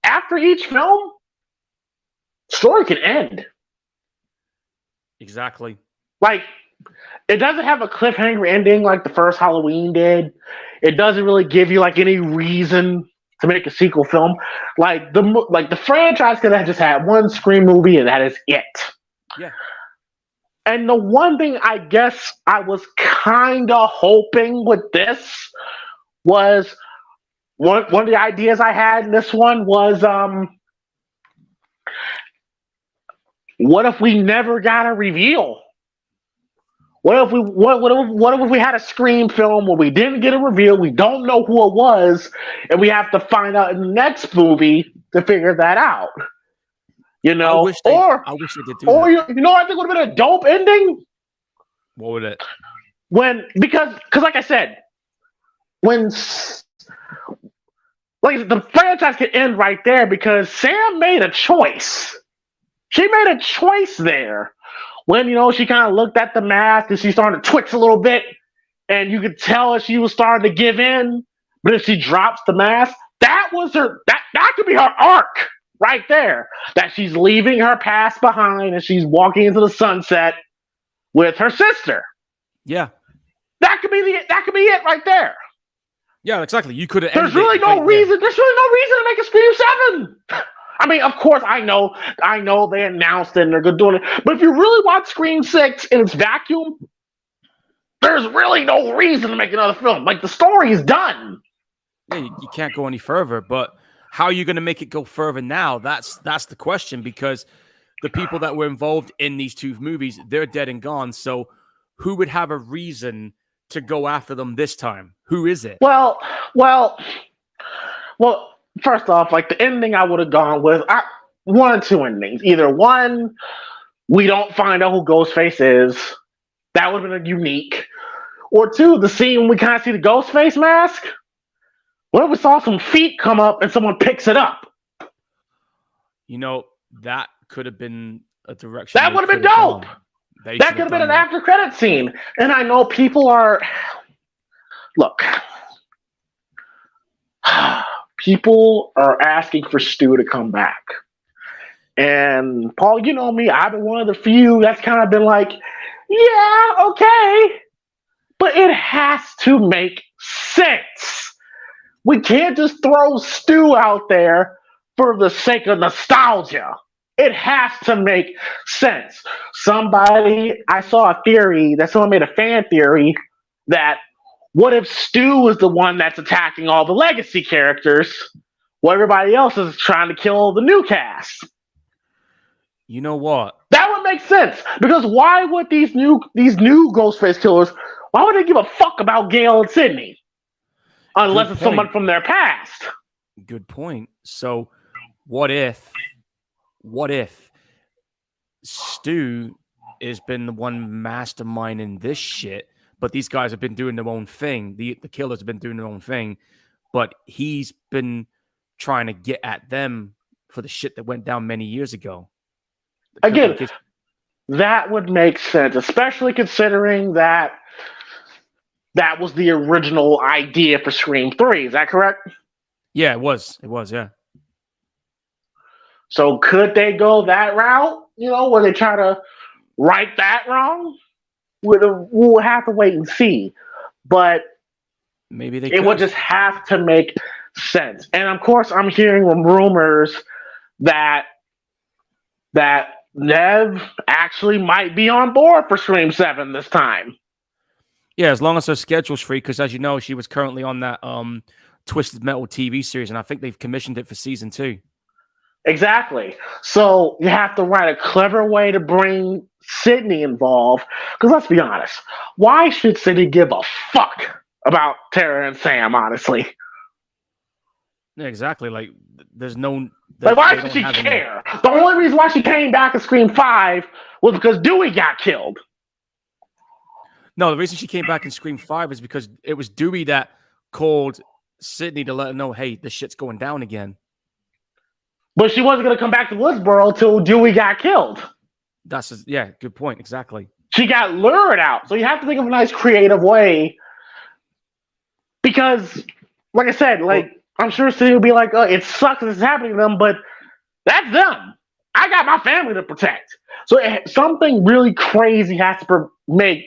after each film, story can end. Exactly. Like, it doesn't have a cliffhanger ending like the first Halloween did. It doesn't really give you like any reason to make a sequel film. Like the franchise could have just had one Scream movie and that is it. Yeah. And the one thing I guess I was kind of hoping with this was one of the ideas I had in this one was what if we never got a reveal? What if we had a Scream film where we didn't get a reveal, we don't know who it was, and we have to find out in the next movie to figure that out? You know, I wish they did do or that. you know, I think would have been a dope ending. What would it? Because like I said, when like the franchise could end right there because Sam made a choice. She made a choice there. When, you know, she kind of looked at the mask and she started to twitch a little bit, and you could tell she was starting to give in. But if she drops the mask, that was her. That could be her arc right there. That she's leaving her past behind and she's walking into the sunset with her sister. Yeah, that could be it right there. Yeah, exactly. You could have. There's really no reason. There's really no reason to make a Scream 7. I mean, of course, I know they announced it and they're good doing it. But if you really watch Scream 6 in its vacuum, there's really no reason to make another film. Like, the story is done. Yeah, you can't go any further. But how are you going to make it go further now? That's the question, because the people that were involved in these two movies, they're dead and gone. So who would have a reason to go after them this time? Who is it? Well, first off, like, the ending I would have gone with, one or two endings. Either one, we don't find out who Ghostface is. That would have been unique. Or two, the scene we kind of see the Ghostface mask. What if we saw some feet come up and someone picks it up? You know, that could have been a direction. That would have been dope. That could have been an after credit scene. And I know people are... Look. People are asking for Stu to come back. And Paul, you know me, I've been one of the few that's kind of been like, yeah, okay. But it has to make sense. We can't just throw Stu out there for the sake of nostalgia. It has to make sense. I saw a theory that someone made a fan theory that what if Stu is the one that's attacking all the legacy characters while everybody else is trying to kill the new cast? You know what? That would make sense, because why would these new Ghostface killers, why would they give a fuck about Gale and Sydney? Unless it's someone from their past. Good point. So what if Stu has been the one masterminding this shit, but these guys have been doing their own thing. The killers have been doing their own thing, but he's been trying to get at them for the shit that went down many years ago. Again, that would make sense, especially considering that was the original idea for Scream 3. Is that correct? Yeah, it was. It was, yeah. So could they go that route? You know, where they try to right that wrong? We'll have to wait and see. But maybe it would just have to make sense. And of course, I'm hearing rumors that Nev actually might be on board for Scream 7 this time. Yeah, as long as her schedule's free, because as you know, she was currently on that Twisted Metal TV series, and I think they've commissioned it for season 2. Exactly. So you have to write a clever way to bring Sydney involved. Because let's be honest, why should Sydney give a fuck about Tara and Sam, honestly? Yeah, exactly. Like, there's no... Like, why should she care? The only reason why she came back in Scream 5 was because Dewey got killed. No, the reason she came back in Scream 5 is because it was Dewey that called Sydney to let her know, hey, the shit's going down again. But she wasn't going to come back to Woodsboro until Dewey got killed. Yeah, good point. Exactly. She got lured out. So you have to think of a nice creative way. Because, like I said, I'm sure Sydney will be like, it sucks this is happening to them, but that's them. I got my family to protect. So something really crazy has to make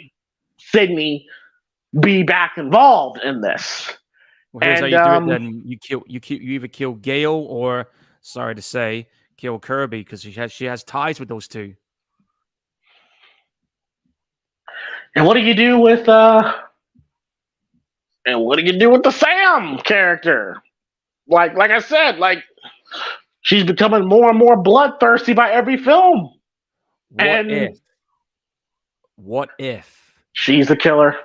Sydney be back involved in this. Well, here's how you do it then. You either kill Gale or, sorry to say, kill Kirby, because she has ties with those two. And what do you do with the Sam character? Like I said, she's becoming more and more bloodthirsty by every film. What if she's the killer?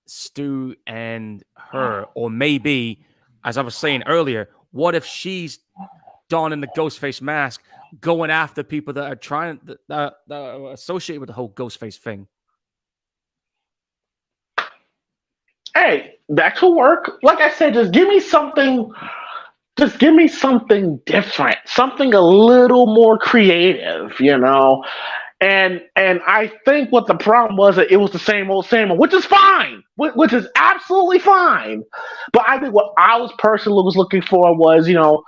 Stu and her, or maybe, as I was saying earlier, what if she's donning the Ghostface mask, going after people that are trying that are associated with the whole Ghostface thing? Hey, that could work. Like I said, just give me something different, something a little more creative, you know. And I think what the problem was that it was the same old, which is fine, which is absolutely fine. But I think what I was personally looking for was, you know,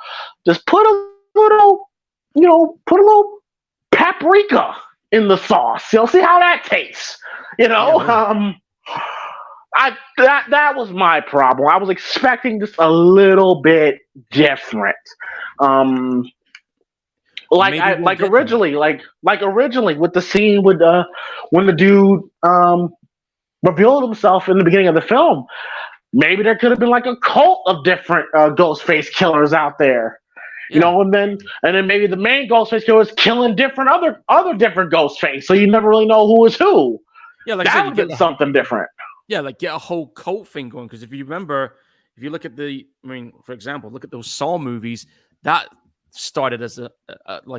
just put a little paprika in the sauce. You know, see how that tastes. You know, That was my problem. I was expecting just a little bit different. Maybe we'll get there. Originally with the scene with when the dude revealed himself in the beginning of the film. Maybe there could have been like a cult of different Ghostface killers out there. Yeah. You know, and then maybe the main Ghostface killer is killing different other different Ghostface, so you never really know who is who. Yeah, like that would have been something different. Yeah, like get a whole cult thing going. Because if you remember, if you look at for example, look at those Saw movies, that started as a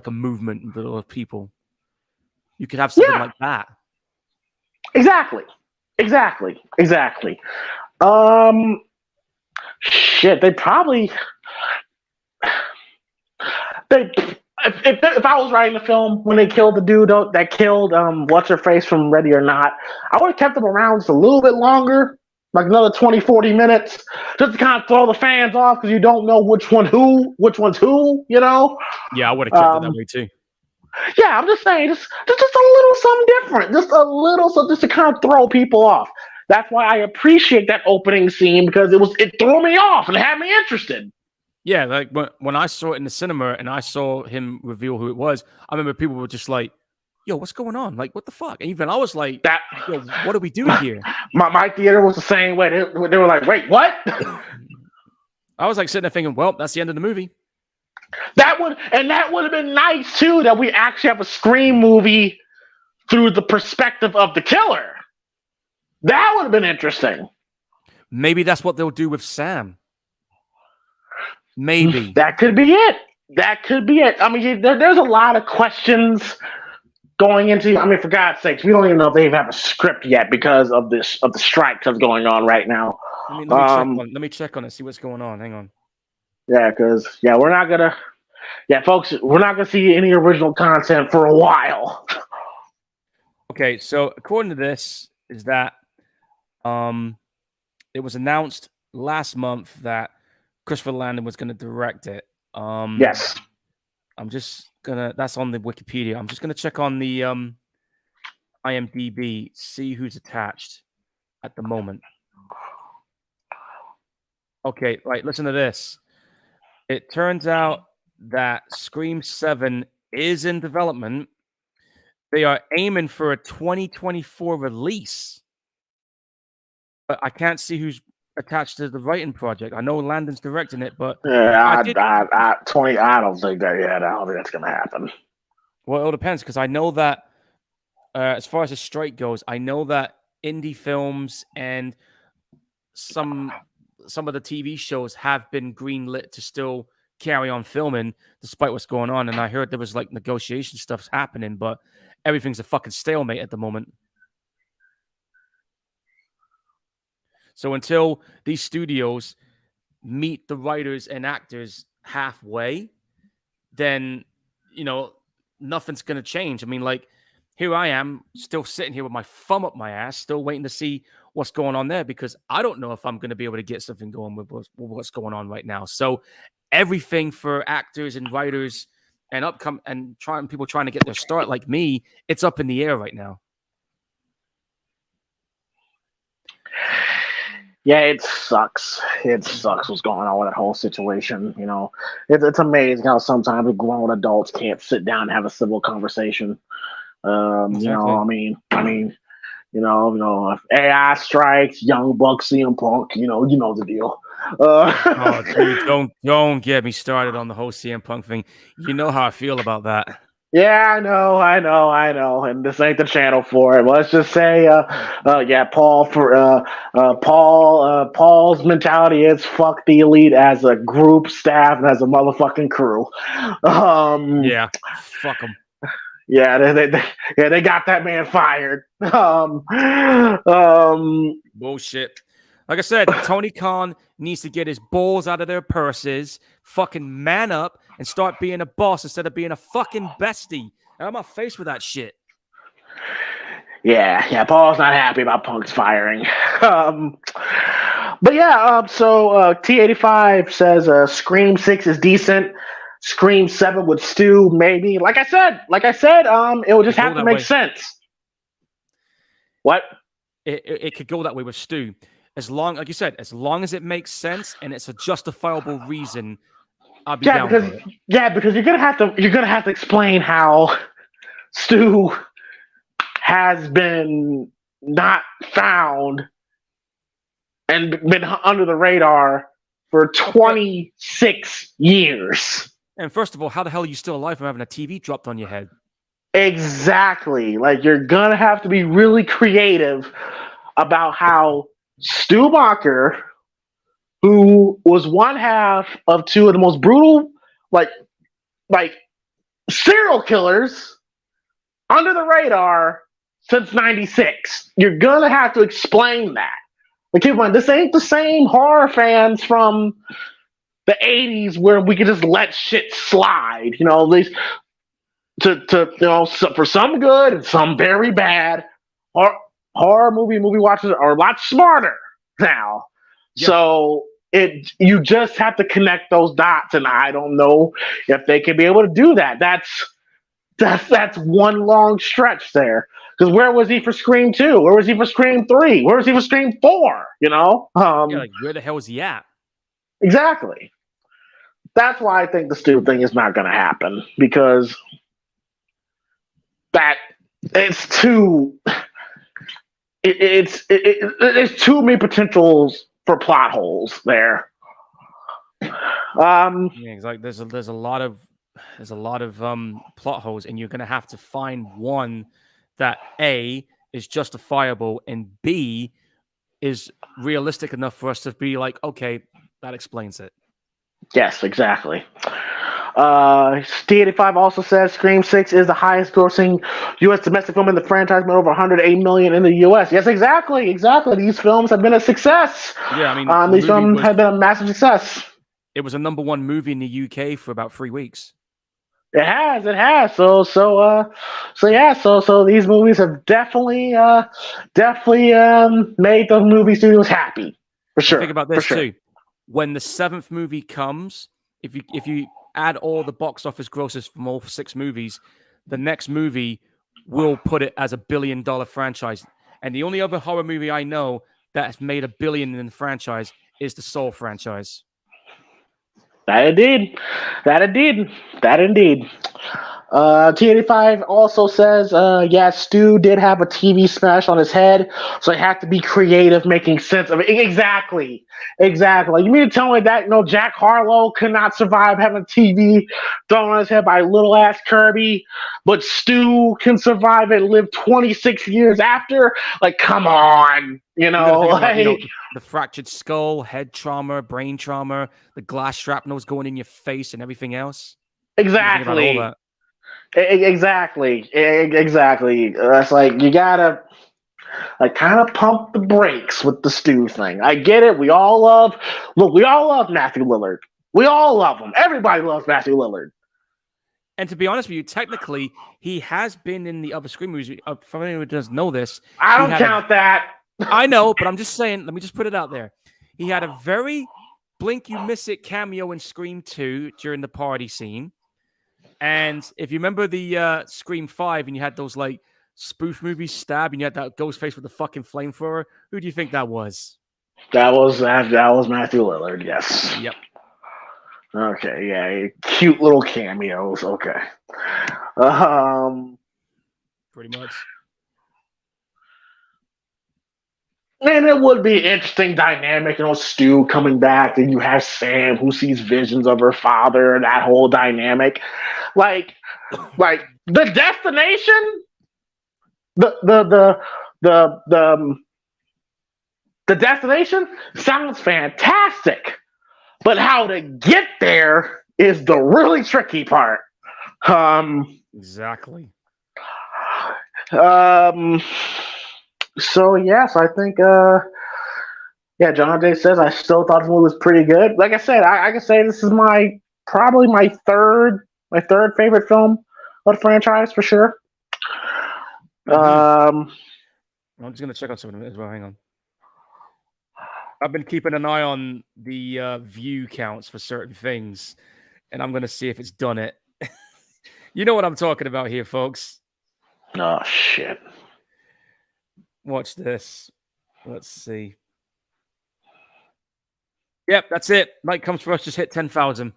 movement of people. You could have something like that. Exactly. Shit, they probably if I was writing the film when they killed the dude that killed what's her face from Ready or Not, I would have kept them around just a little bit longer, like another 20-40 minutes, just to kind of throw the fans off because you don't know which one's who, you know. Yeah, I would have kept it that way too. Yeah, I'm just saying, just a little something different, just a little, so just to kind of throw people off. That's why I appreciate that opening scene, because it threw me off and it had me interested. Yeah, like when I saw it in the cinema and I saw him reveal who it was, I remember people were just like, "Yo, what's going on? Like, what the fuck?" And even I was like, "Yo, what are we doing here?" My theater was the same way. They were like, "Wait, what?" I was like sitting there thinking, "Well, that's the end of the movie." That would have been nice too. That we actually have a Scream movie through the perspective of the killer. That would have been interesting. Maybe that's what they'll do with Sam. Maybe that could be it. I mean, there's a lot of questions going into. I mean, for God's sakes, we don't even know if they even have a script yet because of the strike that's going on right now. Let me check on it. See what's going on. Hang on. Yeah, because we're not gonna. Yeah, folks, we're not gonna see any original content for a while. Okay, so according to this, is that it was announced last month that Christopher Landon was going to direct it. Yes. That's on the Wikipedia. I'm just going to check on the IMDb, see who's attached at the moment. Okay, right, listen to this. It turns out that Scream 7 is in development. They are aiming for a 2024 release. But I can't see who's attached to the writing project. I know Landon's directing it, but I don't think I don't think that's gonna happen. Well, it all depends, because I know that as far as the strike goes, I know that indie films and some of the TV shows have been greenlit to still carry on filming despite what's going on. And I heard there was like negotiation stuff's happening, but everything's a fucking stalemate at the moment. So until these studios meet the writers and actors halfway, then, nothing's going to change. I mean, like, here I am still sitting here with my thumb up my ass, still waiting to see what's going on there, because I don't know if I'm going to be able to get something going with what's going on right now. So everything for actors and writers and people trying to get their start like me, it's up in the air right now. Yeah, it sucks. It sucks what's going on with that whole situation. It's amazing how sometimes grown adults can't sit down and have a civil conversation. Exactly. AI strikes, Young Buck, CM Punk. You know the deal. Oh, dude, don't get me started on the whole CM Punk thing. You know how I feel about that. Yeah, I know, and this ain't the channel for it. Let's just say, Paul's mentality is fuck the elite as a group, staff, and as a motherfucking crew. Yeah, fuck them. Yeah, they got that man fired. Bullshit. Like I said, Tony Khan needs to get his balls out of their purses, fucking man up, and start being a boss instead of being a fucking bestie. And I'm not faced with that shit. Yeah, Paul's not happy about Punk's firing. But yeah, so T85 says Scream 6 is decent. Scream 7 with Stu, maybe. Like I said, it would just have to make sense. What? it could go that way with Stu. As long, like you said, as long as it makes sense and it's a justifiable reason, I'll be down for it. Because you're gonna have to explain how Stu has been not found and been under the radar for 26 years. And first of all, how the hell are you still alive from having a TV dropped on your head? Exactly. Like, you're gonna have to be really creative about how Stu Macher, who was one half of two of the most brutal, like serial killers under the radar since '96. You're gonna have to explain that. Like, keep in mind, this ain't the same horror fans from the '80s where we could just let shit slide. You know, at least for some good and some very bad. Horror movie watchers are a lot smarter now. Yep. So you just have to connect those dots, and I don't know if they can be able to do that. That's one long stretch there. Because where was he for Scream 2? Where was he for Scream 3? Where was he for Scream 4? You know? Like, where the hell is he at? Exactly. That's why I think the Stu thing is not going to happen, because it's too. It's too many potentials for plot holes there. Yeah, it's like there's a lot of plot holes, and you're gonna have to find one that A is justifiable and B is realistic enough for us to be like, okay, that explains it. Yes, exactly. T85 also says Scream 6 is the highest grossing U.S. domestic film in the franchise, with over $108 million in the U.S. Yes, exactly. These films have been a success. Yeah, I mean, these films have been a massive success. It was a #1 movie in the UK for about 3 weeks. It has. So these movies have definitely made the movie studios happy, for sure. Think about this too. When the 7th movie comes, if you add all the box office grosses from all 6 movies, the next movie will put it as a $1 billion franchise. And the only other horror movie I know that has made $1 billion in the franchise is the Saw franchise. That indeed. T85 also says, Stu did have a TV smash on his head, so he had to be creative, making sense of it. Exactly. Like, you mean to tell me that Jack Harlow could not survive having a TV thrown on his head by little ass Kirby, but Stu can survive and live 26 years after? Like, come on, the fractured skull, head trauma, brain trauma, the glass shrapnels going in your face, and everything else. Exactly. Exactly. That's like, you gotta kind of pump the brakes with the Stu thing. I get it. We all love Matthew Lillard. We all love him. Everybody loves Matthew Lillard. And to be honest with you, technically, he has been in the other Scream movies. For anyone who doesn't know this, I don't count that. I know, but I'm just saying. Let me just put it out there. He had a very blink you miss it cameo in Scream 2 during the party scene. And if you remember the Scream 5 and you had those like spoof movies Stab and you had that ghost face with the fucking flamethrower, who do you think that was? That was Matthew Lillard, yes. Yep. Okay, yeah, cute little cameos. Okay. Pretty much. Man, it would be an interesting dynamic, Stu coming back, and you have Sam who sees visions of her father, and that whole dynamic. Like the destination, the destination sounds fantastic, but how to get there is the really tricky part. Exactly. So yes, I think John Day says I still thought the movie was pretty good. Like I said, I can say this is probably my third favorite film of the franchise for sure. I'm just gonna check on something as well. Hang on. I've been keeping an eye on the view counts for certain things, and I'm gonna see if it's done it. You know what I'm talking about here, folks. Oh shit. Watch this. Let's see. Yep, that's it. Night Comes for Us just hit 10,000.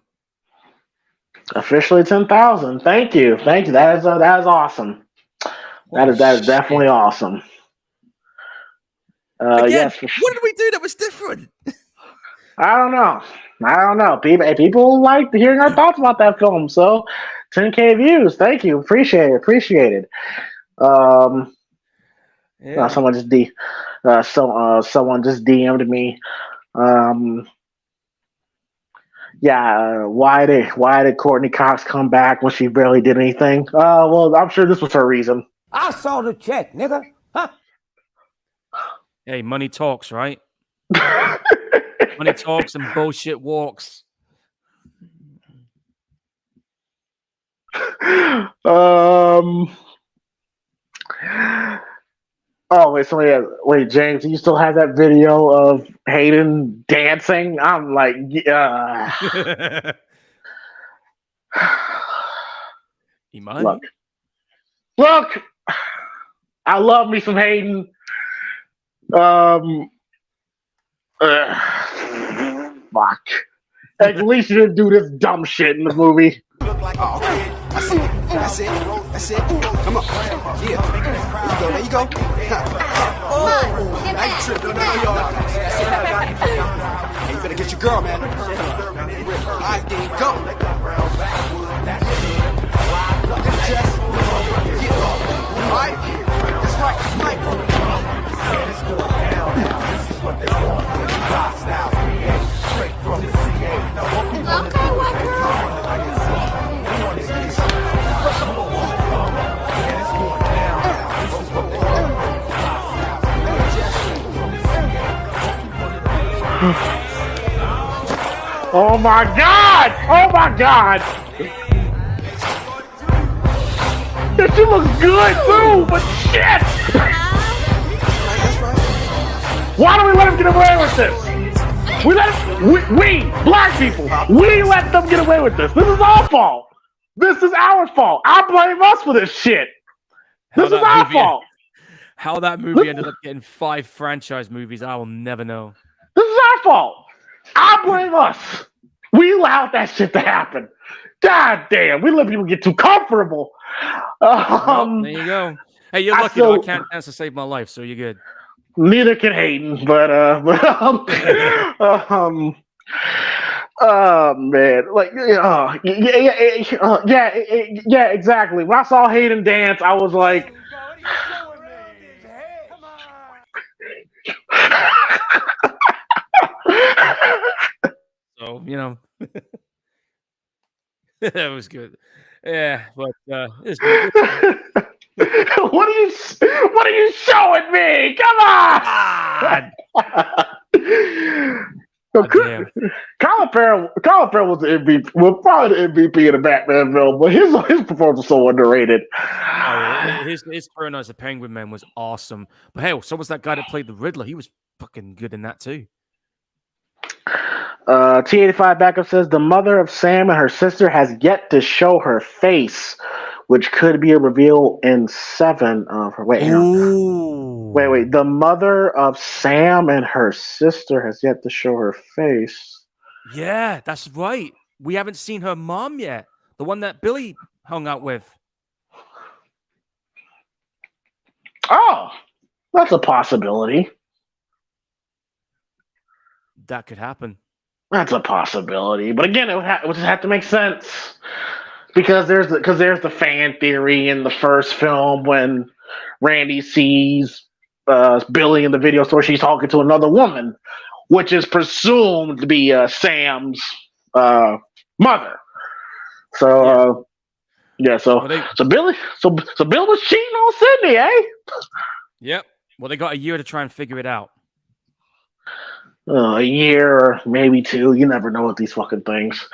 Officially 10,000. Thank you. That is awesome. That is definitely awesome. Again, yes. what did we do that was different? I don't know. People like hearing our thoughts about that film. So 10K views. Thank you. Appreciate it. Someone just someone just DM'd me. Why did Courtney Cox come back when she barely did anything? Well, I'm sure this was her reason. I saw the check, nigga. Huh? Hey, money talks, right? Money talks and bullshit walks. Oh wait, James, do you still have that video of Hayden dancing? I'm like, yeah. Look, I love me some Hayden. Fuck. At least you didn't do this dumb shit in the movie. Oh, okay. That's it. Come on. Yeah. There you go. I ain't tripping. No, y'all. Hey, you better get your girl, man. All right, there you go. All right. That's right. Mike. Oh my God! She looks good too, but shit! Why do we let him get away with this? We black people, we let them get away with this. This is our fault. This is our fault. I blame us for this shit. This is our fault. How that movie ended up getting 5 franchise movies, I will never know. This is our fault. I blame us. We allowed that shit to happen. God damn, we let people get too comfortable. There you go. Hey, you're lucky though. I can't dance to save my life, so you're good. Neither can Hayden, but oh man, like yeah, exactly. When I saw Hayden dance, I was like, so that was good. Yeah, but what are you showing me? Come on! Colin Farrell was the MVP. Well, probably the MVP of the Batman film, but his performance was so underrated. His turn as the Penguin Man was awesome. But hell, so was that guy that played the Riddler. He was fucking good in that too. T85 backup says the mother of Sam and her sister has yet to show her face, which could be a reveal in 7. Wait. The mother of Sam and her sister has yet to show her face. Yeah, that's right. We haven't seen her mom yet. The one that Billy hung out with. Oh, that's a possibility. That could happen. That's a possibility, but again, it would just have to make sense because there's the fan theory in the first film when Randy sees Billy in the video store. She's talking to another woman, which is presumed to be Sam's mother. So so Billy was cheating on Sydney, eh? Yep. Well, they got a year to try and figure it out. A year or maybe 2. You never know with these fucking things.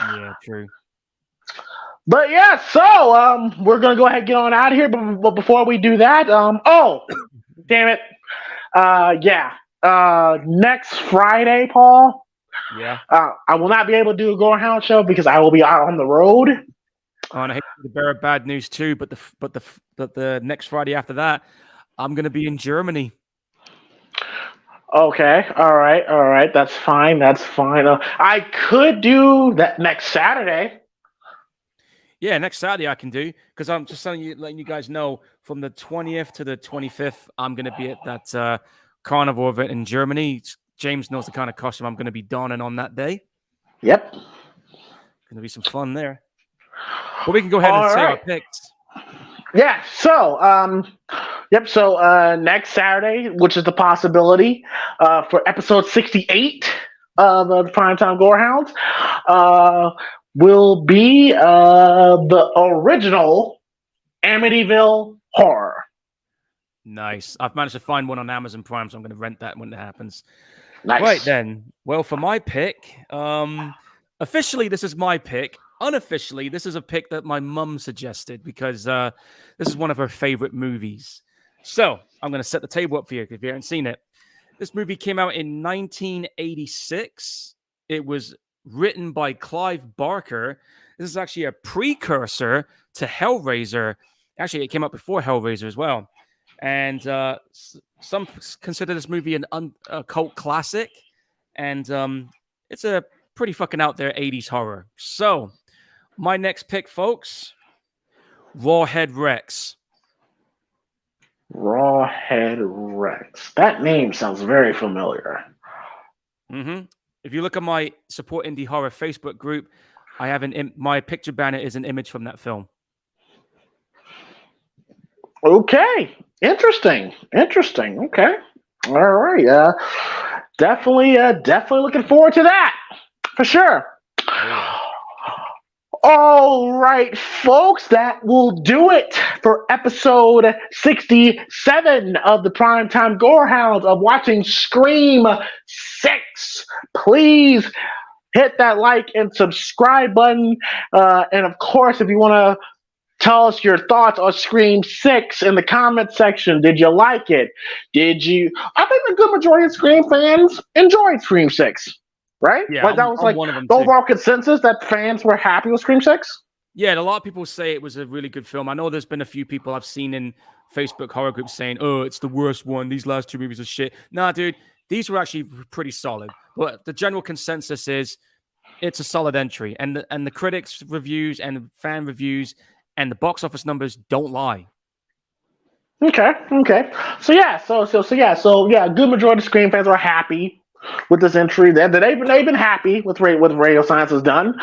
Yeah, true. But yeah, so we're gonna go ahead and get on out of here. But before we do that, damn it, next Friday, Paul. Yeah. I will not be able to do a Gorehound show because I will be out on the road. Oh, and I hate to bear bad news too, but the next Friday after that, I'm gonna be in Germany. Okay, all right. That's fine. That's fine. I could do that next Saturday. Yeah, next Saturday I can do because I'm just letting you guys know from the 20th to the 25th, I'm going to be at that carnival event in Germany. James knows the kind of costume I'm going to be donning on that day. Yep. Going to be some fun there. But we can go ahead and All say our right. picks. Yeah. Yep. So next Saturday, which is the possibility for episode 68 of the Primetime Gorehounds, will be the original Amityville Horror. Nice. I've managed to find one on Amazon Prime, so I'm going to rent that when it happens. Nice. Right then. Well, for my pick, officially this is my pick. Unofficially, this is a pick that my mum suggested because this is one of her favorite movies. So I'm going to set the table up for you if you haven't seen it. This movie came out in 1986. It was written by Clive Barker. This is actually a precursor to Hellraiser. Actually, it came out before Hellraiser as well. And some consider this movie a cult classic. And it's a pretty fucking out there 80s horror. So, my next pick, folks, Rawhead Rex. Rawhead Rex. That name sounds very familiar. Mm-hmm. If you look at my Support Indie Horror Facebook group, I have my picture banner is an image from that film. Okay. Interesting. Okay. All right. Definitely looking forward to that. For sure. Yeah. All right, folks, that will do it for episode 67 of the Primetime Gorehounds of watching Scream 6. Please hit that like and subscribe button. And of course, if you want to tell us your thoughts on Scream 6 in the comment section. Did you like it? I think the good majority of Scream fans enjoyed Scream 6. Right? Yeah, Like that was like one of them the too. overall consensus that fans were happy with Scream 6? Yeah, and a lot of people say it was a really good film. I know there's been a few people I've seen in Facebook horror groups saying, "Oh, it's the worst one. These last two movies are shit." Nah, dude, these were actually pretty solid. But the general consensus is it's a solid entry, and the critics' reviews and the fan reviews and the box office numbers don't lie. Okay. So yeah, good majority of Scream fans are happy with this entry. They've been happy with what Radio Science has done.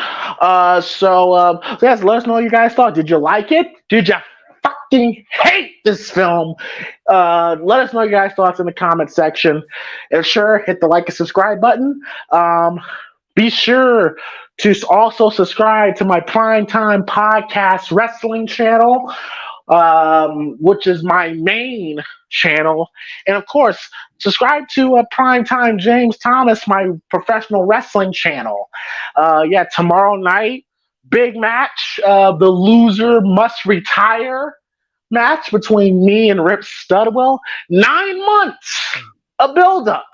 So yes, let us know what you guys thought. Did you like it? Did you fucking hate this film? Let us know your guys' thoughts in the comment section. And sure, hit the like and subscribe button. Be sure to also subscribe to my Primetime Podcast Wrestling channel, which is my main channel. And of course, subscribe to Primetime James Thomas, my professional wrestling channel. Tomorrow night, big match. The loser must retire match between me and Rip Studwell. 9 months of build-up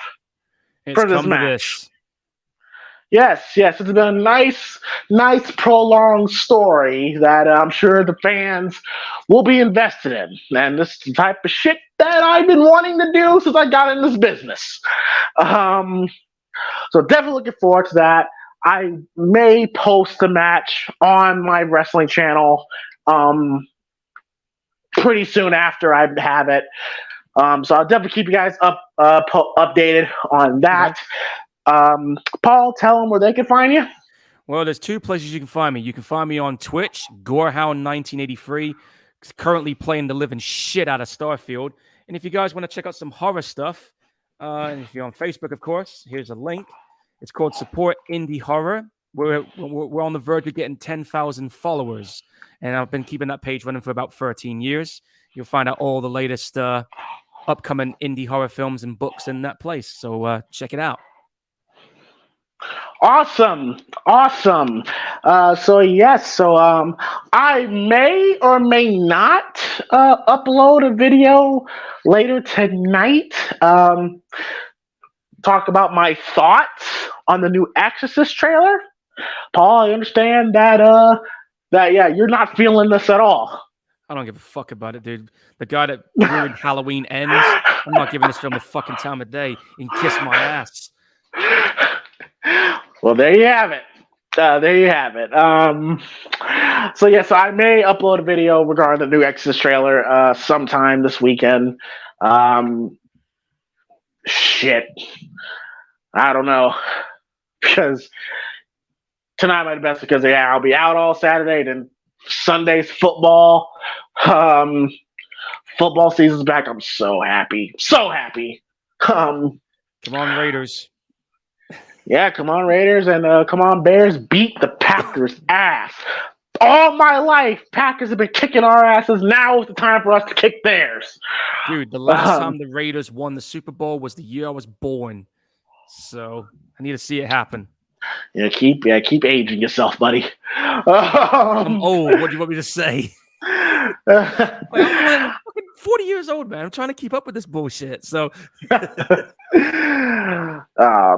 for this match. Yes, it's been a nice prolonged story that I'm sure the fans will be invested in. And this is the type of shit that I've been wanting to do since I got in this business. So definitely looking forward to that. I may post the match on my wrestling channel pretty soon after I have it. So I'll definitely keep you guys updated on that. Paul, tell them where they can find you. Well, there's two places you can find me. You can find me on Twitch, Gorehound1983, currently playing the living shit out of Starfield. And if you guys want to check out some horror stuff, and if you're on Facebook, of course, here's a link. It's called Support Indie Horror. We're on the verge of getting 10,000 followers, and I've been keeping that page running for about 13 years. You'll find out all the latest upcoming indie horror films and books in that place. So check it out. Awesome. So I may or may not upload a video later tonight. Talk about my thoughts on the new Exorcist trailer. Paul, I understand that you're not feeling this at all. I don't give a fuck about it, dude. The guy that ruined Halloween Ends, I'm not giving this film the fucking time of day and kiss my ass. Well, there you have it. There you have it. So I may upload a video regarding the new Exodus trailer sometime this weekend. Shit. I don't know. Because tonight might be best because I'll be out all Saturday, then Sunday's football. Football season's back. I'm so happy. So happy. Come on, Raiders. Yeah, come on, Raiders, and come on, Bears. Beat the Packers' ass. All my life, Packers have been kicking our asses. Now is the time for us to kick theirs. Dude, the last time the Raiders won the Super Bowl was the year I was born. So I need to see it happen. Yeah, keep aging yourself, buddy. I'm old. What do you want me to say? I'm fucking 40 years old, man. I'm trying to keep up with this bullshit. So, oh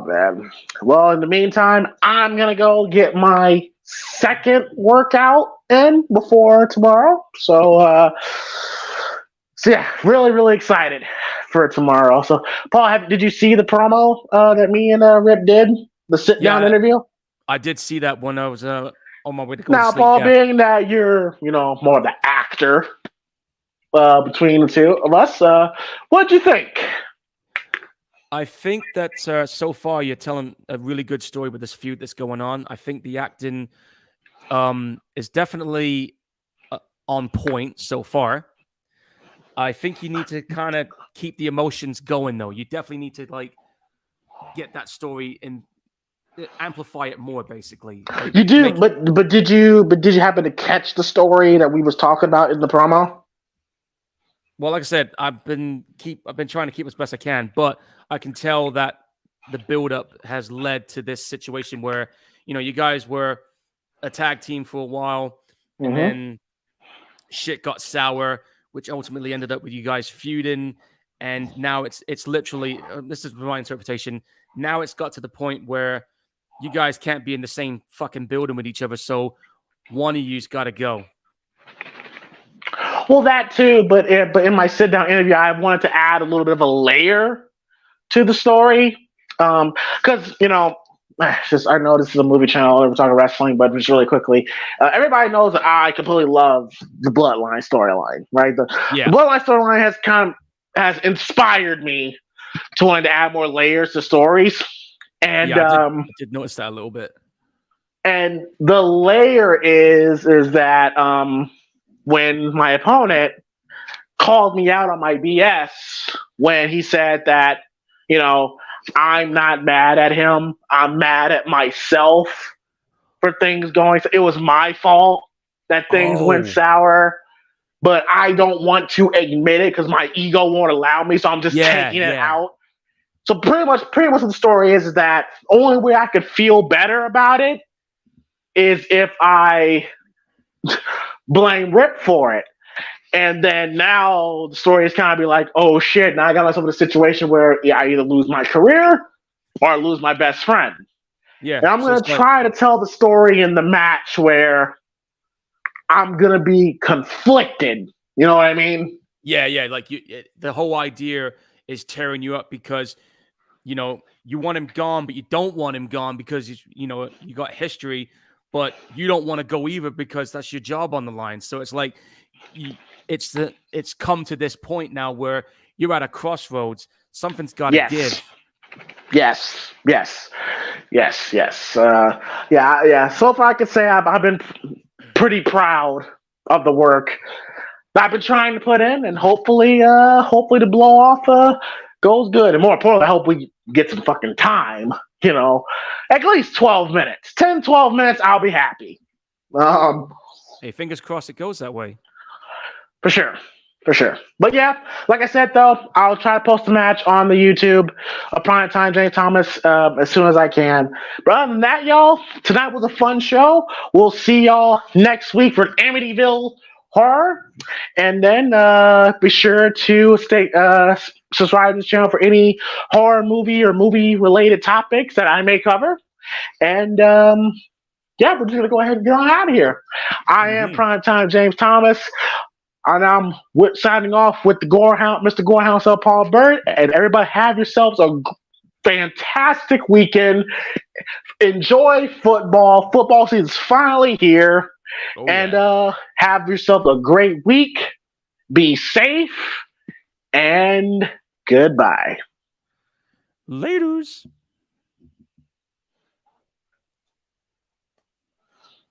man. Well, in the meantime, I'm gonna go get my second workout in before tomorrow. So yeah, really, really excited for tomorrow. So, Paul, did you see the promo that me and Rip did? The sit-down interview? I did see that when I was on my way to go now, to sleep. Paul, being that you're, more of the actor between the two of us, what'd you think? I think that so far you're telling a really good story with this feud that's going on. I think the acting is definitely on point so far. I think you need to kind of keep the emotions going, though. You definitely need to get that story and amplify it more, basically. You do, but did you happen to catch the story that we was talking about in the promo? Well, like I said, I've been trying to keep as best I can, but I can tell that the build-up has led to this situation where you guys were a tag team for a while, and then shit got sour, which ultimately ended up with you guys feuding, and now it's literally this is my interpretation. Now it's got to the point where you guys can't be in the same fucking building with each other, so one of you's got to go. Well, that too, but in my sit-down interview, I wanted to add a little bit of a layer to the story, because I know this is a movie channel and we're talking wrestling, but just really quickly, everybody knows that I completely love the Bloodline storyline, right? The Bloodline storyline has inspired me to want to add more layers to stories. And I did notice that a little bit. And the layer is that when my opponent called me out on my BS when he said that, I'm not mad at him, I'm mad at myself for things going. It was my fault that things went sour, but I don't want to admit it because my ego won't allow me, so I'm just taking it out. So pretty much what the story is that only way I could feel better about it is if I blame Rip for it. And then now the story is kind of be like, oh shit, now I got myself in a situation where I either lose my career or I lose my best friend. Yeah. And I'm going to try to tell the story in the match where I'm going to be conflicted. You know what I mean? Yeah. The whole idea is tearing you up because you want him gone, but you don't want him gone because you got history, but you don't want to go either because that's your job on the line. So it's like it's come to this point now where you're at a crossroads. Something's got to give. Yes. So far, I could say I've been pretty proud of the work that I've been trying to put in, and hopefully the blow off goes good. And more importantly, I hope we get some fucking time. At least 12 minutes, 10, 12 minutes. I'll be happy. Hey, fingers crossed it goes that way. For sure. But yeah, like I said, though, I'll try to post the match on the YouTube of PrimeTime James Thomas as soon as I can. But other than that, y'all, tonight was a fun show. We'll see y'all next week for Amityville Horror. And then be sure to subscribe to this channel for any horror movie or movie-related topics that I may cover. And we're just going to go ahead and get on out of here. I am PrimeTime James Thomas. And I'm signing off with the Gorehound, Mr. Gorehound, Sir Paul Bird, and everybody have yourselves a fantastic weekend. Enjoy football. Football season's finally here. Oh, And yeah. have yourself a great week. Be safe and goodbye. Laters.